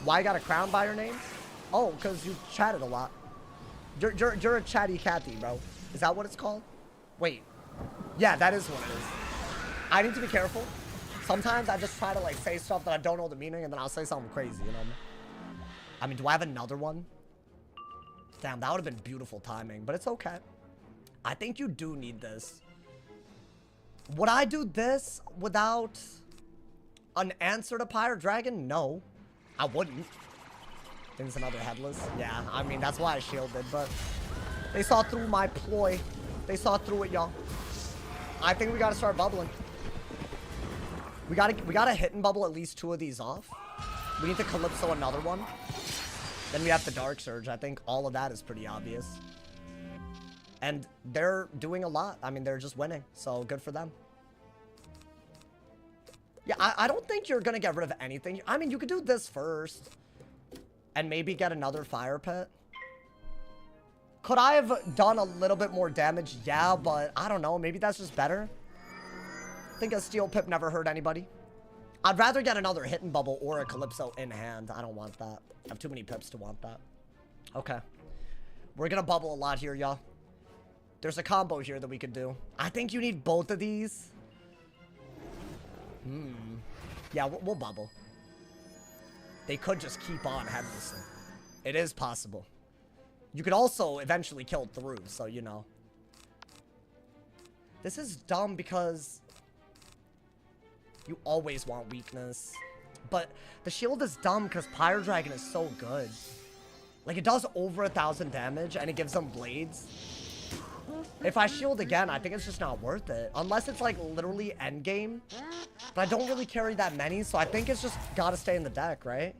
Why you got a crown by your name? Oh, because you chatted a lot. You're a chatty catty, bro. Is that what it's called? Wait. Yeah, that is what it is. I need to be careful. Sometimes I just try to, like, say stuff that I don't know the meaning, and then I'll say something crazy, you know what I mean? Do I have another one? Damn, that would have been beautiful timing, but it's okay. I think you do need this. Would I do this without an answer to Pyre Dragon? No, I wouldn't. I think it's another Headless. Yeah, I mean, that's why I shielded, but they saw through my ploy. They saw through it, y'all. I think we gotta start bubbling. We gotta hit and bubble at least 2 of these off. We need to Calypso another one. Then we have the Dark Surge. I think all of that is pretty obvious. And they're doing a lot. I mean, they're just winning. So, good for them. Yeah, I don't think you're going to get rid of anything. I mean, you could do this first. And maybe get another Fire Pit. Could I have done a little bit more damage? Yeah, but I don't know. Maybe that's just better. I think a Steel Pip never hurt anybody. I'd rather get another Hit and Bubble or a Calypso in hand. I don't want that. I have too many pips to want that. Okay. We're going to bubble a lot here, y'all. There's a combo here that we could do. I think you need both of these. Yeah, we'll bubble. They could just keep on Headlessing. It is possible. You could also eventually kill through, so you know. This is dumb because you always want weakness. But the shield is dumb because Pyre Dragon is so good. Like, it does over 1,000 damage and it gives them blades. If I shield again, I think it's just not worth it. Unless it's, like, literally endgame. But I don't really carry that many, so I think it's just gotta stay in the deck, right?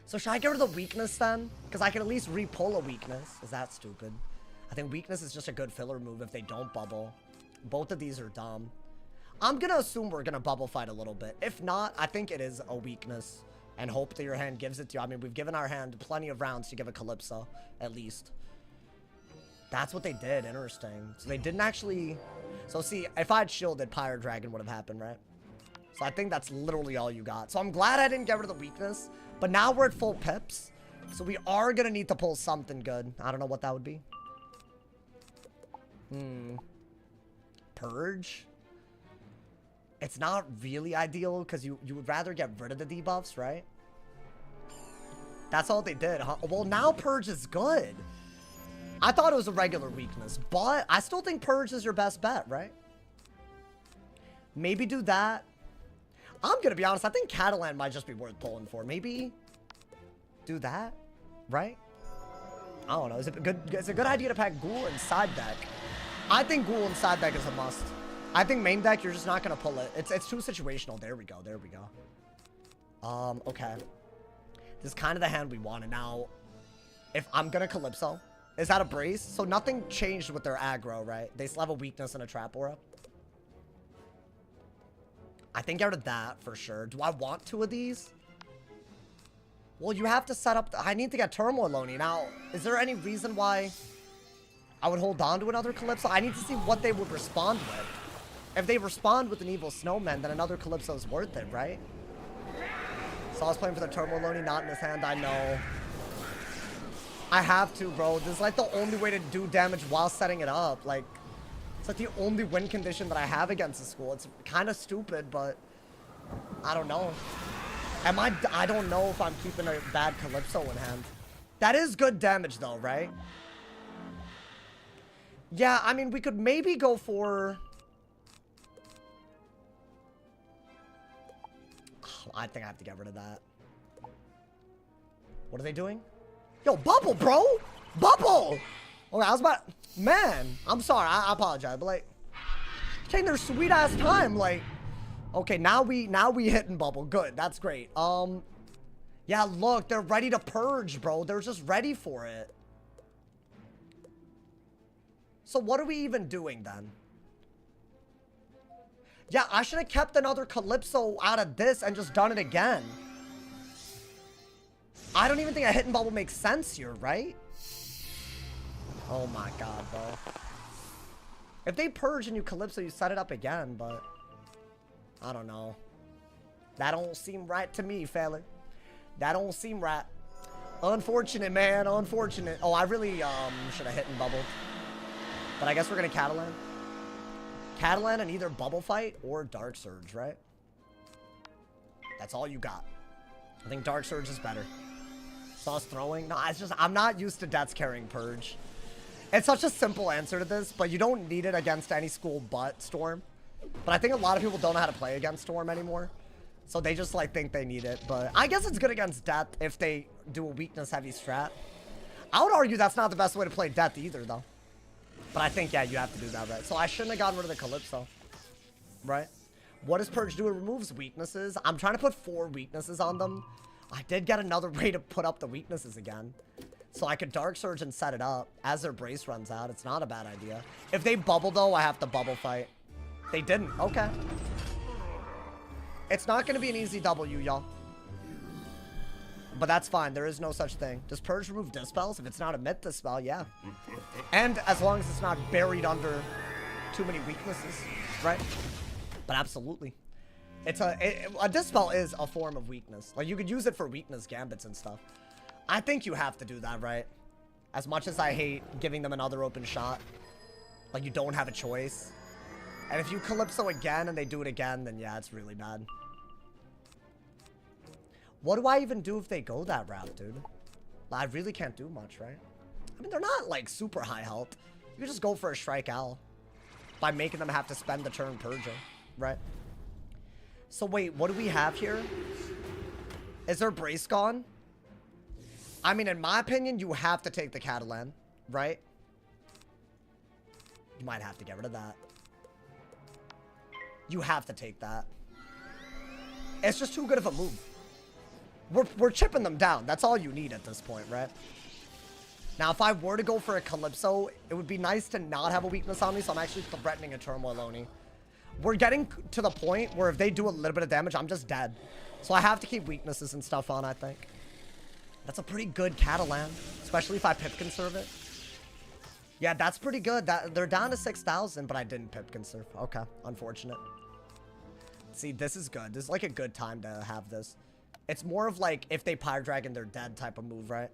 So should I get rid of the weakness then? Because I can at least re-pull a weakness. Is that stupid? I think weakness is just a good filler move if they don't bubble. Both of these are dumb. I'm gonna assume we're gonna bubble fight a little bit. If not, I think it is a weakness. And hope that your hand gives it to you. I mean, we've given our hand plenty of rounds to give a Calypso, at least. That's what they did. Interesting. So they didn't actually... So see, if I'd shielded, Pyre Dragon would have happened, right? So I think that's literally all you got. So I'm glad I didn't get rid of the weakness. But now we're at full pips. So we are going to need to pull something good. I don't know what that would be. Purge? It's not really ideal because you would rather get rid of the debuffs, right? That's all they did, huh? Well, now Purge is good. I thought it was a regular weakness, but I still think Purge is your best bet, right? Maybe do that. I'm gonna be honest, I think Catalan might just be worth pulling for. Maybe do that, right? I don't know. Is it a good idea to pack Ghoul in side deck? I think Ghoul in side deck is a must. I think main deck, you're just not gonna pull it. It's too situational. There we go. There we go. Okay. This is kind of the hand we wanted. Now, if I'm gonna Calypso, is that a brace? So nothing changed with their aggro, right? They still have a weakness and a trap aura. I think out of that for sure. Do I want 2 of these? Well, you have to set up... I need to get Turmoil Oni. Now, is there any reason why I would hold on to another Calypso? I need to see what they would respond with. If they respond with an Evil Snowman, then another Calypso is worth it, right? So I was playing for the Turmoil Oni, not in his hand, I know. I have to, bro. This is like the only way to do damage while setting it up. Like, it's like the only win condition that I have against the school. It's kind of stupid, but I don't know. I don't know if I'm keeping a bad Calypso in hand. That is good damage though, right? Yeah, I mean, we could maybe go for... Oh, I think I have to get rid of that. What are they doing? Yo, Bubble, bro! Bubble! Okay, I was about... Man, I'm sorry, I apologize, but like... Taking their sweet-ass time, like... Okay, now we hitting Bubble. Good, that's great. Yeah, look, they're ready to purge, bro. They're just ready for it. So what are we even doing then? Yeah, I should have kept another Calypso out of this and just done it again. I don't even think a hidden bubble makes sense here, right? Oh my god, bro. If they purge and you Calypso, you set it up again, but... I don't know. That don't seem right to me, fella. That don't seem right. Unfortunate, man. Unfortunate. Oh, I really should have hit and bubbled. But I guess we're going to Catalan. Catalan and either Bubble Fight or Dark Surge, right? That's all you got. I think Dark Surge is better. Sauce throwing? No, it's just... I'm not used to Death's carrying Purge. It's such a simple answer to this, but you don't need it against any school but Storm. But I think a lot of people don't know how to play against Storm anymore. So they just, like, think they need it. But I guess it's good against Death if they do a weakness-heavy strat. I would argue that's not the best way to play Death either, though. But I think, yeah, you have to do that, right? So I shouldn't have gotten rid of the Calypso. Right? What does Purge do? It removes weaknesses. I'm trying to put 4 weaknesses on them. I did get another way to put up the weaknesses again. So I could Dark Surge and set it up as their brace runs out. It's not a bad idea. If they bubble, though, I have to Bubble Fight. They didn't. Okay. It's not going to be an easy W, y'all. But that's fine. There is no such thing. Does Purge remove Dispels? If it's not a Myth Dispel, yeah. And as long as it's not buried under too many weaknesses, right? But absolutely. It's a Dispel is a form of weakness. Like, you could use it for weakness gambits and stuff. I think you have to do that, right? As much as I hate giving them another open shot. Like, you don't have a choice. And if you Calypso again and they do it again, then yeah, it's really bad. What do I even do if they go that route, dude? I really can't do much, right? I mean, they're not, like, super high health. You can just go for a Strike Owl by making them have to spend the turn purging, right? So, wait, what do we have here? Is their brace gone? I mean, in my opinion, you have to take the Catalan, right? You might have to get rid of that. You have to take that. It's just too good of a move. We're chipping them down. That's all you need at this point, right? Now, if I were to go for a Calypso, it would be nice to not have a weakness on me, so I'm actually threatening a Turmoil Oni. We're getting to the point where if they do a little bit of damage, I'm just dead. So I have to keep weaknesses and stuff on, I think. That's a pretty good Catalan, especially if I pip conserve it. Yeah, that's pretty good. They're down to 6,000, but I didn't pip conserve. Okay, unfortunate. See, this is good. This is like a good time to have this. It's more of like if they Pyre Dragon, they're dead type of move, right?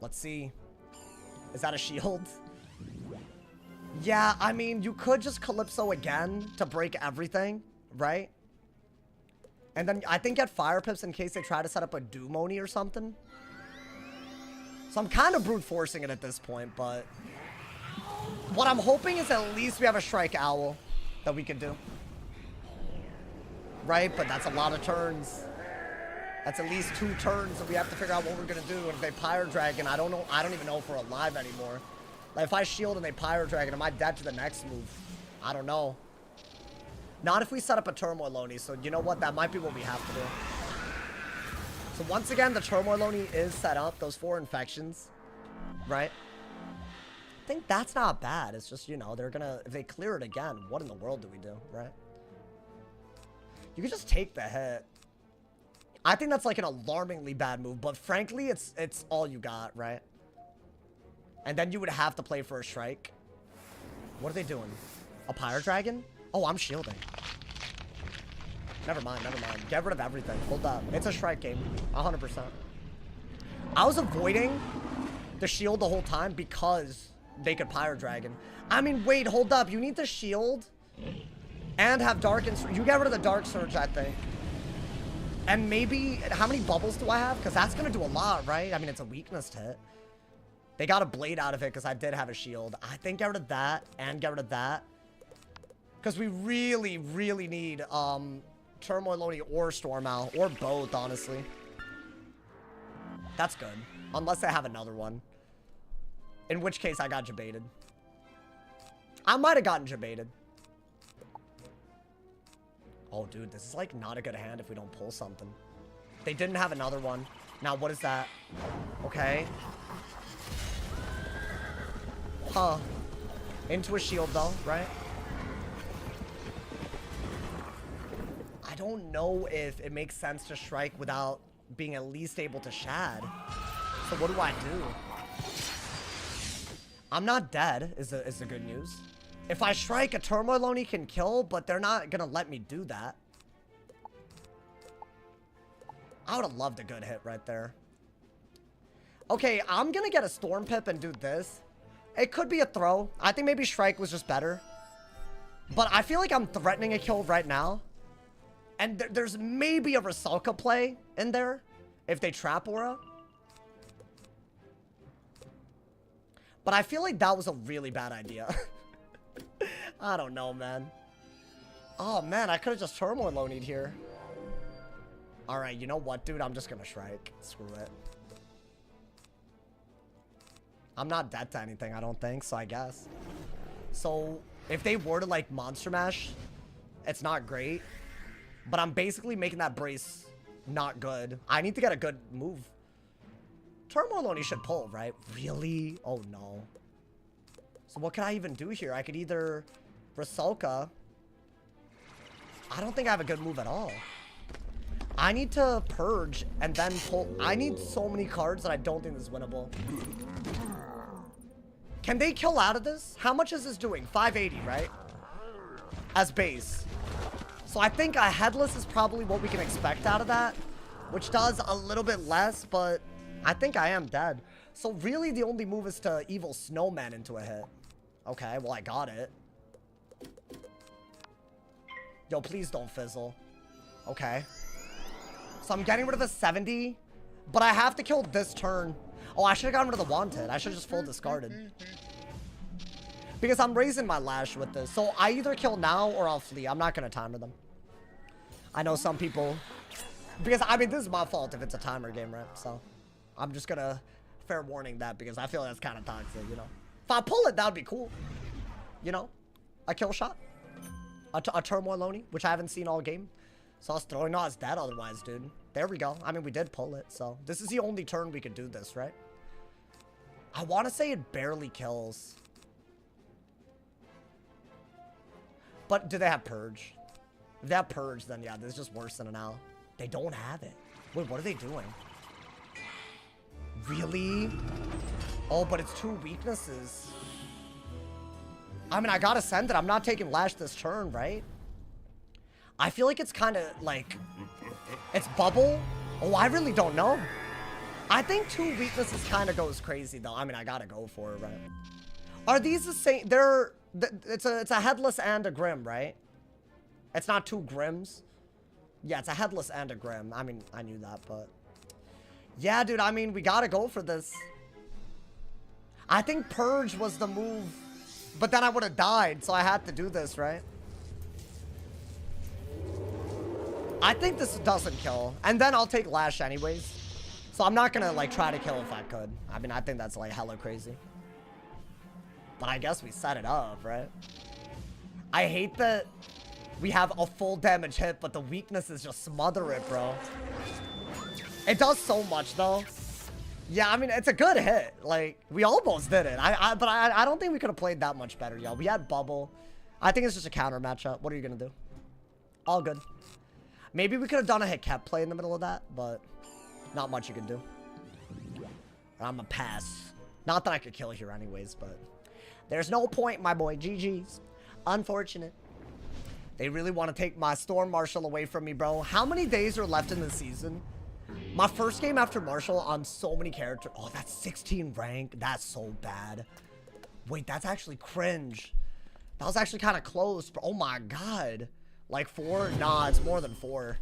Let's see. Is that a shield? Yeah, I mean, you could just Calypso again to break everything, right? And then I think get Fire Pips in case they try to set up a Doom Oni or something. So I'm kind of brute forcing it at this point, but what I'm hoping is at least we have a Strike Owl that we can do. right? But that's a lot of turns. That's at least 2 turns that we have to figure out what we're gonna do. And if they Pyro Dragon, I don't know. I don't even know if we're alive anymore. Like, if I shield and they Pyro Dragon, am I dead to the next move? I don't know. Not if we set up a Turmoil Oni. So, you know what? That might be what we have to do. So, once again, the Turmoil Oni is set up. Those 4 infections. Right? I think that's not bad. It's just, you know, they're gonna... If they clear it again, what in the world do we do? Right? You can just take the hit. I think that's like an alarmingly bad move. But frankly, it's all you got, right? And then you would have to play for a Shrike. What are they doing? A Pyro Dragon? Oh, I'm shielding. Never mind, never mind. Get rid of everything. Hold up. It's a Shrike game. 100%. I was avoiding the shield the whole time because they could Pyro Dragon. I mean, wait, hold up. You need the shield and have Dark and... You get rid of the Dark Surge, I think. And maybe... How many bubbles do I have? Because that's going to do a lot, right? I mean, it's a weakness hit. They got a blade out of it because I did have a shield. I think get rid of that and get rid of that. Because we really, really need Turmoil Oni or Storm Owl. Or both, honestly. That's good. Unless I have another one. In which case I got jebaited. I might have gotten jebaited. Oh, dude, this is like not a good hand if we don't pull something. They didn't have another one. Now, what is that? Okay. Huh. Into a shield, though, right? I don't know if it makes sense to Shrike without being at least able to Shad. So what do I do? I'm not dead, is the good news. If I Shrike, a Turmoil Oni can kill, but they're not gonna let me do that. I would have loved a good hit right there. Okay, I'm gonna get a Storm Pip and do this. It could be a throw. I think maybe Shrike was just better. But I feel like I'm threatening a kill right now. And there's maybe a Rusalka play in there if they trap Aura. But I feel like that was a really bad idea. I don't know, man. Oh, man, I could have just Turmoil Oni'd here. Alright, you know what, dude? I'm just gonna Shrike. Screw it. I'm not dead to anything, I don't think, so I guess. So, if they were to, like, Monster Mash, it's not great. But I'm basically making that brace not good. I need to get a good move. Turmoil Oni should pull, right? Really? Oh, no. So what can I even do here? I could either Rusalka. I don't think I have a good move at all. I need to Purge and then pull. I need so many cards that I don't think this is winnable. Can they kill out of this? How much is this doing? 580, right? As base. So I think a Headless is probably what we can expect out of that. Which does a little bit less, but I think I am dead. So really the only move is to Evil Snowman into a hit. Okay, well I got it. Yo, please don't fizzle. Okay. So I'm getting rid of a 70. But I have to kill this turn. Oh, I should have gotten rid of the Wanted. I should have just full discarded. Because I'm raising my Lash with this. So I either kill now or I'll flee. I'm not going to timer them. I know some people... Because, I mean, this is my fault if it's a timer game, right? So I'm just going to fair warning that because I feel that's kind of toxic, you know. If I pull it, that would be cool. You know? A kill shot. A Turmoil Oni, which I haven't seen all game. So I was throwing out his dead otherwise, dude. There we go. I mean, we did pull it, so. This is the only turn we could do this, right? I want to say it barely kills. But do they have Purge? If they have Purge, then yeah, this is just worse than an owl. They don't have it. Wait, what are they doing? Really? Oh, but it's 2 weaknesses. I mean, I gotta send it. I'm not taking Lash this turn, right? I feel like it's kind of like... It's Bubble? Oh, I really don't know. I think 2 weaknesses kind of goes crazy, though. I mean, I gotta go for it, right? Are these the same? They're... It's a Headless and a Grim, right? It's not 2 Grims. Yeah, it's a Headless and a Grim. I mean, I knew that, but... Yeah, dude, I mean, we gotta go for this. I think Purge was the move, but then I would have died, so I had to do this, right? I think this doesn't kill. And then I'll take Lash anyways. So I'm not gonna like try to kill if I could. I mean, I think that's like hella crazy. But I guess we set it up, right? I hate that we have a full damage hit, but the weakness is just smother it, bro. It does so much though. Yeah, I mean, it's a good hit. Like, we almost did it. But I don't think we could have played that much better, yo. We had bubble. I think it's just a counter matchup. What are you gonna do? All good. Maybe we could have done a hit cap play in the middle of that, but not much you can do. I'm a pass. Not that I could kill here anyways, but there's no point, my boy. GG's. Unfortunate. They really want to take my Storm Marshal away from me, bro. How many days are left in the season? My first game after Marshal on so many characters. Oh, that's 16 rank. That's so bad. Wait, that's actually cringe. That was actually kind of close. But oh my god. Like 4? Nah, it's more than 4.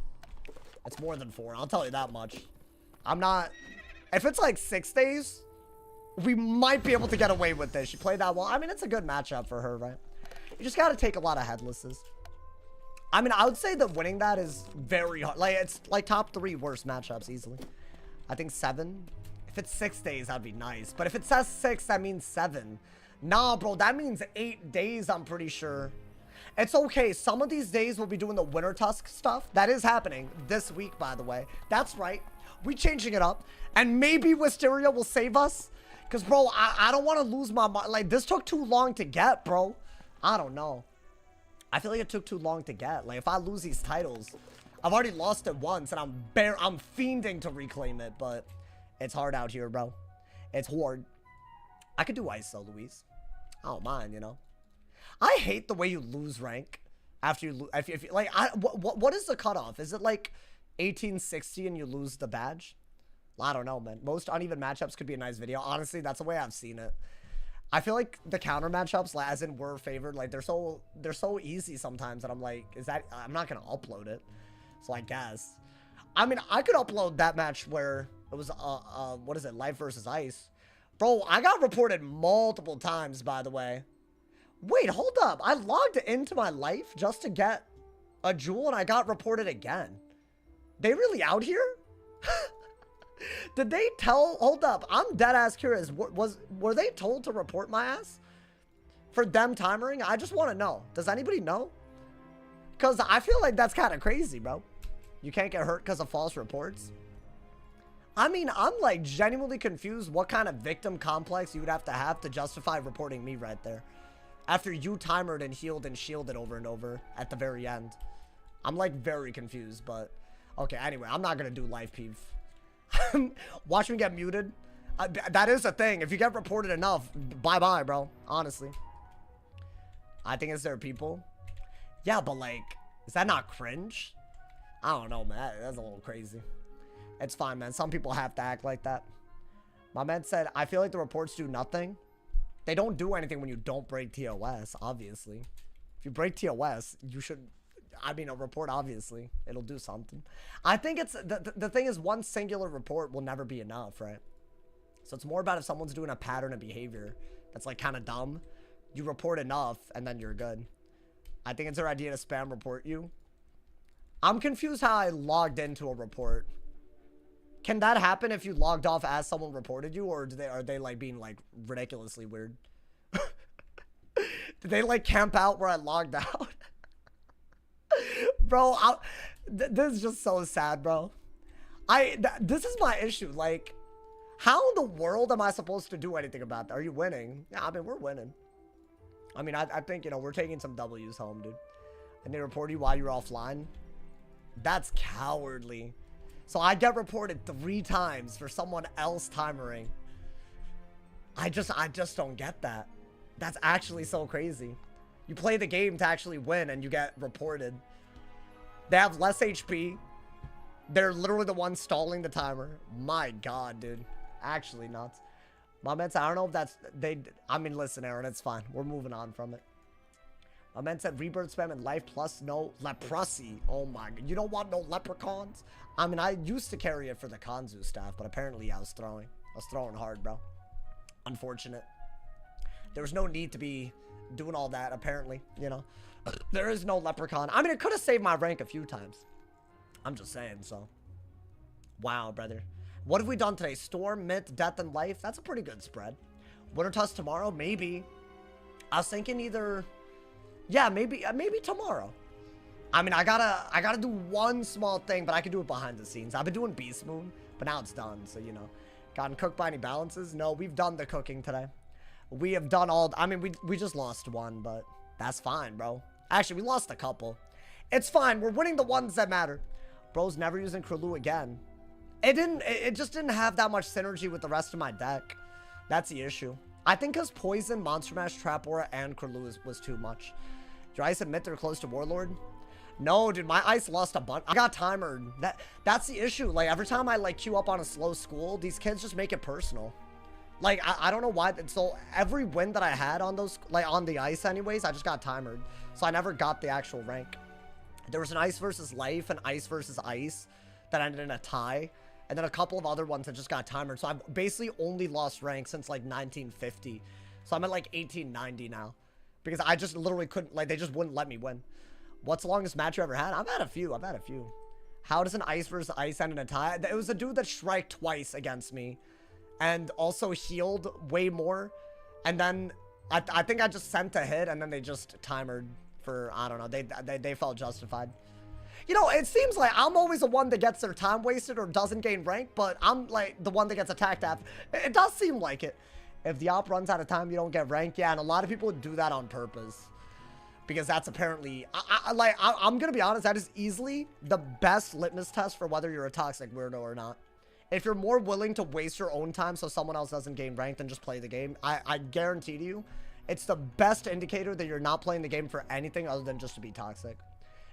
It's more than 4. I'll tell you that much. I'm not... If it's like 6 days, we might be able to get away with this. She played that well. I mean, it's a good matchup for her, right? You just got to take a lot of headlesses. I mean, I would say that winning that is very hard. Like, it's like top 3 worst matchups easily. I think 7. If it's 6 days, that'd be nice. But if it says 6, that means 7. Nah, bro, that means 8 days, I'm pretty sure. It's okay. Some of these days we'll be doing the Winter Tusk stuff. That is happening this week, by the way. That's right. We changing it up. And maybe Wisteria will save us. Because, bro, I don't want to lose my mind. Like, this took too long to get, bro. I don't know. I feel like it took too long to get. Like, if I lose these titles, I've already lost it once, and I'm fiending to reclaim it, but it's hard out here, bro. It's hard. I could do ice though, Luis. I don't mind, you know. I hate the way you lose rank after you lose. If like, what is the cutoff? Is it like 1860 and you lose the badge? I don't know, man. Most uneven matchups could be a nice video. Honestly, that's the way I've seen it. I feel like the counter matchups, as in were favored, like they're so easy sometimes that I'm like, I'm not gonna upload it. So I guess. I mean, I could upload that match where it was what is it, Life versus Ice. Bro, I got reported multiple times, by the way. Wait, hold up. I logged into my life just to get a jewel and I got reported again. They really out here? Did they tell? Hold up. I'm dead ass curious. Were they told to report my ass for them timering? I just want to know. Does anybody know? Because I feel like that's kind of crazy, bro. You can't get hurt because of false reports. I mean, I'm like genuinely confused what kind of victim complex you would have to justify reporting me right there. After you timered and healed and shielded over and over at the very end. I'm like very confused, but okay, anyway, I'm not going to do live peeve. Watch me get muted. That is a thing. If you get reported enough, bye-bye, bro. Honestly. I think it's their people. Yeah, but like, is that not cringe? I don't know, man. That's a little crazy. It's fine, man. Some people have to act like that. My man said, I feel like the reports do nothing. They don't do anything when you don't break TOS, obviously. If you break TOS, you should... I mean, a report, obviously. It'll do something. I think it's... The thing is, one singular report will never be enough, right? So it's more about if someone's doing a pattern of behavior that's, like, kind of dumb. You report enough, and then you're good. I think it's their idea to spam report you. I'm confused how I logged into a report. Can that happen if you logged off as someone reported you? Or are they, like, being, like, ridiculously weird? Did they, like, camp out where I logged out? Bro, this is just so sad, bro. This is my issue. Like, how in the world am I supposed to do anything about that? Are you winning? Yeah, I mean, we're winning. I mean, I think, you know, we're taking some W's home, dude. And they report you while you're offline. That's cowardly. So I get reported 3 times for someone else timering. I just don't get that. That's actually so crazy. You play the game to actually win and you get reported. They have less HP. They're literally the ones stalling the timer. My God, dude. Actually nuts. My man said, I don't know if that's... I mean, listen, Aaron, it's fine. We're moving on from it. My man said, rebirth spam and life plus no leprosy. Oh my God. You don't want no leprechauns? I mean, I used to carry it for the Kanzu staff, but apparently I was throwing hard, bro. Unfortunate. There was no need to be doing all that, apparently, you know. There is no leprechaun. I mean, it could have saved my rank a few times. I'm just saying, so. Wow, brother. What have we done today? Storm, Myth, Death, and Life. That's a pretty good spread. Winter Tusk tomorrow? Maybe. I was thinking either... Yeah, maybe tomorrow. I mean, I gotta do one small thing, but I can do it behind the scenes. I've been doing Beast Moon, but now it's done, so, you know. Gotten cooked by any balances? No, we've done the cooking today. We have done all... I mean, we just lost one, but that's fine, bro. Actually, we lost a couple. It's fine. We're winning the ones that matter. Bro's never using Krulu again. It just didn't have that much synergy with the rest of my deck. That's the issue. I think because Poison, Monster Mash, Trap Aura, and Krulu was too much. Do I admit they're close to Warlord? No, dude, my ice lost a bunch. I got timered. That's the issue. Like, every time I, like, queue up on a slow school, these kids just make it personal. Like, I don't know why. So, every win that I had on those, like, on the ice anyways, I just got timered. So, I never got the actual rank. There was an ice versus life and ice versus ice that ended in a tie. And then a couple of other ones that just got timered. So, I've basically only lost rank since, like, 1950. So, I'm at, like, 1890 now. Because I just literally couldn't, like, they just wouldn't let me win. What's the longest match you ever had? I've had a few. How does an ice versus ice end in a tie? It was a dude that striked twice against me. And also healed way more. And then I think I just sent a hit and then they just timered for, I don't know. They felt justified. You know, it seems like I'm always the one that gets their time wasted or doesn't gain rank. But I'm like the one that gets attacked after. It does seem like it. If the op runs out of time, you don't get rank. Yeah, and a lot of people do that on purpose. Because that's apparently, I'm going to be honest, that is easily the best litmus test for whether you're a toxic weirdo or not. If you're more willing to waste your own time so someone else doesn't gain rank than just play the game, I guarantee to you, it's the best indicator that you're not playing the game for anything other than just to be toxic.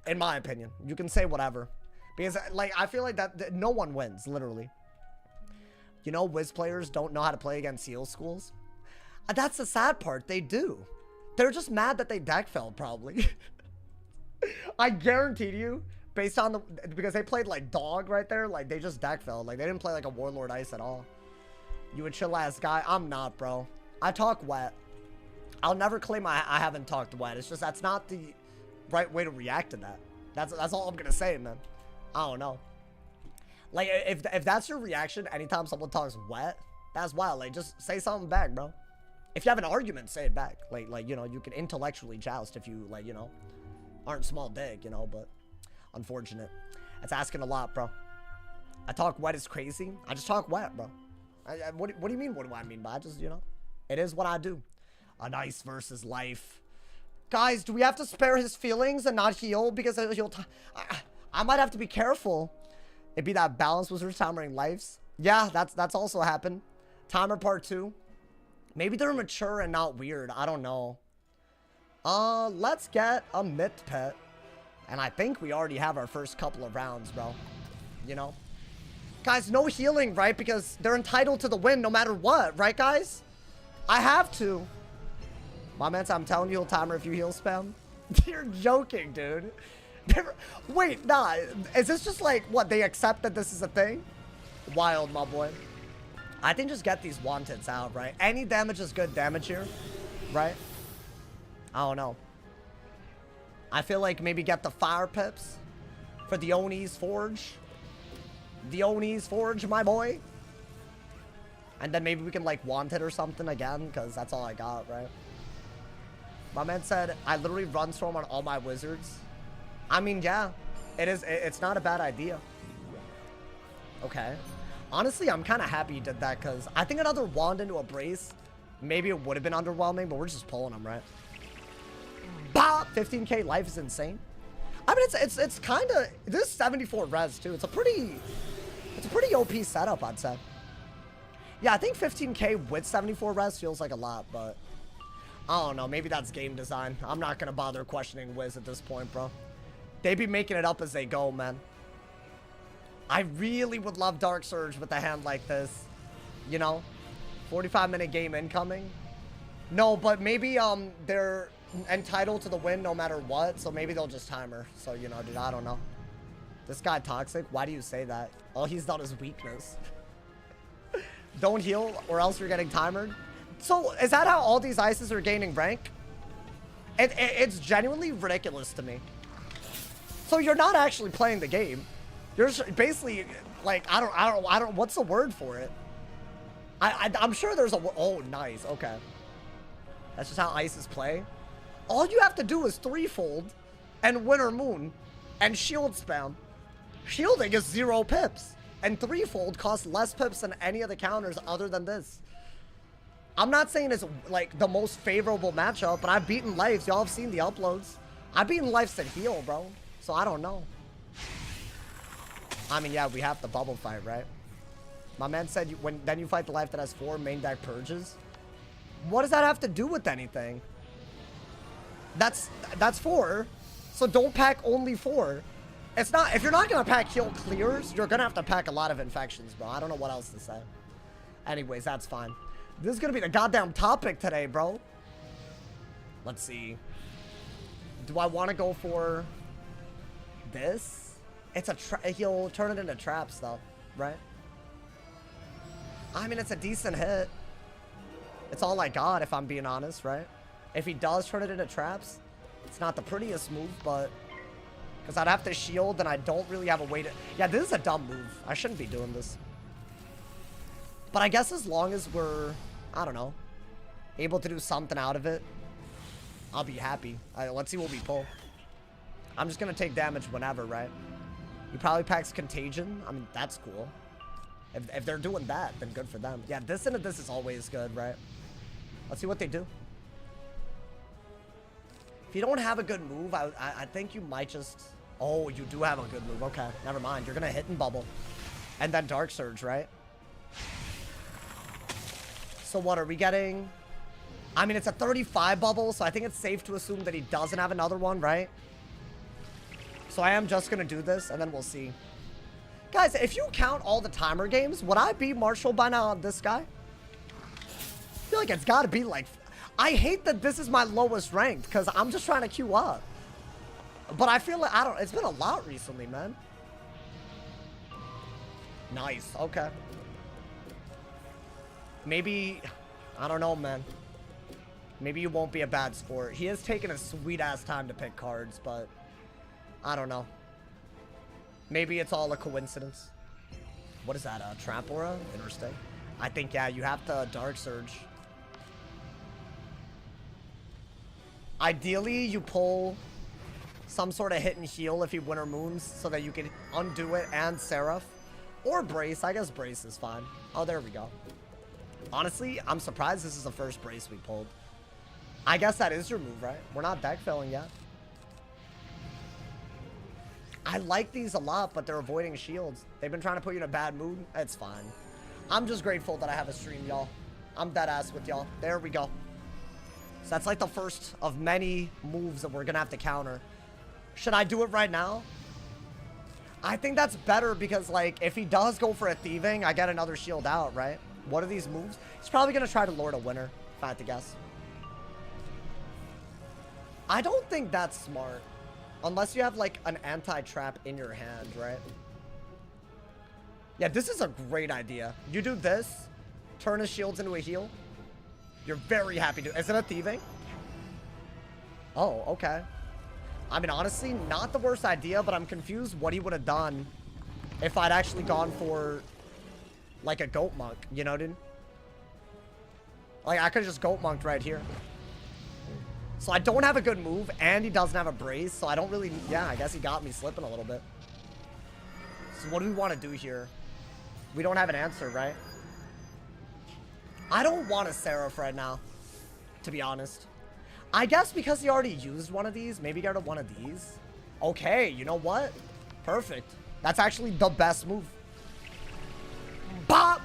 In my opinion. You can say whatever. Because, like, I feel like that no one wins, literally. You know, Wiz players don't know how to play against heal schools. That's the sad part. They do. They're just mad that they deck failed, probably. I guarantee you, based on the... Because they played, like, dog right there. Like, they just deck failed. Like, they didn't play, like, a Warlord Ice at all. You a chill-ass guy? I'm not, bro. I talk wet. I'll never claim I haven't talked wet. It's just that's not the right way to react to that. That's all I'm going to say, man. I don't know. Like, if that's your reaction anytime someone talks wet, that's wild. Like, just say something back, bro. If you have an argument, say it back. Like, you know, you can intellectually joust if you, like, you know, aren't small dick, you know, but unfortunate. That's asking a lot, bro. I talk wet is crazy. I just talk wet, bro. What do you mean? What do I mean by I just, you know, it is what I do. An ice versus life. Guys, do we have to spare his feelings and not heal? Because he'll, I might have to be careful. It'd be that balance was timering lives. Yeah, that's also happened. Timer part 2. Maybe they're mature and not weird. I don't know. Let's get a myth pet. And I think we already have our first couple of rounds, bro. You know? Guys, no healing, right? Because they're entitled to the win no matter what, right, guys? I have to. My man said, I'm telling you, he'll timer if you heal spam. You're joking, dude. Wait, nah. Is this just like, what, they accept that this is a thing? Wild, my boy. I think just get these wanteds out, right? Any damage is good damage here, right? I don't know. I feel like maybe get the fire pips for the Oni's Forge. The Oni's Forge, my boy. And then maybe we can, like, wanted or something again, because that's all I got, right? My man said, I literally run storm on all my wizards. I mean, yeah. It's not a bad idea. Okay. Honestly, I'm kind of happy you did that, because I think another wand into a brace, maybe it would have been underwhelming, but we're just pulling them, right? Bah! 15k life is insane. I mean, it's kind of... This is 74 res, too. It's a pretty OP setup, I'd say. Yeah, I think 15k with 74 res feels like a lot, but... I don't know. Maybe that's game design. I'm not going to bother questioning Wiz at this point, bro. They be making it up as they go, man. I really would love Dark Surge with a hand like this. You know? 45-minute game incoming. No, but maybe they're entitled to the win no matter what, so maybe they'll just timer. So, you know, dude, I don't know. This guy toxic? Why do you say that? All he's done is weakness. Don't heal or else you're getting timered. So, is that how all these ices are gaining rank? It's genuinely ridiculous to me. So, you're not actually playing the game. You're basically like, I don't, what's the word for it? I'm sure there's a, oh, nice, okay. That's just how ices play. All you have to do is threefold and Winter Moon and shield spam. Shielding is 0 pips. And threefold costs less pips than any of the counters other than this. I'm not saying it's like the most favorable matchup, but I've beaten lives. Y'all have seen the uploads. I've beaten lives that heal, bro. So I don't know. I mean, yeah, we have the bubble fight, right? My man said then you fight the life that has 4 main deck purges. What does that have to do with anything? That's 4. So don't pack only 4. It's not, if you're not gonna pack heal clears, you're gonna have to pack a lot of infections, bro. I don't know what else to say. Anyways, that's fine. This is gonna be the goddamn topic today, bro. Let's see. Do I want to go for this? It's a he'll turn it into traps though, right? I mean, it's a decent hit. It's all I got, if I'm being honest, right? If he does turn it into traps, it's not the prettiest move, but because I'd have to shield and I don't really have a way to... Yeah, this is a dumb move. I shouldn't be doing this. But I guess as long as we're, I don't know, able to do something out of it, I'll be happy. Let's see what we pull. I'm just going to take damage whenever, right? He probably packs Contagion. I mean, that's cool. If they're doing that, then good for them. Yeah, this into this is always good, right? Let's see what they do. If you don't have a good move, I think you might just... Oh, you do have a good move. Okay, never mind. You're going to hit and bubble. And then Dark Surge, right? So what are we getting? I mean, it's a 35 bubble, so I think it's safe to assume that he doesn't have another one, right? So I am just going to do this, and then we'll see. Guys, if you count all the timer games, would I be Marshall by now on this guy? I feel like it's got to be like... I hate that this is my lowest ranked, because I'm just trying to queue up. But I feel like, I don't... It's been a lot recently, man. Nice, okay. Maybe... I don't know, man. Maybe you won't be a bad sport. He has taken a sweet-ass time to pick cards, but... I don't know. Maybe it's all a coincidence. What is that, Trap Aura? Interesting. I think, yeah, you have to Dark Surge. Ideally, you pull some sort of hit and heal if you Winter Moons so that you can undo it and Seraph. Or Brace. I guess Brace is fine. Oh, there we go. Honestly, I'm surprised this is the first Brace we pulled. I guess that is your move, right? We're not deck filling yet. I like these a lot, but they're avoiding shields. They've been trying to put you in a bad mood. It's fine. I'm just grateful that I have a stream, y'all. I'm dead ass with y'all. There we go. So that's like the first of many moves that we're going to have to counter. Should I do it right now? I think that's better because, like, if he does go for a thieving, I get another shield out, right? What are these moves? He's probably going to try to Lord a Winter, if I had to guess. I don't think that's smart. Unless you have, like, an anti-trap in your hand, right? Yeah, this is a great idea. You do this, turn his shields into a heal. You're very happy to... Is it a thieving? Oh, okay. I mean, honestly, not the worst idea, but I'm confused what he would have done if I'd actually gone for, like, a Goat Monk. You know, dude? Like, I could have just Goat Monked right here. So I don't have a good move, and he doesn't have a Brace, so I don't really... Yeah, I guess he got me slipping a little bit. So what do we want to do here? We don't have an answer, right? I don't want a Seraph right now, to be honest. I guess because he already used one of these, maybe get one of these. Okay, you know what? Perfect. That's actually the best move. Bop!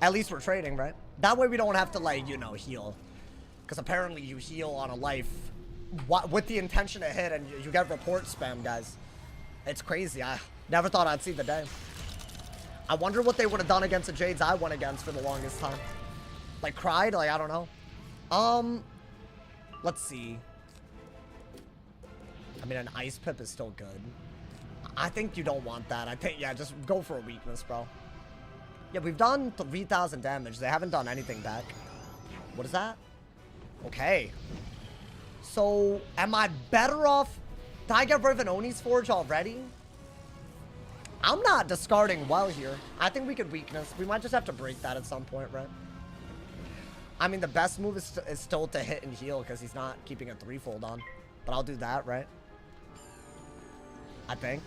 At least we're trading, right? That way we don't have to, like, you know, heal. Because apparently you heal on a life with the intention to hit, and you get report spam, guys. It's crazy. I never thought I'd see the day. I wonder what they would have done against the Jades I went against for the longest time. Like, cried? Like, I don't know. Let's see. I mean, an Ice Pip is still good. I think you don't want that. I think, yeah, just go for a weakness, bro. Yeah, we've done 3,000 damage. They haven't done anything back. What is that? Okay. So, am I better off... Did I get rid of an Oni's Forge already? I'm not discarding well here. I think we could weakness. We might just have to break that at some point, right? I mean, the best move is still to hit and heal because he's not keeping a threefold on. But I'll do that, right? I think.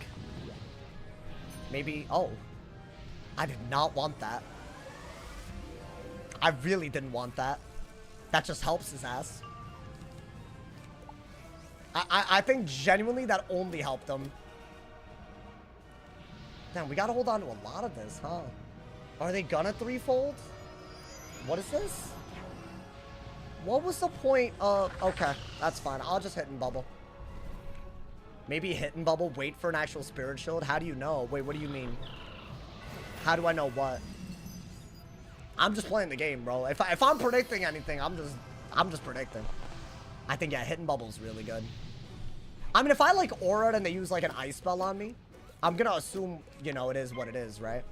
Maybe. Oh. I did not want that. I really didn't want that. That just helps his ass. I think genuinely that only helped him. Damn, we gotta hold on to a lot of this, huh? Are they gonna threefold? What is this? What was the point of... Okay, that's fine. I'll just hit and bubble. Maybe hit and bubble, wait for an actual spirit shield? How do you know? Wait, what do you mean? How do I know what? I'm just playing the game, bro. If I'm predicting anything, I'm just predicting. I think, yeah, hit and bubble is really good. I mean, if I, like, aura and they use, like, an ice spell on me, I'm gonna assume, you know, it is what it is, right?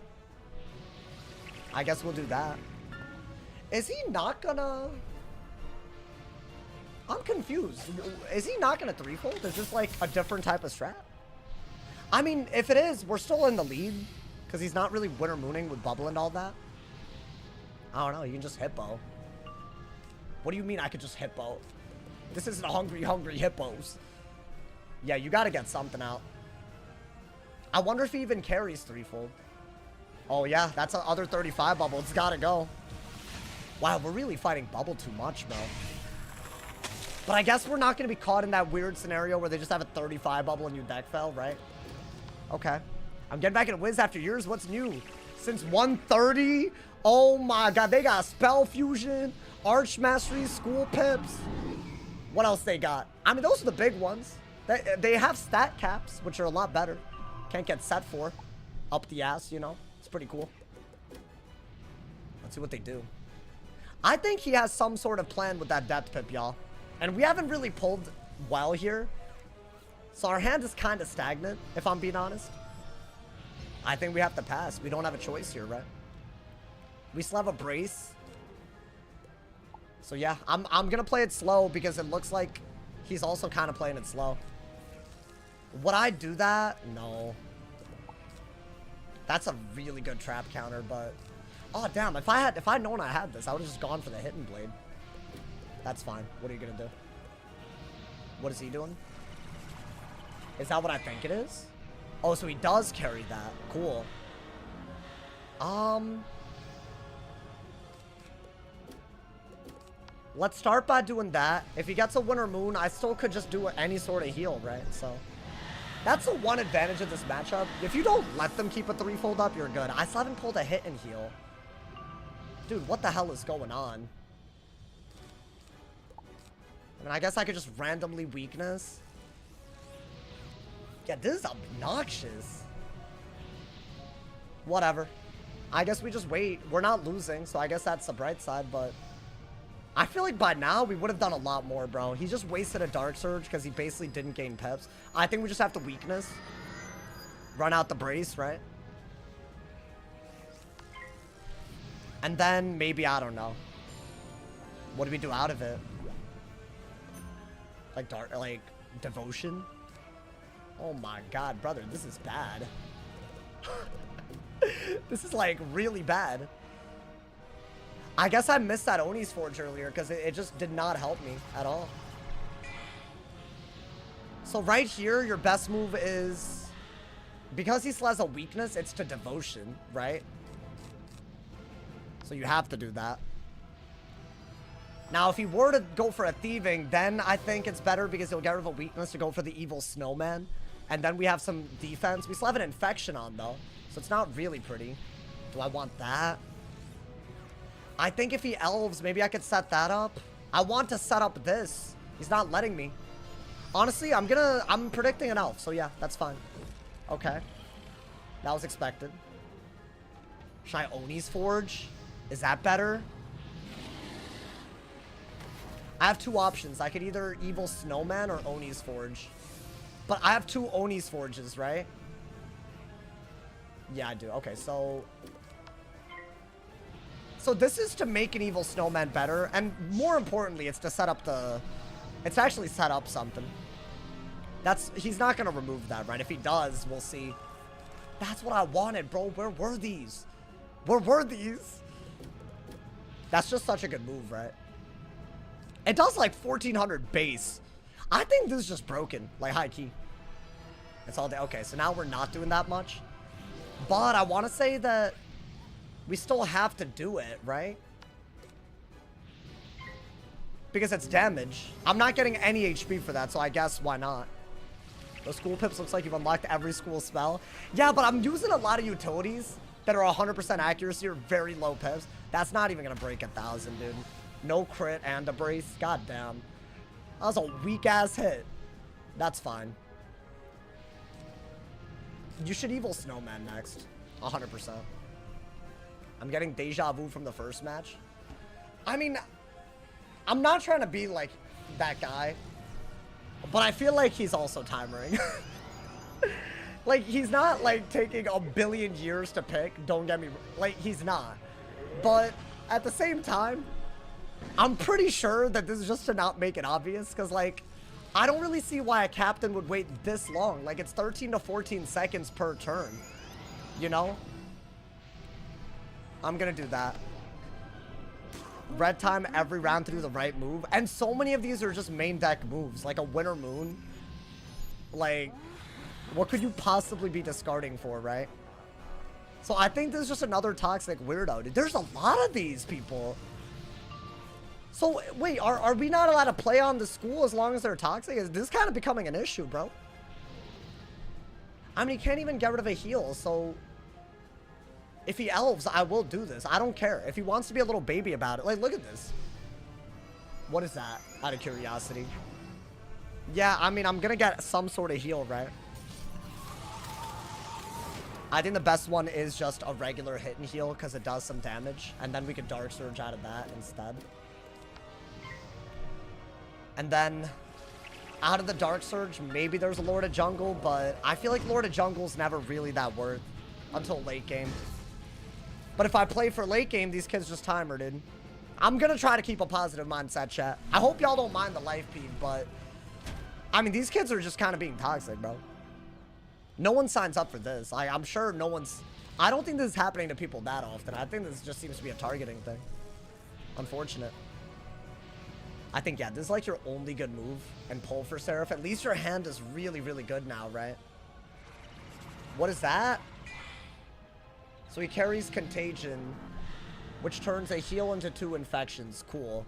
I guess we'll do that. Is he not gonna... I'm confused. Is he not gonna threefold? Is this, like, a different type of strat? I mean, if it is, we're still in the lead. Because he's not really winter mooning with bubble and all that. I don't know. You can just hippo. What do you mean I could just hippo? This isn't hungry hippos. Yeah, you gotta get something out. I wonder if he even carries threefold. Oh, yeah. That's a other 35 bubble. It's gotta go. Wow, we're really fighting bubble too much, bro. But I guess we're not gonna be caught in that weird scenario where they just have a 35 bubble and you deck fell, right? Okay. I'm getting back into Wiz after years. What's new? Since 130? Oh my god. They got Spell Fusion, Arch Mastery, School Pips. What else they got? I mean, those are the big ones. They have stat caps, which are a lot better. Can't get set for. Up the ass, you know? It's pretty cool. Let's see what they do. I think he has some sort of plan with that Depth Pip, y'all. And we haven't really pulled well here. So our hand is kind of stagnant, if I'm being honest. I think we have to pass. We don't have a choice here, right? We still have a brace. So yeah, I'm gonna play it slow because it looks like he's also kind of playing it slow. Would I do that? No. That's a really good trap counter, but... Oh, damn. If I'd known I had this, I would have just gone for the Hidden Blade. That's fine. What are you gonna do? What is he doing? Is that what I think it is? Oh, so he does carry that. Cool. Let's start by doing that. If he gets a Winter Moon, I still could just do any sort of heal, right? So, that's the one advantage of this matchup. If you don't let them keep a threefold up, you're good. I still haven't pulled a hit and heal. Dude, what the hell is going on? I mean, I guess I could just randomly weakness. Yeah, this is obnoxious. Whatever. I guess we just wait. We're not losing, so I guess that's the bright side, but... I feel like by now, we would have done a lot more, bro. He just wasted a Dark Surge because he basically didn't gain peps. I think we just have to weakness. Run out the brace, right? And then maybe, I don't know. What do we do out of it? Like devotion? Oh my god, brother, this is bad. This is like really bad. I guess I missed that Oni's Forge earlier because it just did not help me at all. So right here, your best move is... Because he still has a weakness, it's to devotion, right? So you have to do that. Now, if he were to go for a thieving, then I think it's better because he'll get rid of a weakness to go for the evil snowman. And then we have some defense. We still have an infection on, though. So it's not really pretty. Do I want that? I think if he elves, maybe I could set that up. I want to set up this. He's not letting me. Honestly, I'm predicting an elf. So yeah, that's fine. Okay. That was expected. Should I Oni's Forge? Is that better? I have two options. I could either Evil Snowman or Oni's Forge. But I have two Oni's Forges, right? Yeah, I do. Okay, so... So this is to make an Evil Snowman better. And more importantly, it's to set up the... It's to actually set up something. He's not going to remove that, right? If he does, we'll see. That's what I wanted, bro. Where were these? Where were these? That's just such a good move, right? It does like 1400 base. I think this is just broken, like high key. It's all day. Okay, so now we're not doing that much. But I want to say that we still have to do it, right? Because it's damage. I'm not getting any HP for that, so I guess why not? The school pips looks like you've unlocked every school spell. Yeah, but I'm using a lot of utilities that are 100% accuracy or very low pips. That's not even going to break 1,000, dude. No crit and a brace. God damn. That was a weak-ass hit. That's fine. You should Evil Snowman next. 100%. I'm getting deja vu from the first match. I mean, I'm not trying to be like that guy, but I feel like he's also timering. Like, he's not like taking a billion years to pick. Don't get me, like, he's not. But at the same time, I'm pretty sure that this is just to not make it obvious, because like, I don't really see why a captain would wait this long. Like, it's 13 to 14 seconds per turn, you know? I'm gonna do that. Red time every round to do the right move. And so many of these are just main deck moves, like a Winter Moon. Like, what could you possibly be discarding for, right? So I think this is just another toxic weirdo. Dude, there's a lot of these people. So, wait, are we not allowed to play on the school as long as they're toxic? Is this kind of becoming an issue, bro? I mean, he can't even get rid of a heal, so... If he elves, I will do this. I don't care. If he wants to be a little baby about it. Like, look at this. What is that? Out of curiosity. Yeah, I mean, I'm gonna get some sort of heal, right? I think the best one is just a regular hit and heal because it does some damage. And then we could Dark Surge out of that instead. And then out of the Dark Surge, maybe there's a Lord of Jungle, but I feel like Lord of Jungle's never really that worth until late game. But if I play for late game, these kids just timer, dude. I'm gonna try to keep a positive mindset, chat. I hope y'all don't mind the life feed, but I mean, these kids are just kind of being toxic, bro. No one signs up for this. I'm sure no one's... I don't think this is happening to people that often. I think this just seems to be a targeting thing. Unfortunate. I think, yeah, this is like your only good move. And pull for Seraph. At least your hand is really, really good now, right? What is that? So he carries Contagion, which turns a heal into 2 infections. Cool.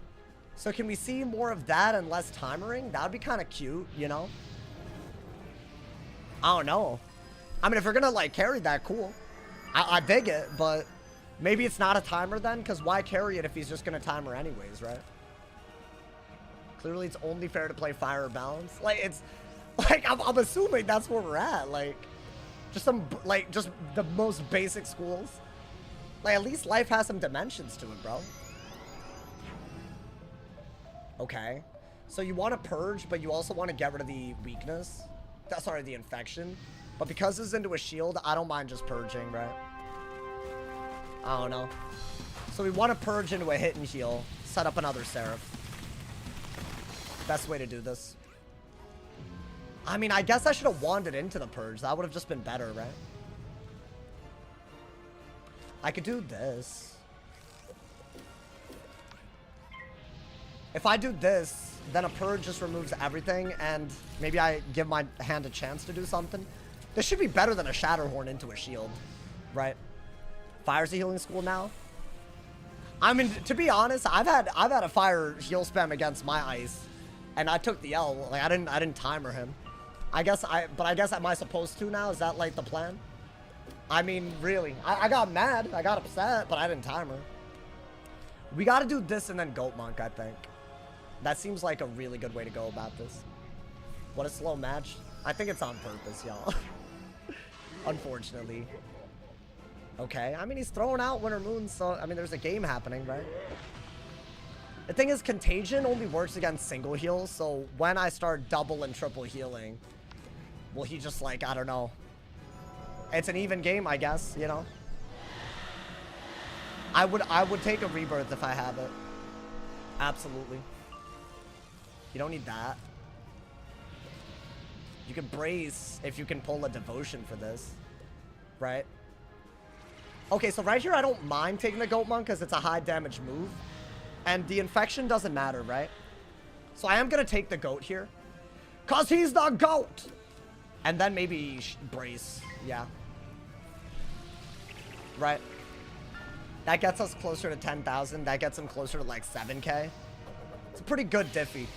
So can we see more of that and less timering? That would be kind of cute, you know? I don't know. I mean, if you're gonna, like, carry that, cool. I dig it, but maybe it's not a timer then, because why carry it if he's just gonna timer anyways, right? Clearly, it's only fair to play Fire Balance. Like, it's... Like, I'm assuming that's where we're at, like... Just some, like, just the most basic schools. Like, at least life has some dimensions to it, bro. Okay. So you want to purge, but you also want to get rid of the weakness. Sorry, the infection. But because this is into a shield, I don't mind just purging, right? I don't know. So we want to purge into a hit and heal. Set up another Seraph. Best way to do this. I mean, I guess I should have wandered into the purge. That would have just been better, right? I could do this. If I do this, then a purge just removes everything, and maybe I give my hand a chance to do something. This should be better than a Shatterhorn into a shield, right? Fire's a healing school now. I mean, to be honest, I've had a fire heal spam against my ice, and I took the L. Like, I didn't timer him. But I guess am I supposed to now? Is that like the plan? I mean, really, I got mad, I got upset, but I didn't timer. We got to do this and then Goat Monk, I think. That seems like a really good way to go about this. What a slow match. I think it's on purpose, y'all. Unfortunately. Okay, I mean, he's throwing out Winter Moon, so, I mean, there's a game happening, right? The thing is, Contagion only works against single heals, so when I start double and triple healing, will he just, like, I don't know. It's an even game, I guess, you know? I would take a Rebirth if I have it. Absolutely. You don't need that. You can Brace if you can pull a Devotion for this. right? Okay, so right here, I don't mind taking the Goat Monk because it's a high damage move. And the infection doesn't matter, right? So I am going to take the Goat here. Because he's the GOAT! And then maybe Brace. Yeah. Right. That gets us closer to 10,000. That gets him closer to like 7k. It's a pretty good diffy.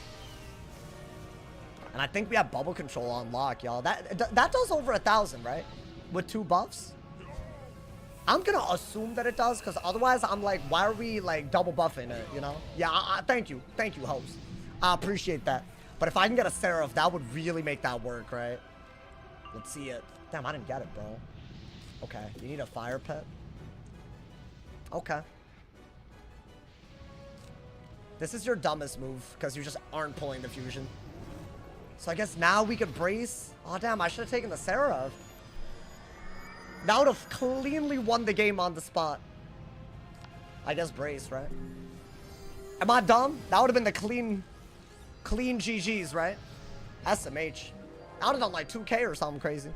And I think we have bubble control on lock, y'all. That does over 1,000, right? With 2 buffs. I'm gonna assume that it does, because otherwise I'm like, why are we like double buffing it, you know? Yeah, thank you, host. I appreciate that. But if I can get a Seraph, that would really make that work, right? Let's see it. Damn, I didn't get it, bro. Okay, you need a fire pet. Okay. This is your dumbest move, because you just aren't pulling the fusion. So I guess now we could brace. Oh, damn, I should have taken the Seraph. That would have cleanly won the game on the spot. I guess brace, right? Am I dumb? That would have been the clean GGs, right? SMH. I would have done like 2k or something crazy.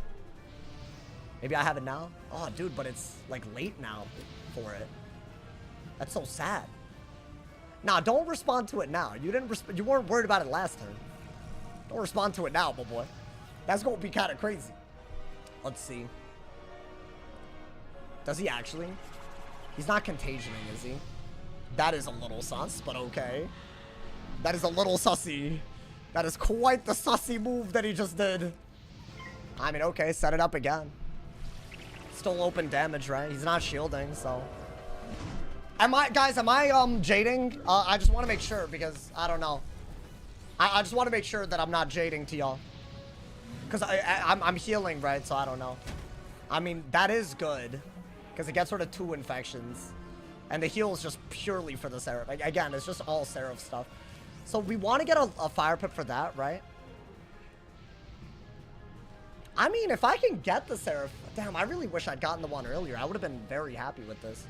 Maybe I have it now? Oh, dude, but it's like late now for it. That's so sad. Nah, don't respond to it now. You weren't worried about it last turn. Don't respond to it now, my boy. That's gonna be kind of crazy. Let's see. Does he actually? He's not contagioning, is he? That is a little sus, but okay. That is a little sussy. That is quite the sussy move that he just did. I mean, okay, set it up again. Still open damage, right? He's not shielding, so. Am I jading? I just want to make sure, because I don't know. I just want to make sure that I'm not jading to y'all. Because I'm healing, right? So I don't know. I mean, that is good. Because it gets rid of 2 infections. And the heal is just purely for the Seraph. Like, again, it's just all Seraph stuff. So we want to get a fire pit for that, right? I mean, if I can get the Seraph... Damn, I really wish I'd gotten the one earlier. I would have been very happy with this.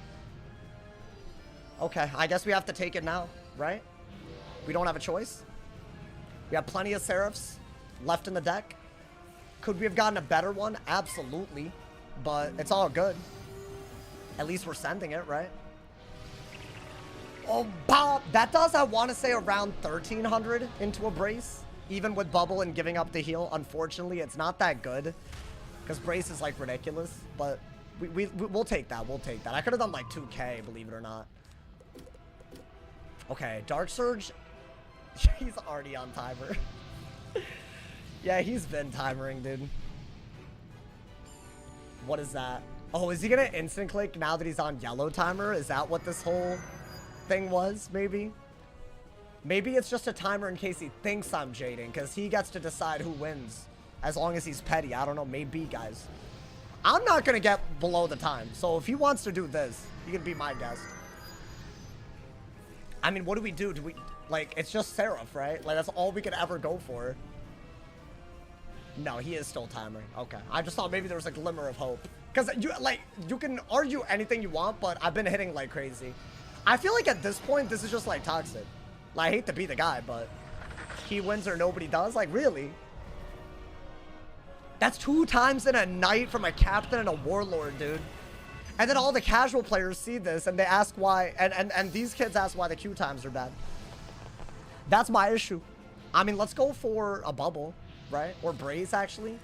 Okay, I guess we have to take it now, right? We don't have a choice. We have plenty of Seraphs left in the deck. Could we have gotten a better one? Absolutely. But it's all good. At least we're sending it, right? Oh, Bob! That does, I want to say, around 1,300 into a brace. Even with bubble and giving up the heal. Unfortunately, it's not that good. Because brace is, like, ridiculous. But we'll take that. We'll take that. I could have done, like, 2k, believe it or not. Okay, Dark Surge. He's already on timer. Yeah, he's been timering, dude. What is that? Oh, is he gonna instant click now that he's on yellow timer? Is that what this whole thing was, maybe? Maybe it's just a timer in case he thinks I'm jading, because he gets to decide who wins. As long as he's petty. I don't know, maybe, guys. I'm not gonna get below the time, so if he wants to do this, he can be my guest. I mean, what do we do? Do we, like, it's just Seraph, right? Like, that's all we could ever go for. No, he is still timering. Okay. I just thought maybe there was a glimmer of hope. Because, you can argue anything you want, but I've been hitting like crazy. I feel like at this point, this is just, like, toxic. Like, I hate to be the guy, but he wins or nobody does? Like, really? That's 2 times in a night from a captain and a warlord, dude. And then all the casual players see this, and they ask why, and these kids ask why the Q times are bad. That's my issue. I mean, let's go for a bubble, right? Or brace, actually.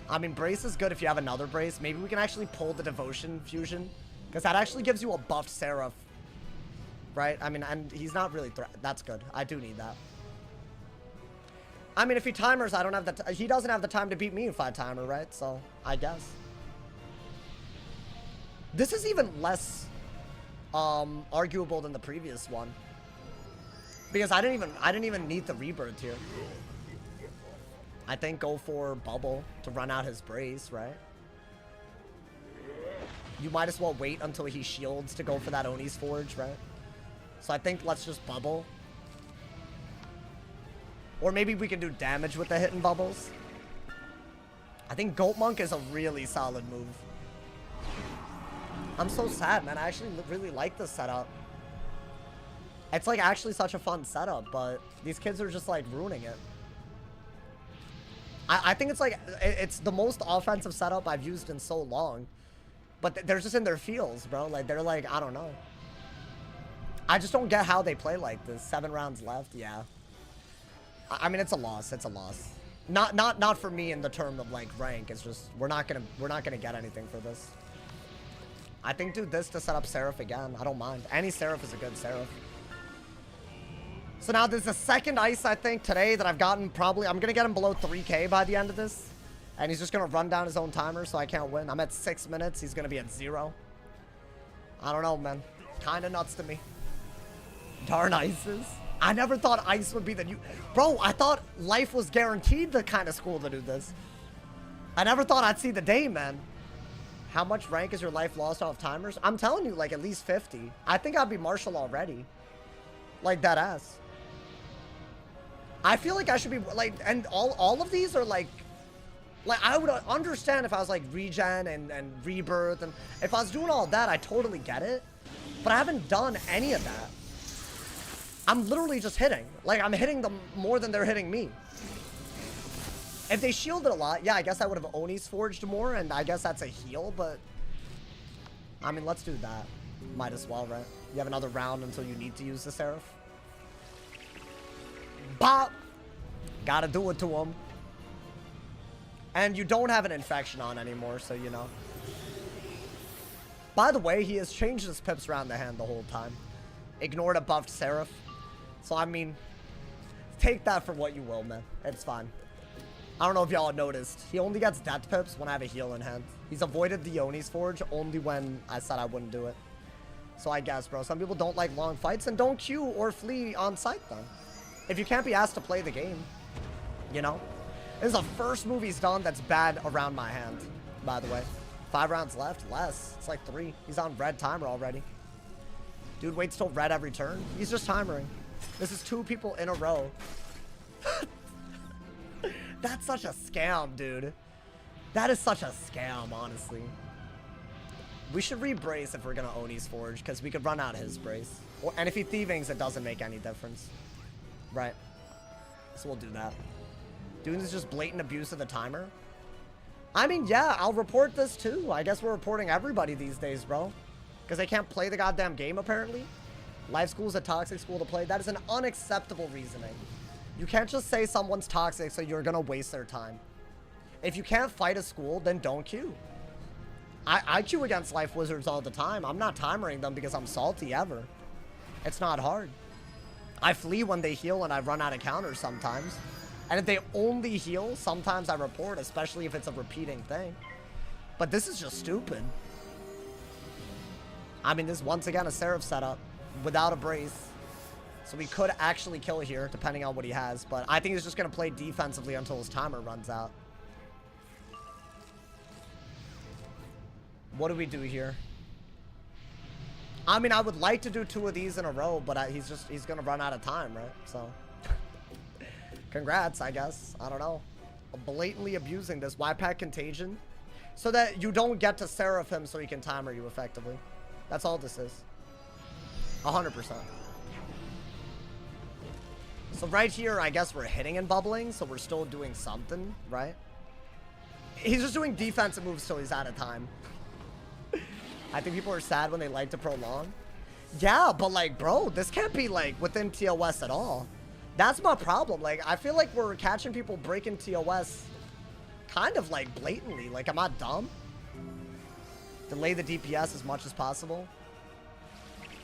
I mean, brace is good if you have another brace. Maybe we can actually pull the devotion fusion, because that actually gives you a buffed Seraph, right? I mean, and he's not really that's good. I do need that. I mean, if he timers, I don't have the he doesn't have the time to beat me if I timer, right? So I guess this is even less arguable than the previous one, because I didn't even need the rebirth here. I think go for bubble to run out his brace, right? You might as well wait until he shields to go for that Oni's Forge, right? So I think let's just bubble. Or maybe we can do damage with the hidden bubbles. I think Goat Monk is a really solid move. I'm so sad, man. I actually really like this setup. It's like actually such a fun setup, but these kids are just like ruining it. I think it's like, it's the most offensive setup I've used in so long. But they're just in their feels, bro. Like, they're like, I don't know. I just don't get how they play like this. 7 rounds left, yeah. I mean, it's a loss. It's a loss. Not for me in the term of like rank. It's just we're not gonna get anything for this. I think do this to set up Seraph again. I don't mind. Any Seraph is a good Seraph. So now there's a second ice, I think, today that I've gotten probably. I'm gonna get him below 3K by the end of this. And he's just gonna run down his own timer, so I can't win. I'm at 6 minutes. He's gonna be at 0. I don't know, man. Kinda nuts to me. Darn ices. I never thought ice would be the new... Bro, I thought life was guaranteed the kind of school to do this. I never thought I'd see the day, man. How much rank is your life lost off timers? I'm telling you, like, at least 50. I think I'd be Marshall already. Like, that ass. I feel like I should be, like... And all of these are, like... Like, I would understand if I was, like, regen and rebirth. And if I was doing all that, I totally get it. But I haven't done any of that. I'm literally just hitting. Like, I'm hitting them more than they're hitting me. If they shielded a lot, yeah, I guess I would have Oni's forged more, and I guess that's a heal, but... I mean, let's do that. Might as well, right? You have another round until you need to use the Seraph. Bop! Gotta do it to him. And you don't have an infection on anymore, so you know. By the way, he has changed his pips around the hand the whole time. Ignored a buffed Seraph. So, I mean, take that for what you will, man. It's fine. I don't know if y'all noticed. He only gets death pips when I have a heal in hand. He's avoided the Oni's Forge only when I said I wouldn't do it. So I guess, bro, some people don't like long fights and don't queue or flee on site, then. If you can't be asked to play the game, you know? This is the first move he's done that's bad around my hand, by the way. 5 rounds left, less. It's like 3. He's on red timer already. Dude waits till red every turn. He's just timering. This is 2 people in a row. That's such a scam, dude. That is such a scam, honestly. We should re-brace if we're gonna Oni's Forge, because we could run out his brace. And if he thievings, it doesn't make any difference. Right. So we'll do that. Dude, this is just blatant abuse of the timer. I mean, yeah, I'll report this too. I guess we're reporting everybody these days, bro. Because they can't play the goddamn game, apparently. Life school is a toxic school to play. That is an unacceptable reasoning. You can't just say someone's toxic so you're gonna waste their time. If you can't fight a school, then don't queue. I queue against Life Wizards all the time. I'm not timering them because I'm salty ever. It's not hard. I flee when they heal and I run out of counters sometimes. And if they only heal, sometimes I report, especially if it's a repeating thing. But this is just stupid. I mean, this is once again a Seraph setup without a brace. So we could actually kill here, depending on what he has. But I think he's just going to play defensively until his timer runs out. What do we do here? I mean, I would like to do 2 of these in a row, but he's going to run out of time, right? So, congrats, I guess. I don't know. Blatantly abusing this Y-Pack Contagion so that you don't get to Seraph him so he can timer you effectively. That's all this is. 100%. So right here, I guess we're hitting and bubbling, so we're still doing something, right? He's just doing defensive moves till he's out of time. I think people are sad when they like to prolong. Yeah, but like, bro, this can't be like within TOS at all. That's my problem. Like, I feel like we're catching people breaking TOS kind of like blatantly. Like, am I dumb? Delay the DPS as much as possible.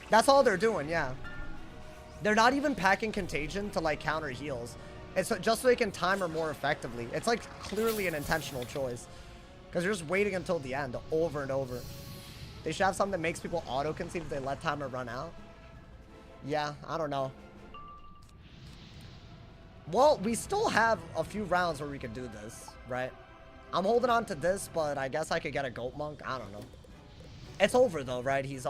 That's all they're doing, yeah. They're not even packing Contagion to like counter heals. It's just so they can timer more effectively. It's like clearly an intentional choice. Because you're just waiting until the end over and over. They should have something that makes people auto-concede if they let timer run out. Yeah, I don't know. Well, we still have a few rounds where we could do this, right? I'm holding on to this, but I guess I could get a Goat Monk. I don't know. It's over though, right? He's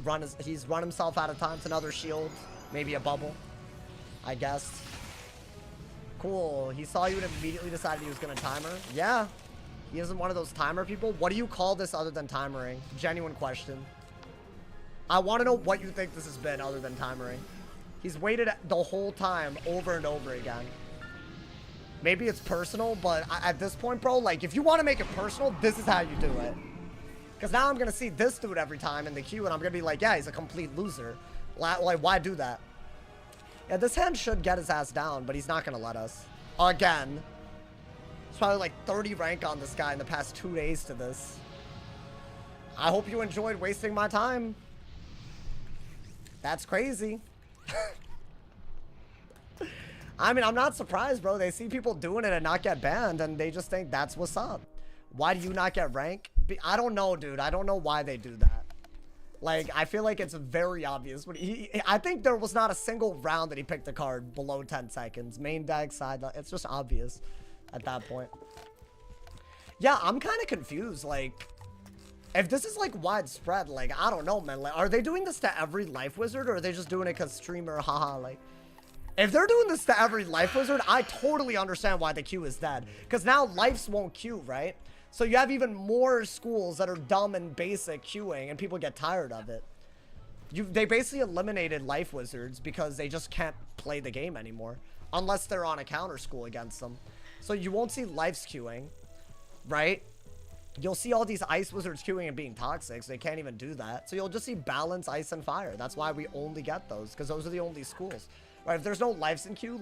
run himself out of time. It's another shield, maybe a bubble, I guess. Cool. He saw you and immediately decided he was gonna timer. Yeah. He isn't one of those timer people. What do you call this other than timering? Genuine question. I want to know what you think this has been other than timering. He's waited the whole time over and over again. Maybe it's personal, but at this point, bro, like, if you want to make it personal, this is how you do it. Because now I'm going to see this dude every time in the queue, and I'm going to be like, yeah, he's a complete loser. Like, why do that? Yeah, this hand should get his ass down, but he's not going to let us. Again. It's probably like 30 rank on this guy in the past 2 days to this. I hope you enjoyed wasting my time. That's crazy. I mean, I'm not surprised, bro. They see people doing it and not get banned, and they just think that's what's up. Why do you not get rank? I don't know, dude. I don't know why they do that. Like, I feel like it's very obvious. I think there was not a single round that he picked a card below 10 seconds. Main deck, side deck. It's just obvious at that point. Yeah, I'm kind of confused. Like, if this is, like, widespread, like, I don't know, man. Like, are they doing this to every Life Wizard, or are they just doing it because streamer, haha, like... If they're doing this to every Life Wizard, I totally understand why the queue is dead. Because now Lifes won't queue, right? So you have even more schools that are dumb and basic queuing, and people get tired of it. They basically eliminated Life Wizards because they just can't play the game anymore. Unless they're on a counter school against them. So you won't see Lifes queuing, right? You'll see all these Ice Wizards queuing and being toxic, so they can't even do that. So you'll just see Balance, Ice, and Fire. That's why we only get those, because those are the only schools. Right? If there's no Lifes in queue,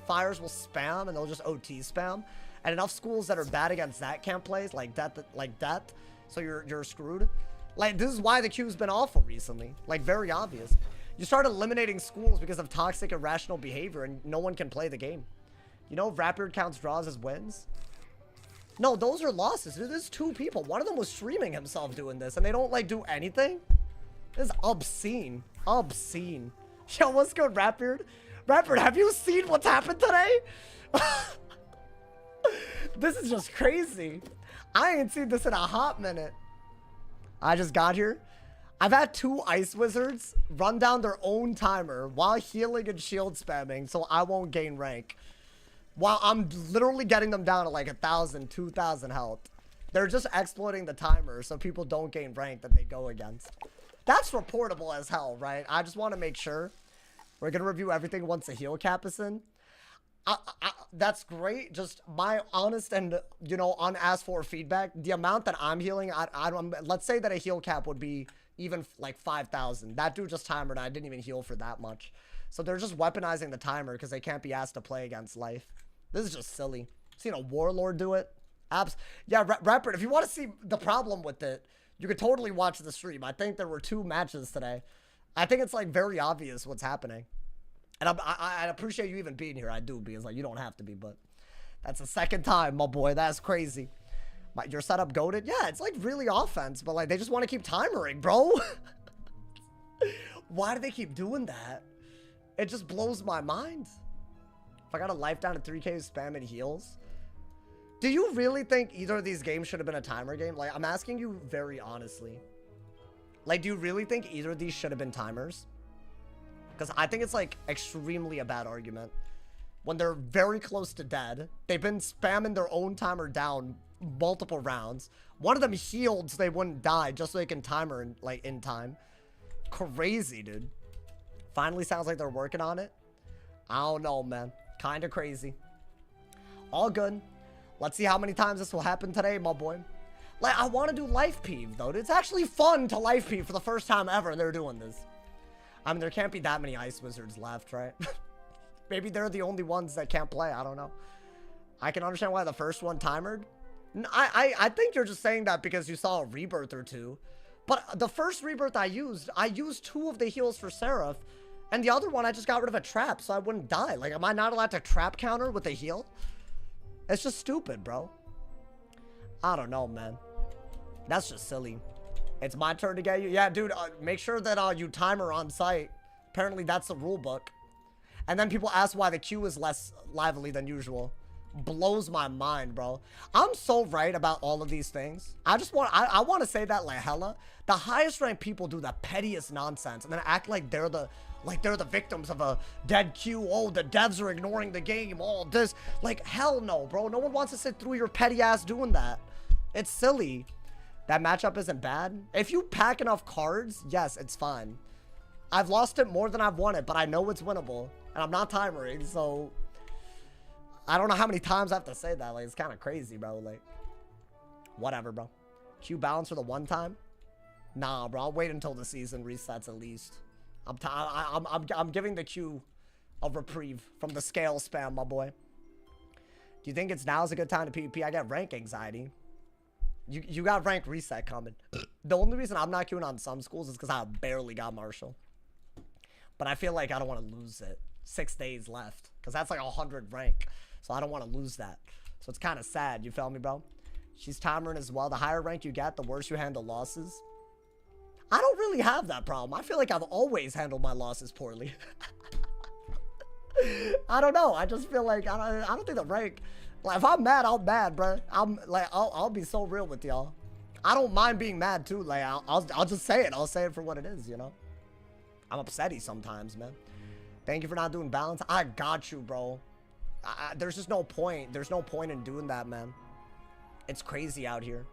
Fires will spam, and they'll just OT spam. And enough schools that are bad against that can't play, like that, so you're screwed. Like, this is why the queue's been awful recently. Like, very obvious. You start eliminating schools because of toxic, irrational behavior, and no one can play the game. You know, Rapid counts draws as wins. No, those are losses. Dude, there's 2 people. One of them was streaming himself doing this, and they don't, like, do anything? This is obscene. Obscene. Yo, what's good, Rapid? Rapid, have you seen what's happened today? This is just crazy. I ain't seen this in a hot minute. I just got here. I've had 2 Ice Wizards run down their own timer while healing and shield spamming so I won't gain rank. While I'm literally getting them down to like 1,000, 2,000 health. They're just exploiting the timer so people don't gain rank that they go against. That's reportable as hell, right? I just want to make sure. We're going to review everything once the heal cap is in. That's great. Just my honest and, you know, unasked for feedback. The amount that I'm healing, let's say that a heal cap would be even like 5,000. That dude just timered. I didn't even heal for that much. So they're just weaponizing the timer because they can't be asked to play against Life. This is just silly. Seen a Warlord do it. Yeah, Rapid, if you want to see the problem with it, you could totally watch the stream. I think there were 2 matches today. I think it's like very obvious what's happening. And I appreciate you even being here. I do, because like you don't have to be, but that's the 2nd time, my boy. That's crazy. Your setup goated? Yeah, it's like really offense, but like they just want to keep timering, bro. Why do they keep doing that? It just blows my mind. If I got a life down to 3K spam and heals. Do you really think either of these games should have been a timer game? Like, I'm asking you very honestly. Like, do you really think either of these should have been timers? Because I think it's, like, extremely a bad argument. When they're very close to dead, they've been spamming their own timer down multiple rounds. One of them healed so they wouldn't die just so they can timer in, like, in time. Crazy, dude. Finally sounds like they're working on it. I don't know, man. Kind of crazy. All good. Let's see how many times this will happen today, my boy. Like, I want to do life peeve, though. It's actually fun to life peeve for the first time ever, and they're doing this. I mean, there can't be that many Ice Wizards left, right? Maybe they're the only ones that can't play. I don't know. I can understand why the first one timered. I think you're just saying that because you saw a rebirth or 2. But the first rebirth I used 2 of the heals for Seraph. And the other one, I just got rid of a trap so I wouldn't die. Like, am I not allowed to trap counter with a heal? It's just stupid, bro. I don't know, man. That's just silly. It's my turn to get you. Yeah, dude, make sure that you timer on site. Apparently, that's the rule book. And then people ask why the queue is less lively than usual. Blows my mind, bro. I'm so right about all of these things. I want to say that like hella. The highest ranked people do the pettiest nonsense and then act like they're the victims of a dead queue. Oh, the devs are ignoring the game. All this. Like, hell no, bro. No one wants to sit through your petty ass doing that. It's silly. That matchup isn't bad. If you pack enough cards, yes, it's fine. I've lost it more than I've won it, but I know it's winnable. And I'm not timering, so... I don't know how many times I have to say that. Like, it's kind of crazy, bro. Like, whatever, bro. Q balance for the one time? Nah, bro. I'll wait until the season resets at least. I'm giving the Q a reprieve from the scale spam, my boy. Do you think it's now's a good time to PvP? I get rank anxiety. You got rank reset coming. The only reason I'm not queuing on some schools is because I barely got Marshall. But I feel like I don't want to lose it. 6 days left. Because that's like 100 rank. So I don't want to lose that. So it's kind of sad. You feel me, bro? She's timering as well. The higher rank you get, the worse you handle losses. I don't really have that problem. I feel like I've always handled my losses poorly. I don't know. I just feel like I don't think the rank. Like, if I'm mad, I'm mad, bro. I'll be so real with y'all. I don't mind being mad too. Like, I'll just say it. I'll say it for what it is, you know. I'm upsetty sometimes, man. Thank you for not doing balance. I got you, bro. There's just no point. There's no point in doing that, man. It's crazy out here.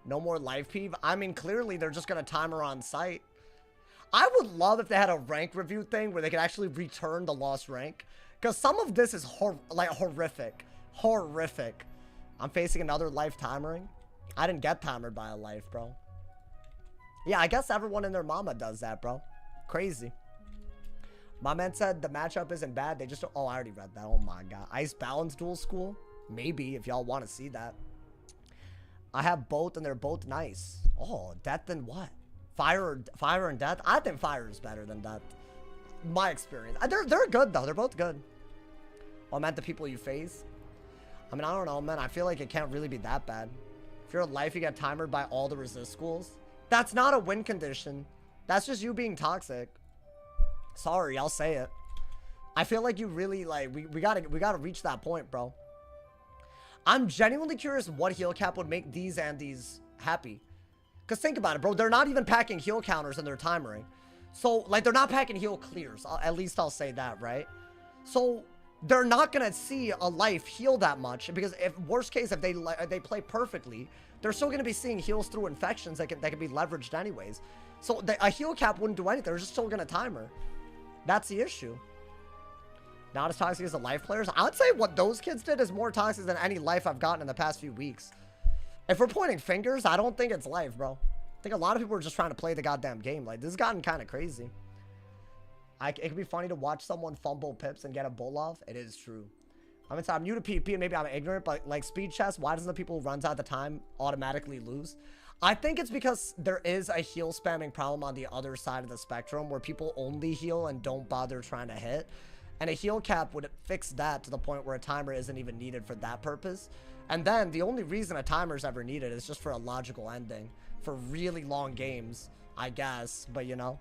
No more live peeve. I mean, clearly they're just gonna timer on site. I would love if they had a rank review thing where they could actually return the lost rank, because some of this is horrific. Horrific. I'm facing another life timering. I didn't get timered by a life, bro. Yeah, I guess everyone and their mama does that, bro. Crazy. My man said the matchup isn't bad. They just... Oh, I already read that. Oh, my God. Ice Balance Duel School? Maybe, if y'all want to see that. I have both, and they're both nice. Oh, death and what? Fire and death? I think fire is better than death. My experience. They're good, though. They're both good. Oh, I meant the people you face. I mean, I don't know, man. I feel like it can't really be that bad. If you're a life, you get timered by all the resist schools. That's not a win condition. That's just you being toxic. Sorry, I'll say it. I feel like you really, like, we gotta reach that point, bro. I'm genuinely curious what heal cap would make these and these happy. Because think about it, bro. They're not even packing heal counters in their timering. So, like, they're not packing heal clears. At least I'll say that, right? So, they're not going to see a life heal that much. Because, if worst case, if they play perfectly, they're still going to be seeing heals through infections that can be leveraged anyways. So, a heal cap wouldn't do anything. They're just still going to timer. That's the issue. Not as toxic as the life players. I would say what those kids did is more toxic than any life I've gotten in the past few weeks. If we're pointing fingers, I don't think it's life, bro. I think a lot of people are just trying to play the goddamn game. Like, this has gotten kind of crazy. It can be funny to watch someone fumble pips and get a bull off. It is true. I'm new to PvP and maybe I'm ignorant, but like speed chess, why doesn't the people who runs out the time automatically lose? I think it's because there is a heal spamming problem on the other side of the spectrum where people only heal and don't bother trying to hit. And a heal cap would fix that to the point where a timer isn't even needed for that purpose. And then the only reason a timer is ever needed is just for a logical ending. For really long games, I guess. But, you know.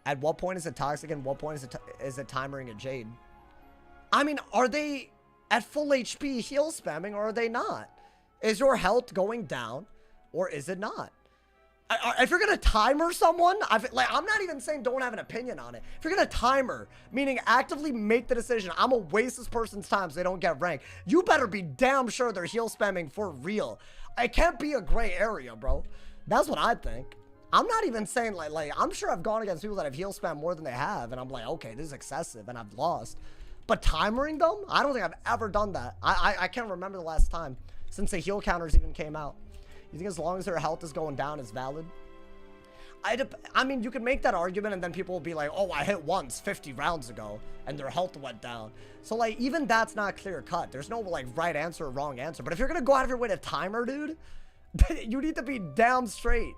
At what point is it toxic and what point is it timering a Jade? I mean, are they at full HP heal spamming or are they not? Is your health going down or is it not? If you're gonna timer someone, I'm not even saying don't have an opinion on it. If you're gonna timer, meaning actively make the decision, I'm gonna waste this person's time so they don't get ranked, you better be damn sure they're heal spamming for real. It can't be a gray area, bro. That's what I think. I'm not even saying like I'm sure I've gone against people that have heal spam more than they have, and I'm like, okay, this is excessive, and I've lost. But timering them, I don't think I've ever done that. I can't remember the last time since the heal counters even came out. You think as long as their health is going down, it's valid? I mean, you could make that argument and then people will be like, oh, I hit once 50 rounds ago and their health went down. So, like, even that's not clear cut. There's no, like, right answer or wrong answer. But if you're going to go out of your way to timer, dude, you need to be damn straight.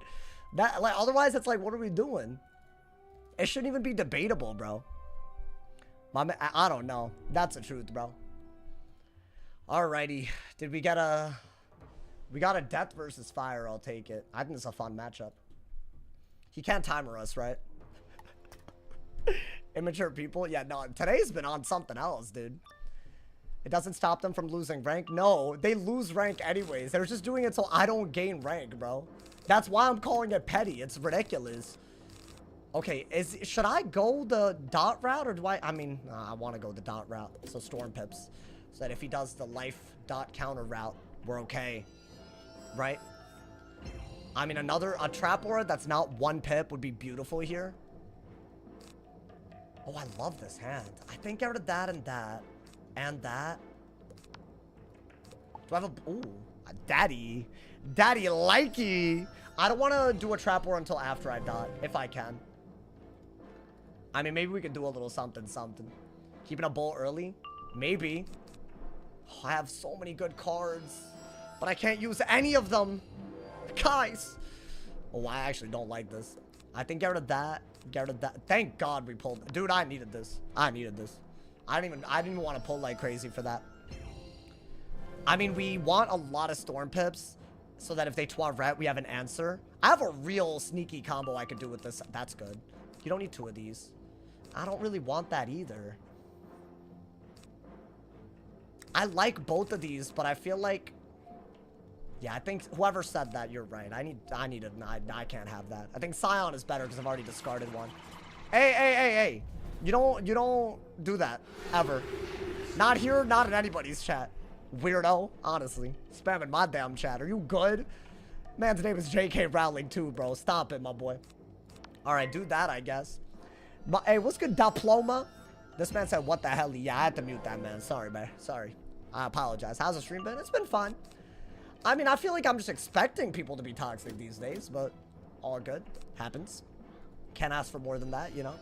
Otherwise, it's like, what are we doing? It shouldn't even be debatable, bro. I don't know. That's the truth, bro. Alrighty. Did we get a... We got a death versus fire. I'll take it. I think it's a fun matchup. He can't timer us, right? Immature people. Yeah, no. Today's been on something else, dude. It doesn't stop them from losing rank. No, they lose rank anyways. They're just doing it so I don't gain rank, bro. That's why I'm calling it petty. It's ridiculous. Okay, should I go the dot route or do I mean, I want to go the dot route. So Storm Pips. So that if he does the life dot counter route, we're okay. Right? I mean, a trap aura that's not 1 pip would be beautiful here. Oh, I love this hand. I think out of that and that, And that. Do I have a... Ooh. A daddy. Daddy likey. I don't want to do a trap war until after I dot. If I can. I mean, maybe we could do a little something. Keeping a bull early? Maybe. Oh, I have so many good cards. But I can't use any of them. Guys. Oh, I actually don't like this. I think get rid of that. Get rid of that. Thank God we pulled. Dude, I needed this. I didn't even want to pull like crazy for that. I mean, we want a lot of Storm Pips so that if they Toiret, we have an answer. I have a real sneaky combo I could do with this. That's good. You don't need 2 of these. I don't really want that either. I like both of these, but I feel like... Yeah, I think whoever said that, you're right. I can't have that. I think Scion is better because I've already discarded one. Hey. You don't do that. Ever. Not here, not in anybody's chat. Weirdo, honestly. Spamming my damn chat. Are you good? Man's name is JK Rowling too, bro. Stop it, my boy. Alright, do that, I guess. But, hey, what's good, Diploma? This man said, what the hell? Yeah, I had to mute that man. Sorry, man. Sorry. I apologize. How's the stream been? It's been fun. I mean, I feel like I'm just expecting people to be toxic these days, but all good. Happens. Can't ask for more than that, you know?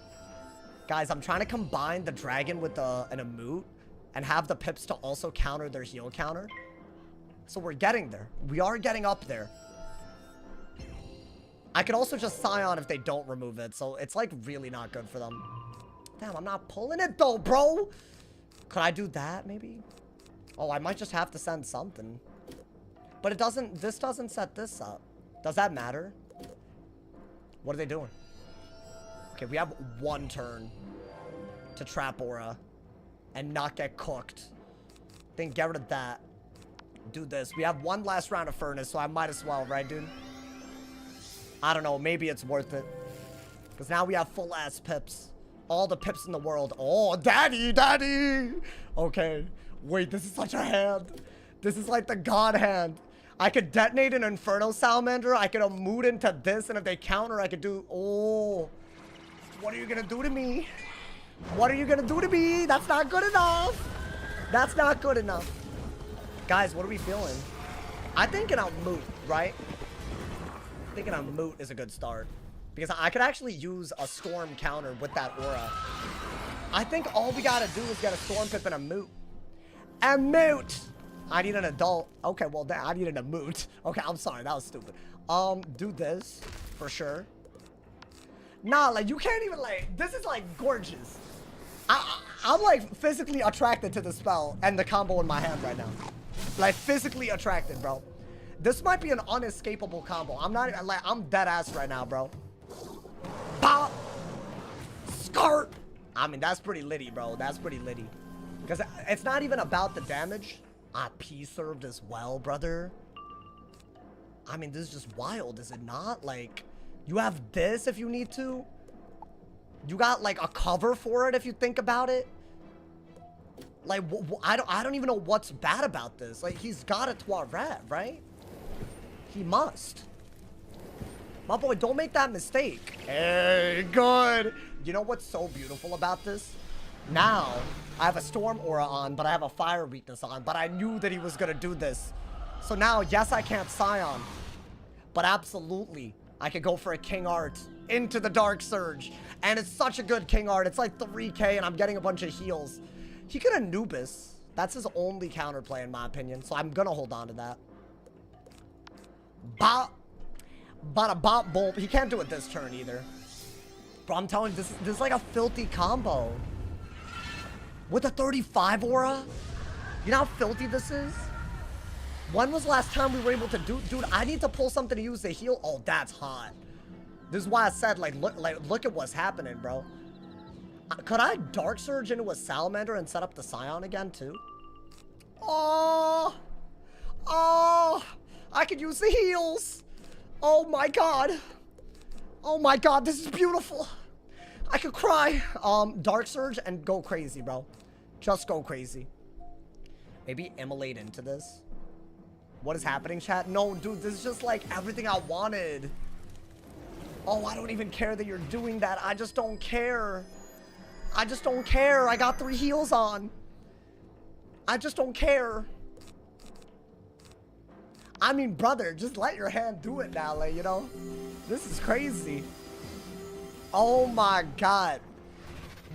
Guys, I'm trying to combine the dragon with an Amoot and have the pips to also counter their heal counter. So we're getting there. We are getting up there. I could also just Scion if they don't remove it, so it's like really not good for them. Damn, I'm not pulling it though, bro. Could I do that maybe? Oh, I might just have to send something. But it doesn't, this doesn't set this up. Does that matter? What are they doing? Okay, we have 1 turn to trap Aura and not get cooked. Then get rid of that. Do this. We have 1 last round of Furnace, so I might as well, right, dude? I don't know. Maybe it's worth it. Because now we have full-ass pips. All the pips in the world. Oh, daddy. Okay. Wait, this is such a hand. This is like the god hand. I could detonate an Inferno Salamander. I could Amoot into this, and if they counter, I could do... Oh. What are you gonna do to me? What are you gonna do to me? That's not good enough. That's not good enough. Guys, what are we feeling? I think an Amoot, right? I think an Amoot is a good start. Because I could actually use a Storm counter with that Aura. I think all we gotta do is get a Storm Pip and a Amoot. Amoot! I need an adult. Okay, well, I need an Amoot. Okay, I'm sorry. That was stupid. Do this. For sure. Nah, like, you can't even, like... This is, like, gorgeous. I'm, like, physically attracted to the spell and the combo in my hand right now. Like, physically attracted, bro. This might be an unescapable combo. I'm not... Like, I'm dead ass right now, bro. Bop! Skirt! I mean, that's pretty litty, bro. That's pretty litty. Because it's not even about the damage. P served as well, brother. I mean, this is just wild, is it not? Like, you have this if you need to. You got, like, a cover for it if you think about it. Like, I don't even know what's bad about this. Like, he's got a Toiret, right? He must. My boy, don't make that mistake. Hey, good. You know what's so beautiful about this? Now, I have a Storm Aura on, but I have a Fire weakness on. But I knew that he was going to do this. So now, yes, I can't Scion. But absolutely, I could go for a King Art into the Dark Surge. And it's such a good King Art. It's like 3k, and I'm getting a bunch of heals. He could Anubis. That's his only counterplay, in my opinion. So I'm going to hold on to that. Bop. Bada bop boom. He can't do it this turn either. Bro, I'm telling you, this is like a filthy combo. With a 35 aura? You know how filthy this is? When was the last time we were able to do... Dude, I need to pull something to use to heal. Oh, that's hot. This is why I said, look at what's happening, bro. Could I Dark Surge into a Salamander and set up the Scion again, too? Oh! Oh! I could use the heals! Oh my god! Oh my god, this is beautiful! I could cry! Dark Surge and go crazy, bro. Just go crazy. Maybe immolate into this. What is happening, chat? No, dude, this is just like everything I wanted. Oh, I don't even care that you're doing that. I just don't care. I just don't care. I got 3 heals on. I just don't care. I mean, brother, just let your hand do it now, like, you know? This is crazy. Oh my god.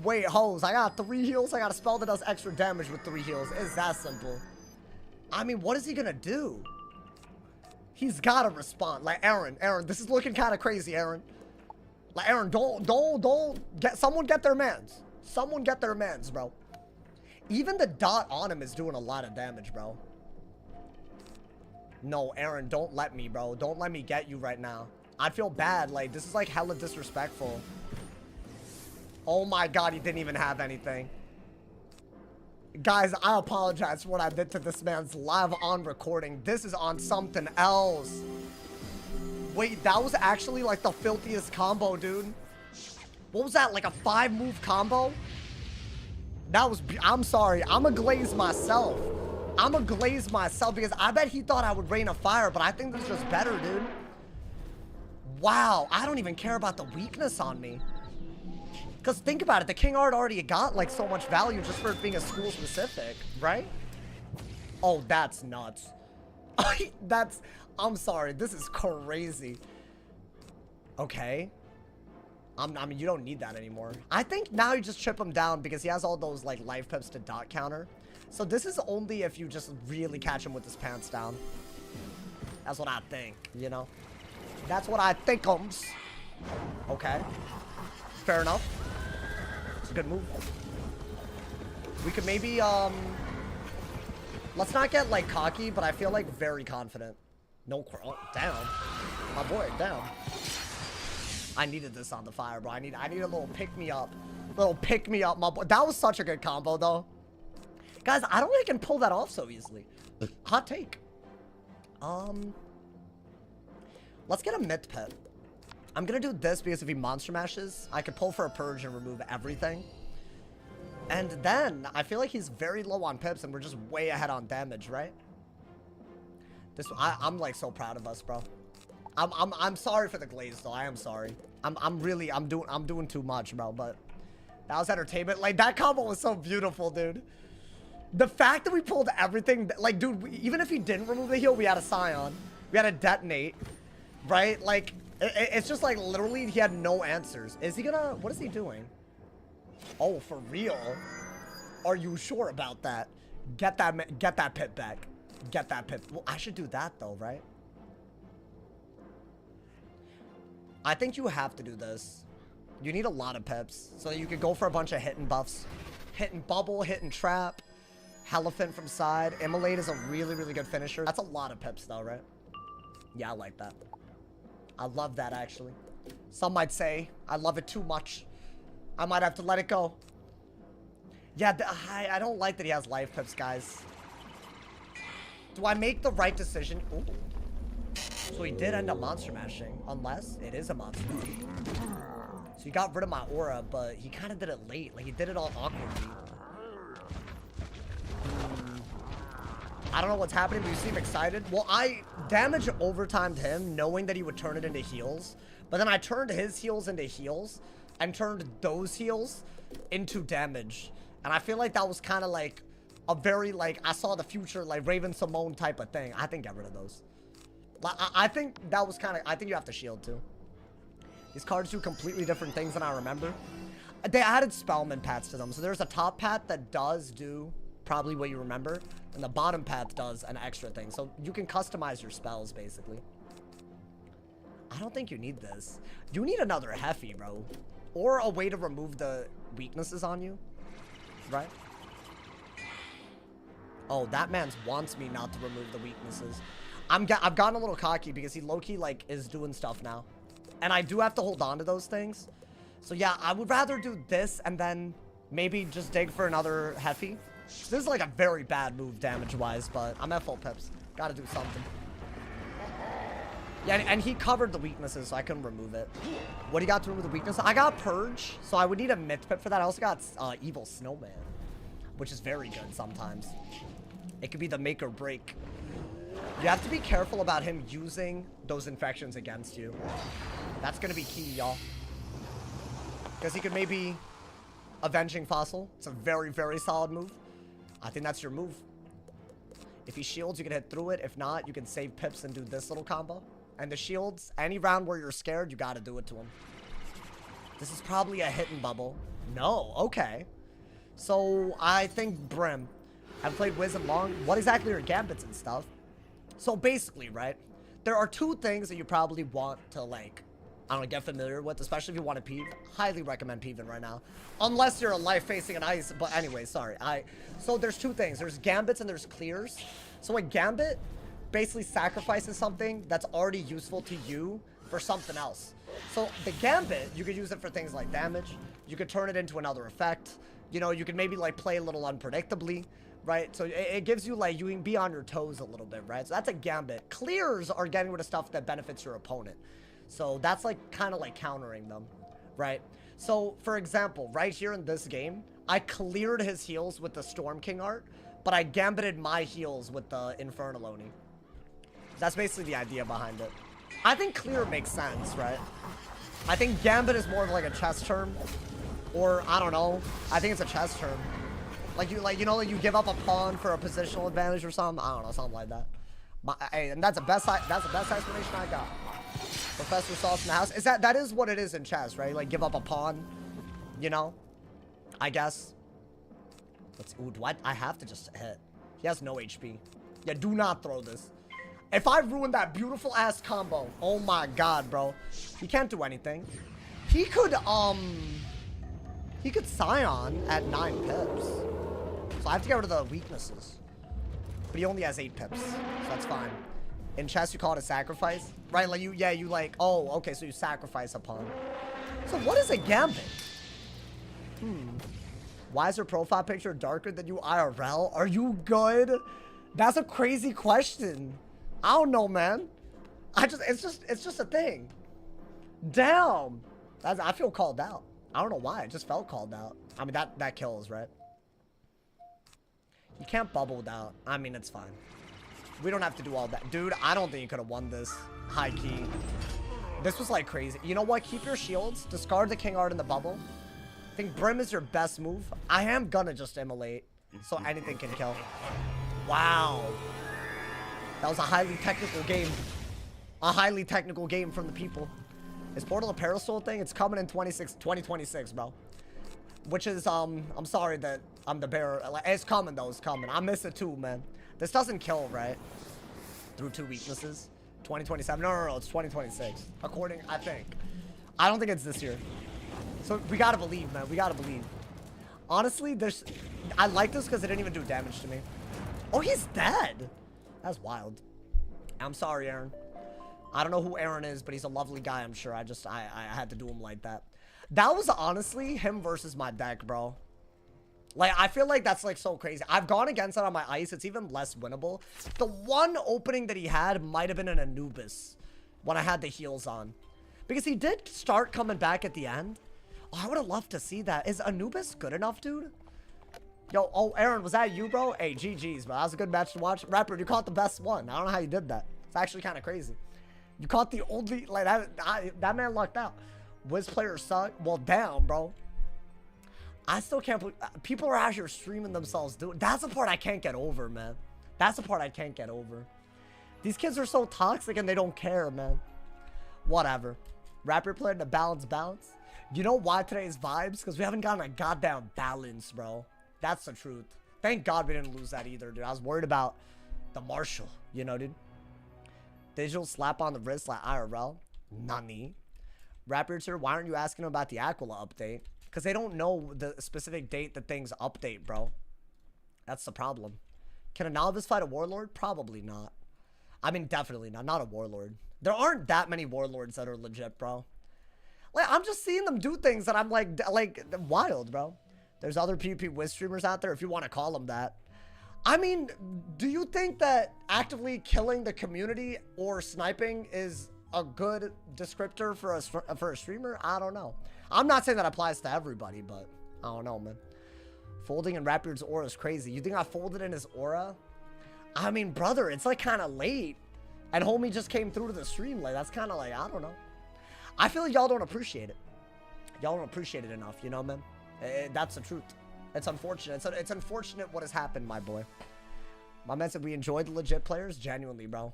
Wait, hoes, I got 3 heals. I got a spell that does extra damage with 3 heals. It's that simple. I mean, what is he gonna do? He's gotta respond. Like, Aaron, this is looking kind of crazy, Aaron. Like, Aaron, don't get, someone get their mans. Someone get their mans, bro. Even the dot on him is doing a lot of damage, bro. No, Aaron, don't let me, bro. Don't let me get you right now. I feel bad. Like, this is like hella disrespectful. Oh my god, he didn't even have anything. Guys, I apologize for what I did to this man's live on recording. This is on something else. Wait, that was actually like the filthiest combo, dude. What was that, like a 5-move combo? That was, I'm sorry, I'ma glaze myself. I'ma glaze myself because I bet he thought I would rain of fire, but I think this is just better, dude. Wow, I don't even care about the weakness on me. Because think about it, the King Art already got like so much value just for it being a school specific, right? Oh, that's nuts. I'm sorry, this is crazy. Okay. I mean, you don't need that anymore. I think now you just chip him down because he has all those like life pips to dot counter. So this is only if you just really catch him with his pants down. That's what I think, you know? That's what I thinkums. Okay. Fair enough. It's a good move. We could maybe, let's not get, like, cocky, but I feel, like, very confident. No, oh, down. My boy, down. I needed this on the fire, bro. I need a little pick-me-up. Little pick-me-up, my boy. That was such a good combo, though. Guys, I don't think I can pull that off so easily. Hot take. Let's get a myth pet. I'm gonna do this because if he monster mashes, I could pull for a purge and remove everything. And then I feel like he's very low on pips and we're just way ahead on damage, right? I'm like so proud of us, bro. I'm sorry for the glaze though. I am sorry. I'm doing too much, bro, but that was entertainment. Like that combo was so beautiful, dude. The fact that we pulled everything, like, dude, even if he didn't remove the heal, we had a Scion. We had a Detonate, right? Like, it's just like literally he had no answers. Is he gonna, what is he doing? Oh, for real? Are you sure about that? Get that pip back. Get that pip. Well, I should do that though, right? I think you have to do this. You need a lot of pips. So you could go for a bunch of hitting buffs. Hitting bubble, hitting trap. Elephant from side. Immolate is a really, really good finisher. That's a lot of pips though, right? Yeah, I like that. I love that actually. Some might say I love it too much. I might have to let it go. Yeah, I don't like that he has life pips, guys. Do I make the right decision? Ooh. So he did end up monster mashing, unless it is a monster mash. So he got rid of my aura, but he kind of did it late. Like he did it all awkwardly. I don't know what's happening, but you seem excited. Well, I damage overtimed him, knowing that he would turn it into heals. But then I turned his heals into heals, and turned those heals into damage. And I feel like that was kind of like a very, like, I saw the future, like, Raven Simone type of thing. I think get rid of those. I think that was kind of, I think you have to shield, too. These cards do completely different things than I remember. They added Spellman paths to them. So there's a top path that does do probably what you remember, and the bottom path does an extra thing. So you can customize your spells, basically. I don't think you need this. You need another Heffy, bro. Or a way to remove the weaknesses on you. Right? Oh, that man wants me not to remove the weaknesses. I've gotten a little cocky because he low-key, like, is doing stuff now. And I do have to hold on to those things. So, yeah, I would rather do this and then maybe just dig for another Heffy. This is, like, a very bad move damage-wise, but I'm at full pips. Gotta do something. Yeah, and he covered the weaknesses, so I couldn't remove it. What do you got to remove the weakness? I got Purge, so I would need a myth pip for that. I also got Evil Snowman, which is very good sometimes. It could be the make or break. You have to be careful about him using those infections against you. That's going to be key, y'all. Because he could maybe Avenging Fossil. It's a very, very solid move. I think that's your move. If he shields, you can hit through it. If not, you can save pips and do this little combo. And the shields, any round where you're scared, you gotta do it to him. This is probably a hidden bubble. No, okay. So, I think Brim. I've played Wiz and long. What exactly are gambits and stuff? So basically, right? There are two things that you probably want to, like, I don't know, get familiar with, especially if you want to peeve. Highly recommend peeving right now. Unless you're a life facing an ice. But anyway, sorry. So there's two things. There's gambits and there's clears. So a gambit basically sacrifices something that's already useful to you for something else. So the gambit, you could use it for things like damage. You could turn it into another effect. You know, you could maybe like play a little unpredictably, right? So it gives you like, you can be on your toes a little bit, right? So that's a gambit. Clears are getting rid of stuff that benefits your opponent. So that's like kind of like countering them, right? So for example, right here in this game, I cleared his heals with the Storm King art, but I gambited my heals with the Infernal Oni. That's basically the idea behind it. I think clear makes sense, right? I think gambit is more of like a chess term, or I don't know. I think it's a chess term. Like you know, like you give up a pawn for a positional advantage or something. I don't know, something like that. Hey, and that's the best explanation I got. Professor Sauce in the house. That is what it is in chess, right? Like give up a pawn, you know? I guess. Ooh, do I have to just hit? He has no HP. Yeah, do not throw this. If I ruined that beautiful ass combo, oh my god, bro. He can't do anything. He could Scion at 9 pips. So I have to get rid of the weaknesses. But he only has 8 pips, so that's fine. In chess, you call it a sacrifice, right? Like you like, oh, okay, so you sacrifice a pawn. So what is a gambit? Why is your profile picture darker than you IRL? Are you good? That's a crazy question. I don't know, man. It's just a thing. Damn. I feel called out. I don't know why. I just felt called out. I mean, that kills, right? You can't bubble without. I mean, it's fine. We don't have to do all that. Dude, I don't think you could have won this. High key. This was like crazy. You know what? Keep your shields. Discard the king art in the bubble. I think Brim is your best move. I am gonna just immolate, so anything can kill. Wow. That was a highly technical game. A highly technical game from the people. Is Portal a Parasol thing? It's coming in 2026, bro. Which is, I'm sorry that I'm the bearer. It's coming, though. It's coming. I miss it, too, man. This doesn't kill, right? Through 2 weaknesses. 2027. No. It's 2026. According, I think. I don't think it's this year. So, we gotta believe, man. We gotta believe. Honestly, I like this because it didn't even do damage to me. Oh, he's dead. That's wild. I'm sorry, Aaron. I don't know who Aaron is, but he's a lovely guy, I'm sure. I had to do him like that. That was honestly him versus my deck, bro. Like, I feel like that's, like, so crazy. I've gone against it on my ice. It's even less winnable. The one opening that he had might have been an Anubis when I had the heals on. Because he did start coming back at the end. Oh, I would have loved to see that. Is Anubis good enough, dude? Yo, oh, Aaron, was that you, bro? Hey, GG's, bro. That was a good match to watch. Rapper, you caught the best one. I don't know how you did that. It's actually kind of crazy. You caught the only, like, that man lucked out. Wiz players suck. Well, damn, bro. I still can't believe, people are out here streaming themselves, dude. That's the part I can't get over, man. That's the part I can't get over. These kids are so toxic and they don't care, man. Whatever. Rapper playing the balance. You know why today's vibes? Because we haven't gotten a goddamn balance, bro. That's the truth. Thank God we didn't lose that either, dude. I was worried about the Marshall, you know, dude. Digital slap on the wrist like IRL. Nani. Rapper's here. Why aren't you asking about the Aquila update? Because they don't know the specific date that things update, bro. That's the problem. Can a novice fight a warlord? Probably not. I mean, definitely not. Not a warlord. There aren't that many warlords that are legit, bro. Like, I'm just seeing them do things that I'm like wild, bro. There's other PvP Wiz streamers out there, if you want to call them that. I mean, do you think that actively killing the community or sniping is a good descriptor for a streamer? I don't know. I'm not saying that applies to everybody, but I don't know, man. Folding in Rapbeard's aura is crazy. You think I folded in his aura? I mean, brother, it's like kind of late. And homie just came through to the stream. Like, that's kind of like, I don't know. I feel like y'all don't appreciate it. Y'all don't appreciate it enough, you know, man? That's the truth. It's unfortunate. It's unfortunate what has happened, my boy. My man said we enjoy the legit players. Genuinely, bro.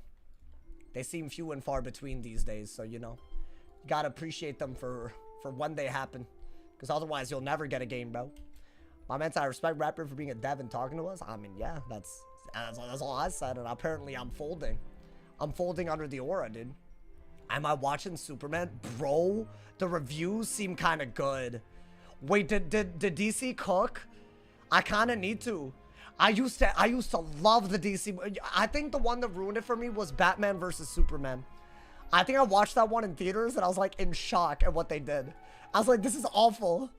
They seem few and far between these days, so, you know. You gotta appreciate them for when they happen. Because otherwise, you'll never get a game, bro. My man said, I respect Rapper for being a dev and talking to us. I mean, yeah, that's all I said. And apparently, I'm folding. I'm folding under the aura, dude. Am I watching Superman? Bro, the reviews seem kind of good. Wait, did DC cook? I kind of need to. I used to love the DC. I think the one that ruined it for me was Batman versus Superman. I think I watched that one in theaters and I was like in shock at what they did. I was like, this is awful.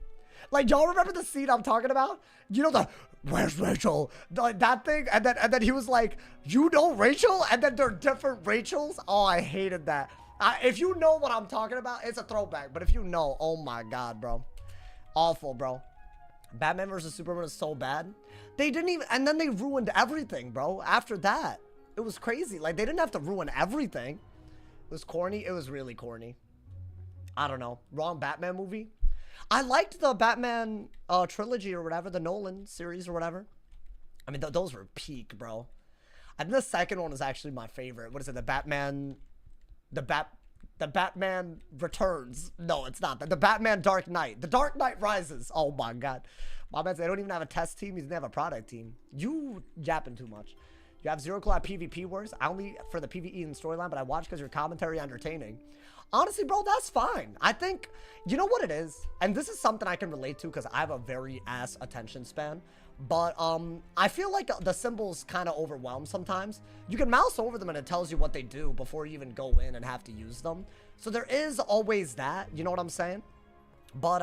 Like, y'all remember the scene I'm talking about? You know where's Rachel? That thing? And then he was like, you know Rachel? And then they're different Rachels? Oh, I hated that. If you know what I'm talking about, it's a throwback. But if you know, oh my God, bro. Awful, bro. Batman versus Superman is so bad. They didn't even, and then they ruined everything, bro. After that, it was crazy. Like, they didn't have to ruin everything. It was corny. It was really corny. I don't know. Wrong Batman movie. I liked the Batman trilogy or whatever, the Nolan series or whatever. I mean, those were peak, bro. I think the second one is actually my favorite. What is it? The Batman Returns. No, it's not. The Batman Dark Knight. The Dark Knight Rises. Oh my God. My man, they don't even have a test team. He doesn't have a product team. You yapping too much. You have zero club PvP works. I only for the PvE and storyline, but I watch because your commentary entertaining. Honestly, bro, that's fine. I think, you know what it is? And this is something I can relate to because I have a very ass attention span. But I feel like the symbols kind of overwhelm sometimes. You can mouse over them and it tells you what they do before you even go in and have to use them. So there is always that, you know what I'm saying? But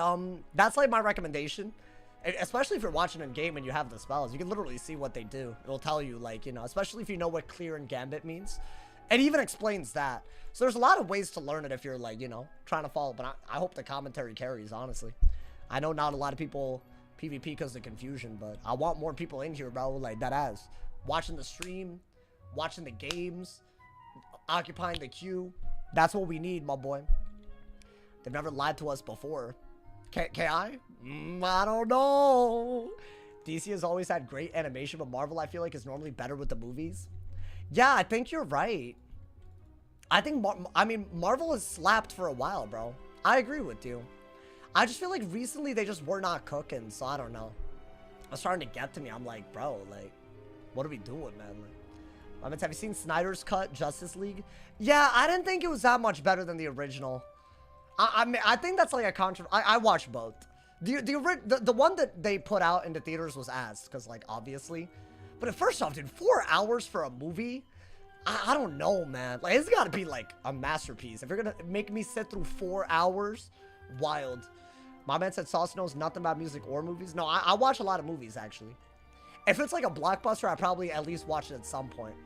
that's like my recommendation. Especially if you're watching in game and you have the spells, you can literally see what they do. It'll tell you, like, you know, especially if you know what clear and gambit means. It even explains that. So there's a lot of ways to learn it if you're, like, you know, trying to follow. But I hope the commentary carries, honestly. I know not a lot of people PvP because of confusion, but I want more people in here, bro, like that as watching the stream, watching the games, occupying the queue. That's what we need, my boy. They've never lied to us before. Can I? I don't know. DC has always had great animation, but Marvel, I feel like, is normally better with the movies. Yeah, I think you're right. I think, Marvel has slapped for a while, bro. I agree with you. I just feel like recently they just were not cooking, so I don't know. It's starting to get to me. I'm like, bro, like, what are we doing, man? Like, have you seen Snyder's cut, Justice League? Yeah, I didn't think it was that much better than the original. I mean, I think that's like a controversy. I watched both. The one that they put out into theaters was ass, because, like, obviously. But first off, dude, 4 hours for a movie? I don't know, man. Like, it's got to be, like, a masterpiece. If you're going to make me sit through 4 hours, wild. My man said Sauce knows nothing about music or movies. No, I watch a lot of movies, actually. If it's, like, a blockbuster, I probably at least watch it at some point.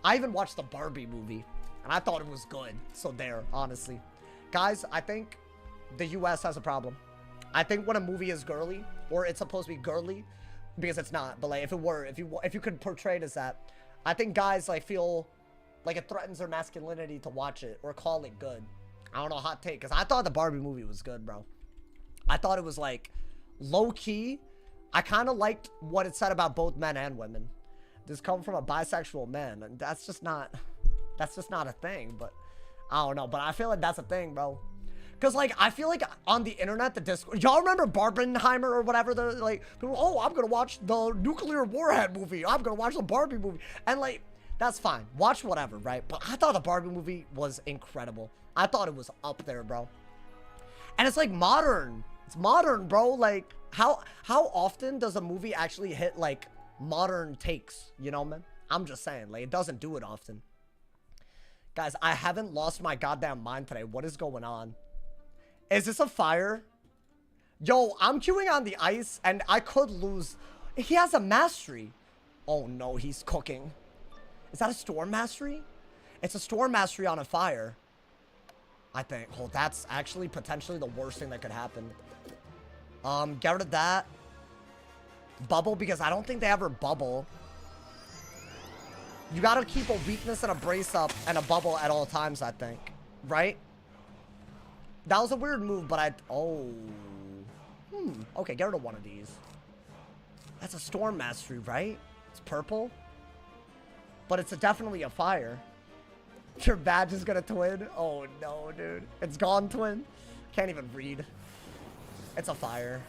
I even watched the Barbie movie, and I thought it was good. So there, honestly. Guys, I think the US has a problem. I think when a movie is girly, or it's supposed to be girly, because it's not, but like if it were, if you could portray it as that, I think guys like feel like it threatens their masculinity to watch it or call it good. I don't know, hot take, because I thought the Barbie movie was good, bro. I thought it was like low key. I kind of liked what it said about both men and women. This come from a bisexual man, and that's just not a thing. But I don't know, but I feel like that's a thing, bro. Because, like, I feel like on the internet, the Discord... Y'all remember Barbenheimer or whatever? The like, people, oh, I'm going to watch the nuclear warhead movie. I'm going to watch the Barbie movie. And, like, that's fine. Watch whatever, right? But I thought the Barbie movie was incredible. I thought it was up there, bro. And it's, like, modern. It's modern, bro. Like, how often does a movie actually hit, like, modern takes? You know, man? I'm just saying. Like, it doesn't do it often. Guys, I haven't lost my goddamn mind today. What is going on? Is this a fire? Yo, I'm queuing on the ice, and I could lose. He has a mastery. Oh, no, he's cooking. Is that a storm mastery? It's a storm mastery on a fire. I think. Oh, that's actually potentially the worst thing that could happen. Get rid of that. Bubble, because I don't think they ever bubble. You gotta keep a weakness and a brace up and a bubble at all times, I think. Right? That was a weird move, but oh. Okay, get rid of one of these. That's a storm mastery, right? It's purple. But it's definitely a fire. Your badge is gonna twin? Oh no, dude. It's gone twin. Can't even read. It's a fire.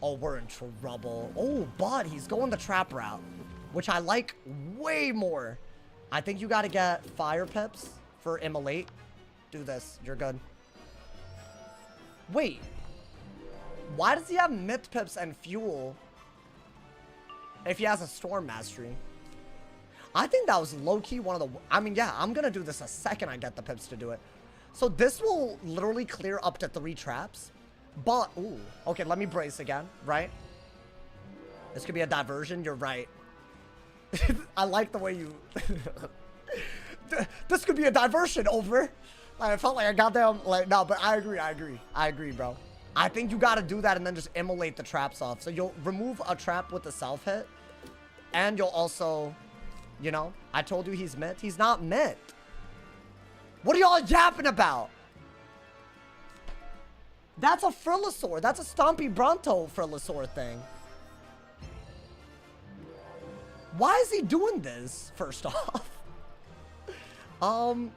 Oh, we're in trouble. Oh, but he's going the trap route, which I like way more. I think you gotta get fire pips for immolate. Do this. You're good. Wait. Why does he have myth pips and fuel if he has a storm mastery? I think that was low-key one of the... I mean, yeah, I'm gonna do this the second I get the pips to do it. So this will literally clear up to 3 traps. But, ooh. Okay, let me brace again, right? This could be a diversion. You're right. I like the way you... This could be a diversion, over. Like, I felt like I got them... Like, no, but I agree, I agree, bro. I think you gotta do that and then just immolate the traps off. So you'll remove a trap with the self-hit. And you'll also... You know, I told you he's mint. He's not mint. What are y'all yapping about? That's a Frillasaur. That's a Stompy Bronto Frillasaur thing. Why is he doing this, first off? I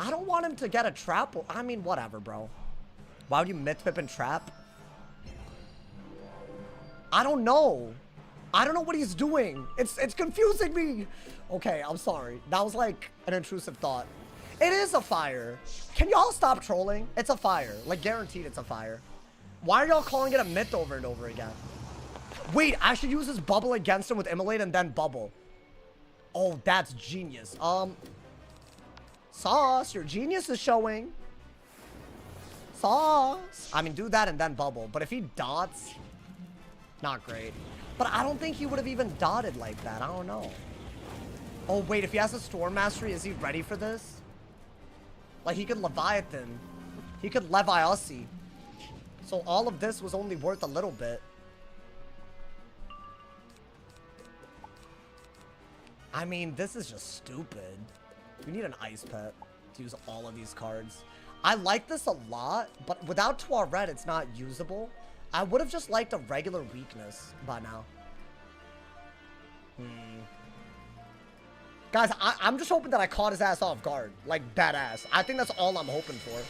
don't want him to get a trap. I mean, whatever, bro. Why would you myth pip and trap? I don't know. I don't know what he's doing. It's confusing me. Okay, I'm sorry. That was like an intrusive thought. It is a fire. Can y'all stop trolling? It's a fire. Like, guaranteed it's a fire. Why are y'all calling it a myth over and over again? Wait, I should use this bubble against him with immolate and then bubble. Oh, that's genius. Sauce, your genius is showing. Sauce. I mean, do that and then bubble. But if he dots... Not great. But I don't think he would have even dotted like that. I don't know. Oh, wait. If he has a Storm Mastery, is he ready for this? Like, he could Leviathan. He could Leviossi. So all of this was only worth a little bit. I mean, this is just stupid. We need an Ice Pet to use all of these cards. I like this a lot, but without Toilet, it's not usable. I would have just liked a regular weakness by now. Guys, I'm just hoping that I caught his ass off guard. Like, dead ass. I think that's all I'm hoping for.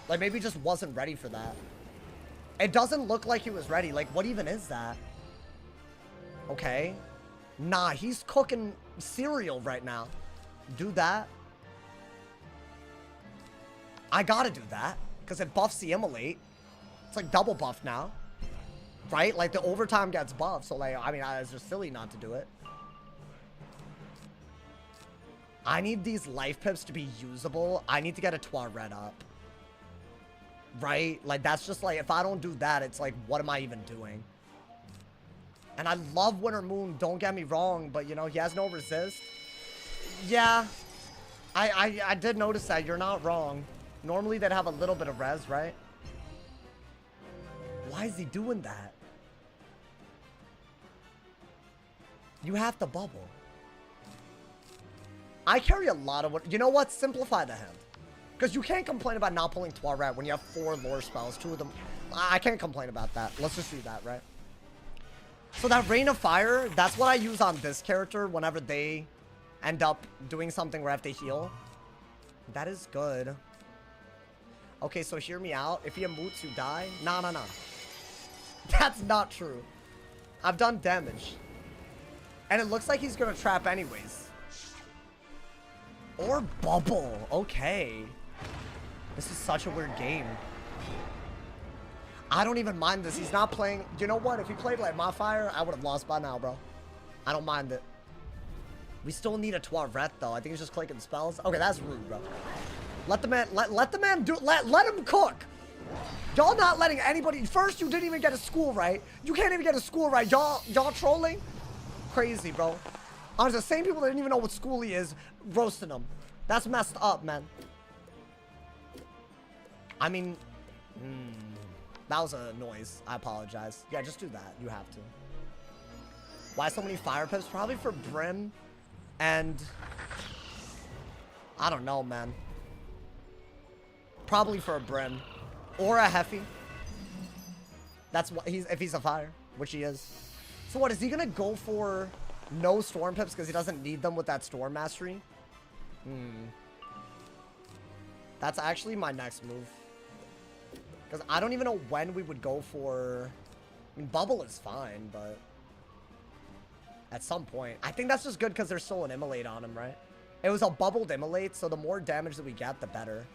Like, maybe he just wasn't ready for that. It doesn't look like he was ready. Like, what even is that? Okay. Nah, he's cooking cereal right now. Do that. I gotta do that. Because it buffs the immolate. It's like double buff now. Right? Like, the overtime gets buffed. So, like, I mean, it's just silly not to do it. I need these life pips to be usable. I need to get a Toilet up. Right? Like, that's just like, if I don't do that, it's like, what am I even doing? And I love Winter Moon, don't get me wrong, but, you know, he has no resist. Yeah. I did notice that. You're not wrong. Normally, they'd have a little bit of res, right? Why is he doing that? You have to bubble. I carry a lot of what... You know what? Simplify the hand. Because you can't complain about not pulling Toilet when you have 4 lore spells. 2 of them... I can't complain about that. Let's just do that, right? So that Rain of Fire, that's what I use on this character whenever they end up doing something where I have to heal. That is good. Okay, so hear me out. If he emotes, you die. No. That's not true. I've done damage. And it looks like he's gonna trap anyways. Or bubble. Okay. This is such a weird game. I don't even mind this. He's not playing... You know what? If he played like my fire, I would have lost by now, bro. I don't mind it. We still need a Toilet, though. I think he's just clicking spells. Okay, that's rude, bro. Let the man... Let the man do... Let him cook. Y'all not letting anybody... First, you didn't even get a school right. You can't even get a school right. Y'all trolling? Crazy, bro. Honestly, the same people that didn't even know what schoolie is, roasting them. That's messed up, man. I mean... that was a noise. I apologize. Yeah, just do that. You have to. Why so many fire pips? Probably for Brim and... I don't know, man. Probably for a Brim. Or a Heffy. That's what if he's a fire, which he is. So what, is he gonna go for no storm pips because he doesn't need them with that storm mastery? That's actually my next move. Because I don't even know when we would go for... I mean, bubble is fine, but... At some point. I think that's just good because there's still an immolate on him, right? It was a bubbled immolate, so the more damage that we get, the better.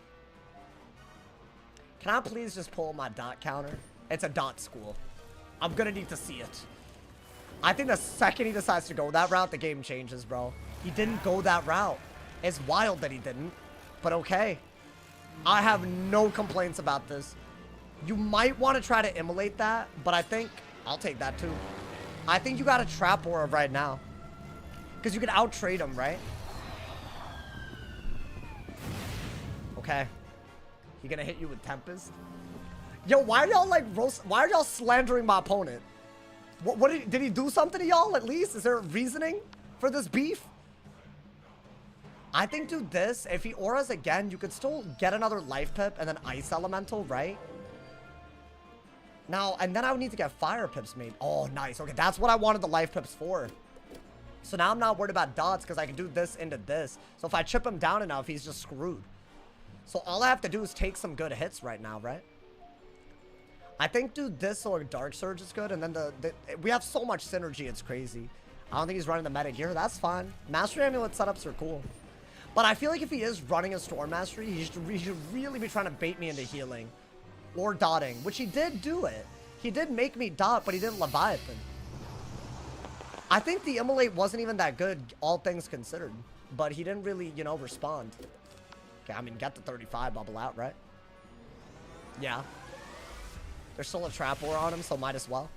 Can I please just pull my dot counter? It's a dot school. I'm gonna need to see it. I think the second he decides to go that route, the game changes, bro. He didn't go that route. It's wild that he didn't, but okay. I have no complaints about this. You might want to try to immolate that, but I think I'll take that too. I think you got a trap aura right now. Because you can out-trade him, right? Okay. He gonna hit you with Tempest? Yo, why are y'all like why are y'all slandering my opponent? What did he do something to y'all at least? Is there reasoning for this beef? I think do this. If he auras again, you could still get another life pip and then ice elemental, right? Now, and then I would need to get fire pips made. Oh, nice. Okay, that's what I wanted the life pips for. So now I'm not worried about dots because I can do this into this. So if I chip him down enough, he's just screwed. So all I have to do is take some good hits right now, right? I think do this or Dark Surge is good. And then we have so much synergy, it's crazy. I don't think he's running the meta gear. That's fine. Mastery Amulet setups are cool. But I feel like if he is running a Storm Mastery, he should really be trying to bait me into healing. Or dotting, which he did do it. He did make me dot, but he didn't Leviathan. I think the immolate wasn't even that good, all things considered. But he didn't really, you know, respond. Okay, I mean, get the 35 bubble out, right? Yeah. There's still a trap aura on him, so might as well.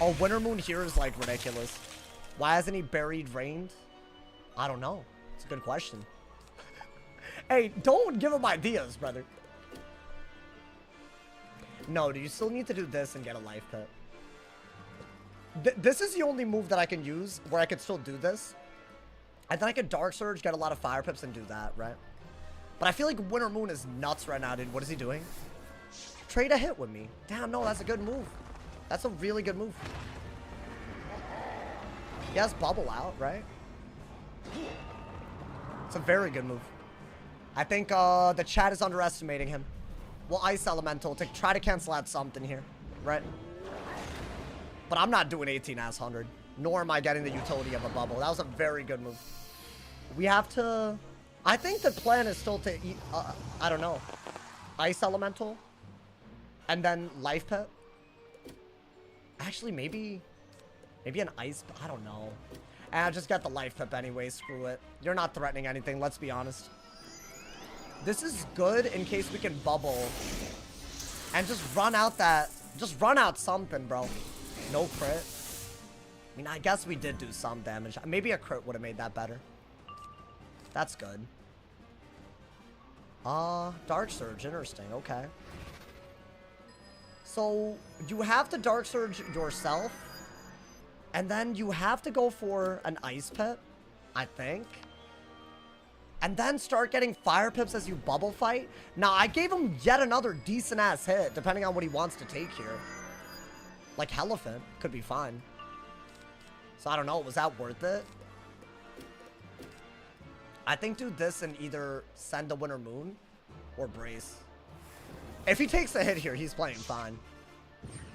Oh, Winter Moon here is, like, ridiculous. Why hasn't he buried rained? I don't know. It's a good question. Hey, don't give him ideas, brother. No, do you still need to do this and get a life pit? This is the only move that I can use where I could still do this. And then I could Dark Surge, get a lot of fire pips, and do that, right? But I feel like Winter Moon is nuts right now, dude. What is he doing? Trade a hit with me. Damn, no, that's a good move. That's a really good move. He has bubble out, right? It's a very good move. I think the chat is underestimating him. Well, Ice Elemental to try to cancel out something here, right? But I'm not doing 18 as 100, nor am I getting the utility of a bubble. That was a very good move. We have to... I think the plan is still to eat, I don't know, Ice Elemental, and then Life Pet. Actually, maybe an Ice, I don't know. And I'll just get the Life Pip anyway, screw it. You're not threatening anything, let's be honest. This is good in case we can bubble. And just run out that... Just run out something, bro. No crit. I mean, I guess we did do some damage. Maybe a crit would have made that better. That's good. Dark Surge. Interesting. Okay. So, you have to Dark Surge yourself. And then you have to go for an Ice Pit, I think. And then start getting fire pips as you bubble fight. Now, I gave him yet another decent-ass hit, depending on what he wants to take here. Like Elephant could be fine. So, I don't know. Was that worth it? I think do this and either send a Winter Moon or Brace. If he takes a hit here, he's playing fine.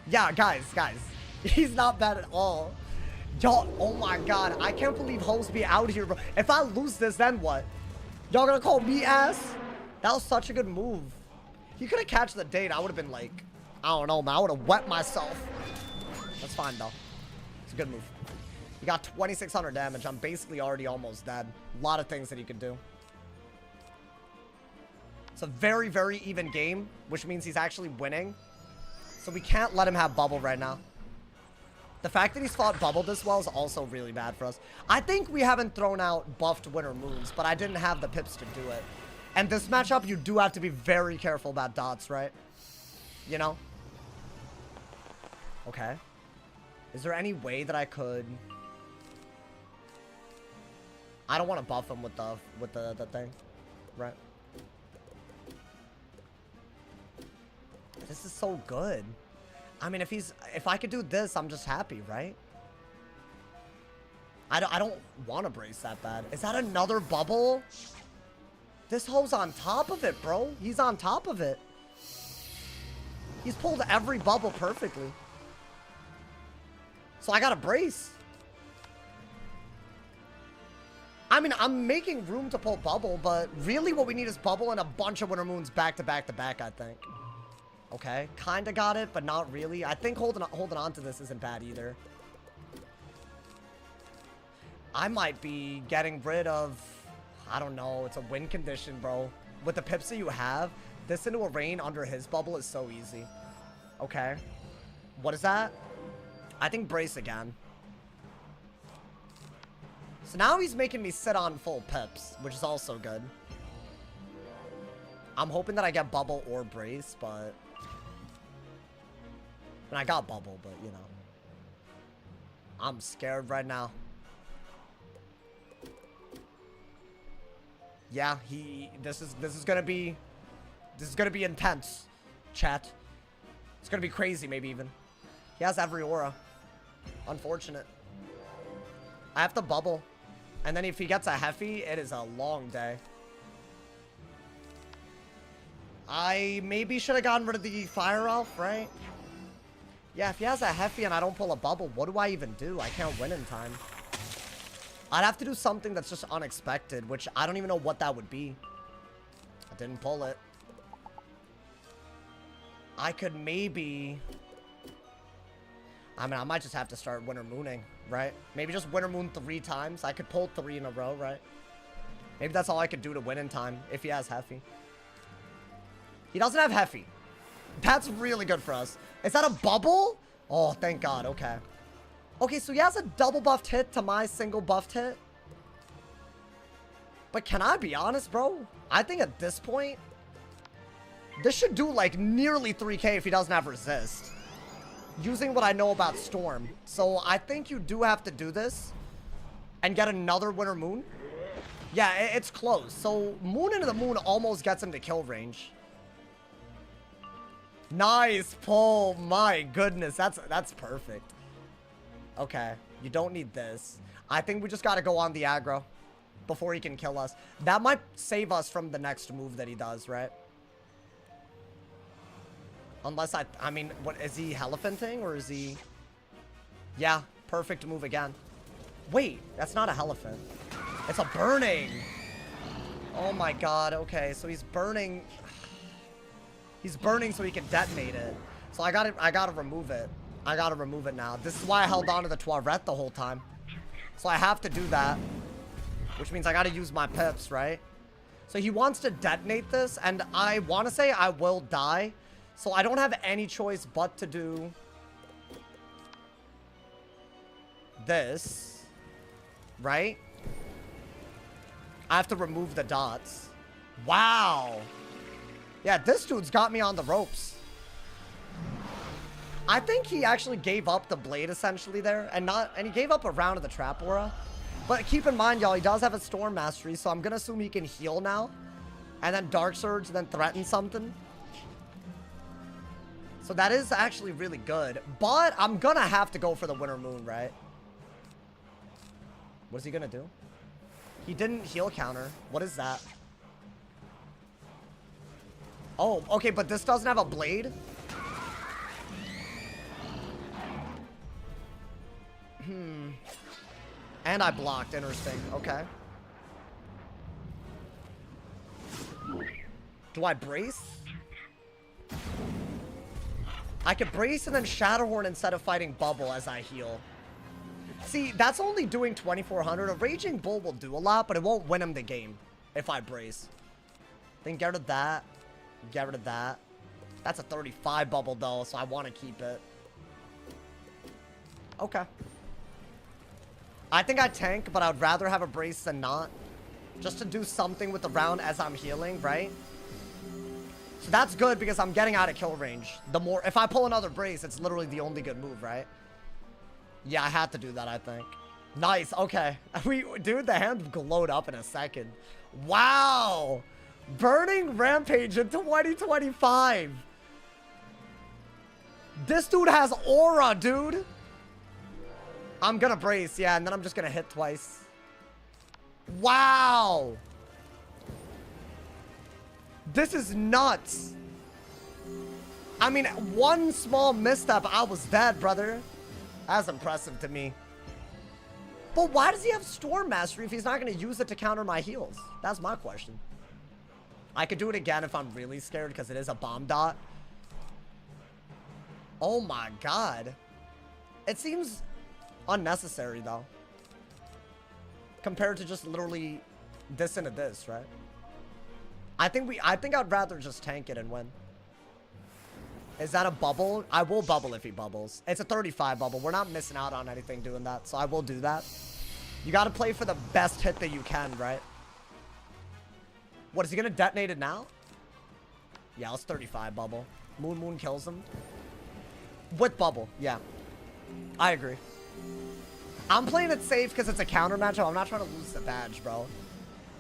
Yeah, guys. He's not bad at all. Y'all, oh my god. I can't believe hosts be out here, bro. If I lose this, then what? Y'all gonna call me ass? That was such a good move. He could have catched the date. I would have been like, I don't know, man. I would have wet myself. That's fine, though. It's a good move. He got 2,600 damage. I'm basically already almost dead. A lot of things that he could do. It's a very, very even game, which means he's actually winning. So we can't let him have bubble right now. The fact that he's fought bubble this well is also really bad for us. I think we haven't thrown out buffed Winter Moons, but I didn't have the pips to do it. And this matchup, you do have to be very careful about dots, right? You know? Okay. Is there any way that I could... I don't want to buff him with the thing. Right? This is so good. I mean, if I could do this, I'm just happy, right? I don't want to brace that bad. Is that another bubble? This hoe's on top of it, bro. He's on top of it. He's pulled every bubble perfectly. So I gotta brace. I mean, I'm making room to pull bubble, but really what we need is bubble and a bunch of winter moons back to back to back, I think. Okay, kinda got it, but not really. I think holding on to this isn't bad either. I might be getting rid of, I don't know, it's a win condition, bro. With the pips that you have, this into a rain under his bubble is so easy. Okay. What is that? I think brace again. So now he's making me sit on full pips, which is also good. I'm hoping that I get bubble or brace, but... And I got bubble, but, you know. I'm scared right now. Yeah, this is gonna be intense, chat. It's gonna be crazy, maybe even. He has every aura. Unfortunate. I have to bubble. And then if he gets a Heffy, it is a long day. I maybe should have gotten rid of the Fire Elf, right? Yeah, if he has a Heffy and I don't pull a bubble, what do I even do? I can't win in time. I'd have to do something that's just unexpected, which I don't even know what that would be. I didn't pull it. I could maybe... I mean, I might just have to start winter mooning, right? Maybe just winter moon 3 times. I could pull 3 in a row, right? Maybe that's all I could do to win in time if he has Heffy. He doesn't have Heffy. That's really good for us. Is that a bubble? Oh, thank God. Okay. Okay, so he has a double buffed hit to my single buffed hit. But can I be honest, bro? I think at this point, this should do like nearly 3k if he doesn't have resist. Using what I know about Storm. So I think you do have to do this and get another winter moon. Yeah, it's close. So moon into the moon almost gets him to kill range. Nice pull. My goodness, that's perfect. Okay, you don't need this. I think we just got to go on the aggro before he can kill us. That might save us from the next move that he does, right? Unless I mean, what is he Heliphanting or is he? Yeah, perfect move again. Wait, that's not a Helephant. It's a burning. Oh my God. Okay, so he's burning. He's burning so he can detonate it. So I gotta remove it. I gotta remove it now. This is why I held on to the Toilet the whole time. So I have to do that. Which means I gotta use my pips, right? So he wants to detonate this, and I want to say I will die. So I don't have any choice but to do this, right? I have to remove the dots. Wow. Yeah, this dude's got me on the ropes. I think he actually gave up the blade essentially there, and he gave up a round of the trap aura. But keep in mind, y'all, he does have a storm mastery, so I'm gonna assume he can heal now, and then dark surge, and then threaten something. So that is actually really good. But I'm gonna have to go for the winter moon, right? What is he gonna do? He didn't heal counter. What is that? Oh, okay, but this doesn't have a blade? And I blocked. Interesting. Okay. Do I brace? I could brace and then Shadowhorn instead of fighting Bubble as I heal. See, that's only doing 2400. A Raging Bull will do a lot, but it won't win him the game if I brace. Then get rid of that. Get rid of that. That's a 35 bubble though, so I want to keep it. Okay. I think I tank, but I would rather have a brace than not. Just to do something with the round as I'm healing, right? So that's good because I'm getting out of kill range. The more, if I pull another brace, it's literally the only good move, right? Yeah, I had to do that, I think. Nice, okay. Dude, the hand glowed up in a second. Wow! Burning Rampage in 2025. This dude has aura, dude. I'm gonna brace, yeah, and then I'm just gonna hit twice. Wow. This is nuts. I mean, one small misstep, I was dead, brother. That's impressive to me. But why does he have Storm Mastery if he's not going to use it to counter my heals? That's my question. I could do it again if I'm really scared because it is a bomb dot. Oh my god. It seems unnecessary though. Compared to just literally this into this, right? I think I'd rather just tank it and win. Is that a bubble? I will bubble if he bubbles. It's a 35 bubble. We're not missing out on anything doing that, so I will do that. You got to play for the best hit that you can, right? What, is he going to detonate it now? Yeah, it's 35 bubble. Moon kills him. With bubble, yeah. I agree. I'm playing it safe because it's a counter matchup. I'm not trying to lose the badge, bro.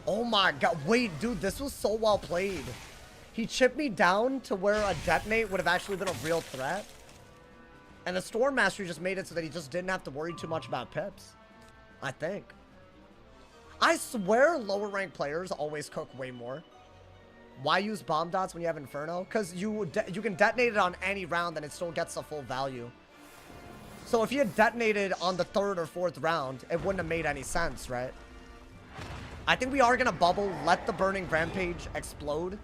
Oh my god. Wait, dude, this was so well played. He chipped me down to where a detonate would have actually been a real threat. And the Storm Mastery just made it so that he just didn't have to worry too much about pips. I think. I swear lower ranked players always cook way more. Why use bomb dots when you have Inferno? Because you can detonate it on any round and it still gets the full value. So if you had detonated on the 3rd or 4th round, it wouldn't have made any sense, right? I think we are going to bubble, let the Burning Rampage explode.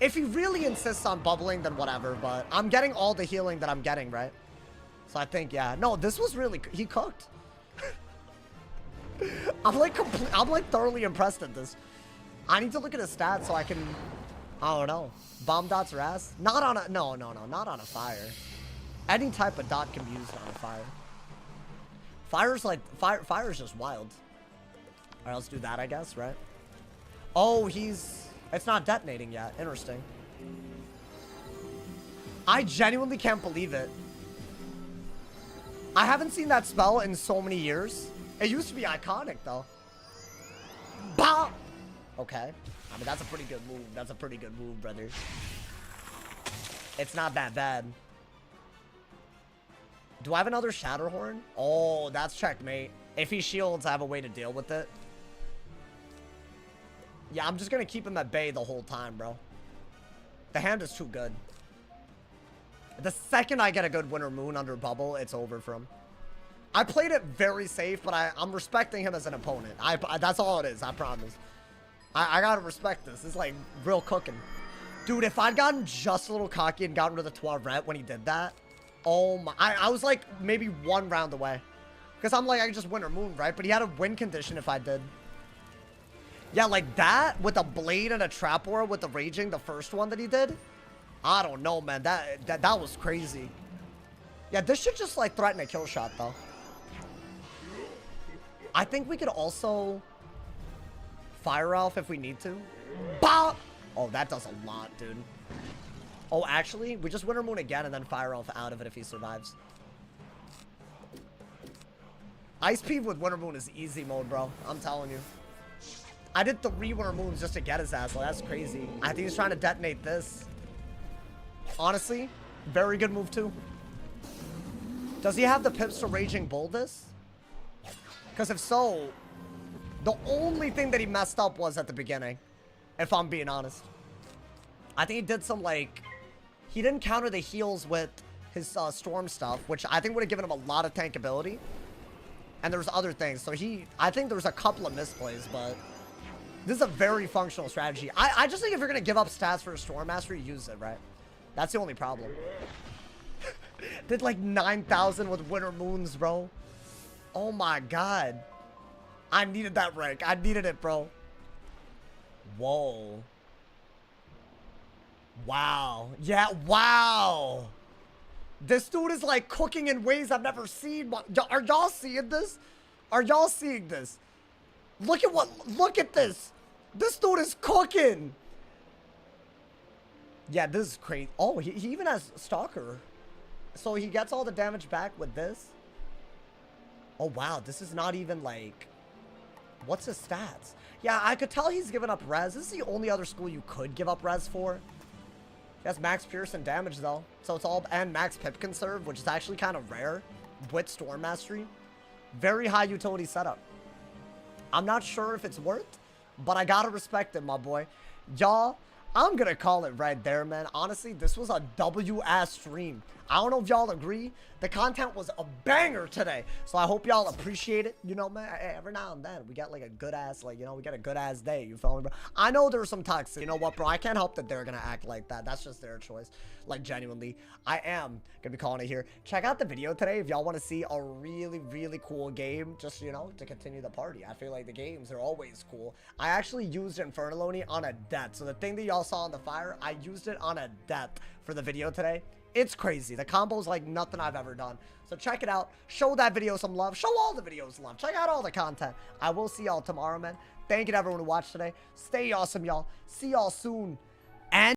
If he really insists on bubbling, then whatever, but I'm getting all the healing that I'm getting, right? So I think, yeah. No, this was really... He cooked. I'm like thoroughly impressed at this. I need to look at his stats so I can... I don't know. Bomb dots or ass? Not on a... No, not on a fire. Any type of dot can be used on a fire. Fire's like... Fire's just wild. Alright, let's do that, I guess, right? Oh, he's... It's not detonating yet. Interesting. I genuinely can't believe it. I haven't seen that spell in so many years. It used to be iconic, though. Bah! Okay. I mean, that's a pretty good move. That's a pretty good move, brother. It's not that bad. Do I have another Shatterhorn? Oh, that's checkmate. If he shields, I have a way to deal with it. Yeah, I'm just gonna keep him at bay the whole time, bro. The hand is too good. The second I get a good Winter Moon under bubble, it's over for him. I played it very safe, but I'm respecting him as an opponent. That's all it is, I promise. I gotta respect this. It's like real cooking. Dude, if I'd gotten just a little cocky and gotten rid of the Toiret when he did that, oh my... I was like maybe 1 round away. Because I'm like, I could just Winter Moon, right? But he had a win condition if I did. Yeah, like that with a blade and a trap aura with the raging, the first one that he did. I don't know, man. That was crazy. Yeah, this should just like threaten a kill shot though. I think we could also Fire Elf if we need to. Bah! Oh, that does a lot, dude. Oh, actually, we just Winter Moon again and then Fire Elf out of it if he survives. Ice Peeve with Winter Moon is easy mode, bro. I'm telling you. I did 3 Winter Moons just to get his ass. Like, that's crazy. I think he's trying to detonate this. Honestly, very good move too. Does he have the pips to Raging Bull this? Because if so, the only thing that he messed up was at the beginning. If I'm being honest. I think he did some, like... He didn't counter the heals with his storm stuff, which I think would have given him a lot of tankability. And there's other things. So I think there's a couple of misplays, but... This is a very functional strategy. I just think if you're going to give up stats for a Storm Master, use it, right? That's the only problem. Did like 9,000 with Winter Moons, bro. Oh my god. I needed that rank. I needed it, bro. Whoa. Wow. Yeah, wow. This dude is like cooking in ways I've never seen. Are y'all seeing this? Are y'all seeing this? Look at this. This dude is cooking. Yeah, this is crazy. Oh, he even has Stalker. So he gets all the damage back with this. Oh, wow. This is not even like... What's his stats? Yeah, I could tell he's giving up res. This is the only other school you could give up res for. That's max Pearson damage though. So it's all, and max pip conserve, which is actually kind of rare with Storm Mastery. Very high utility setup. I'm not sure if it's worth, but I gotta respect it, my boy. Y'all, I'm gonna call it right there, man. Honestly, this was a W-ass stream. I don't know if y'all agree. The content was a banger today. So I hope y'all appreciate it. You know, man, every now and then we get like a good ass, like, you know, we get a good ass day. You feel me, bro? I know there's some toxic. You know what, bro? I can't help that they're gonna act like that. That's just their choice. Like, genuinely, I am gonna be calling it here. Check out the video today if y'all want to see a really, really cool game. Just, you know, to continue the party. I feel like the games are always cool. I actually used Infernaloni on a death. So the thing that y'all saw on the fire, I used it on a death for the video today. It's crazy. The combo's like nothing I've ever done. So check it out. Show that video some love. Show all the videos love. Check out all the content. I will see y'all tomorrow, man. Thank you to everyone who watched today. Stay awesome, y'all. See y'all soon.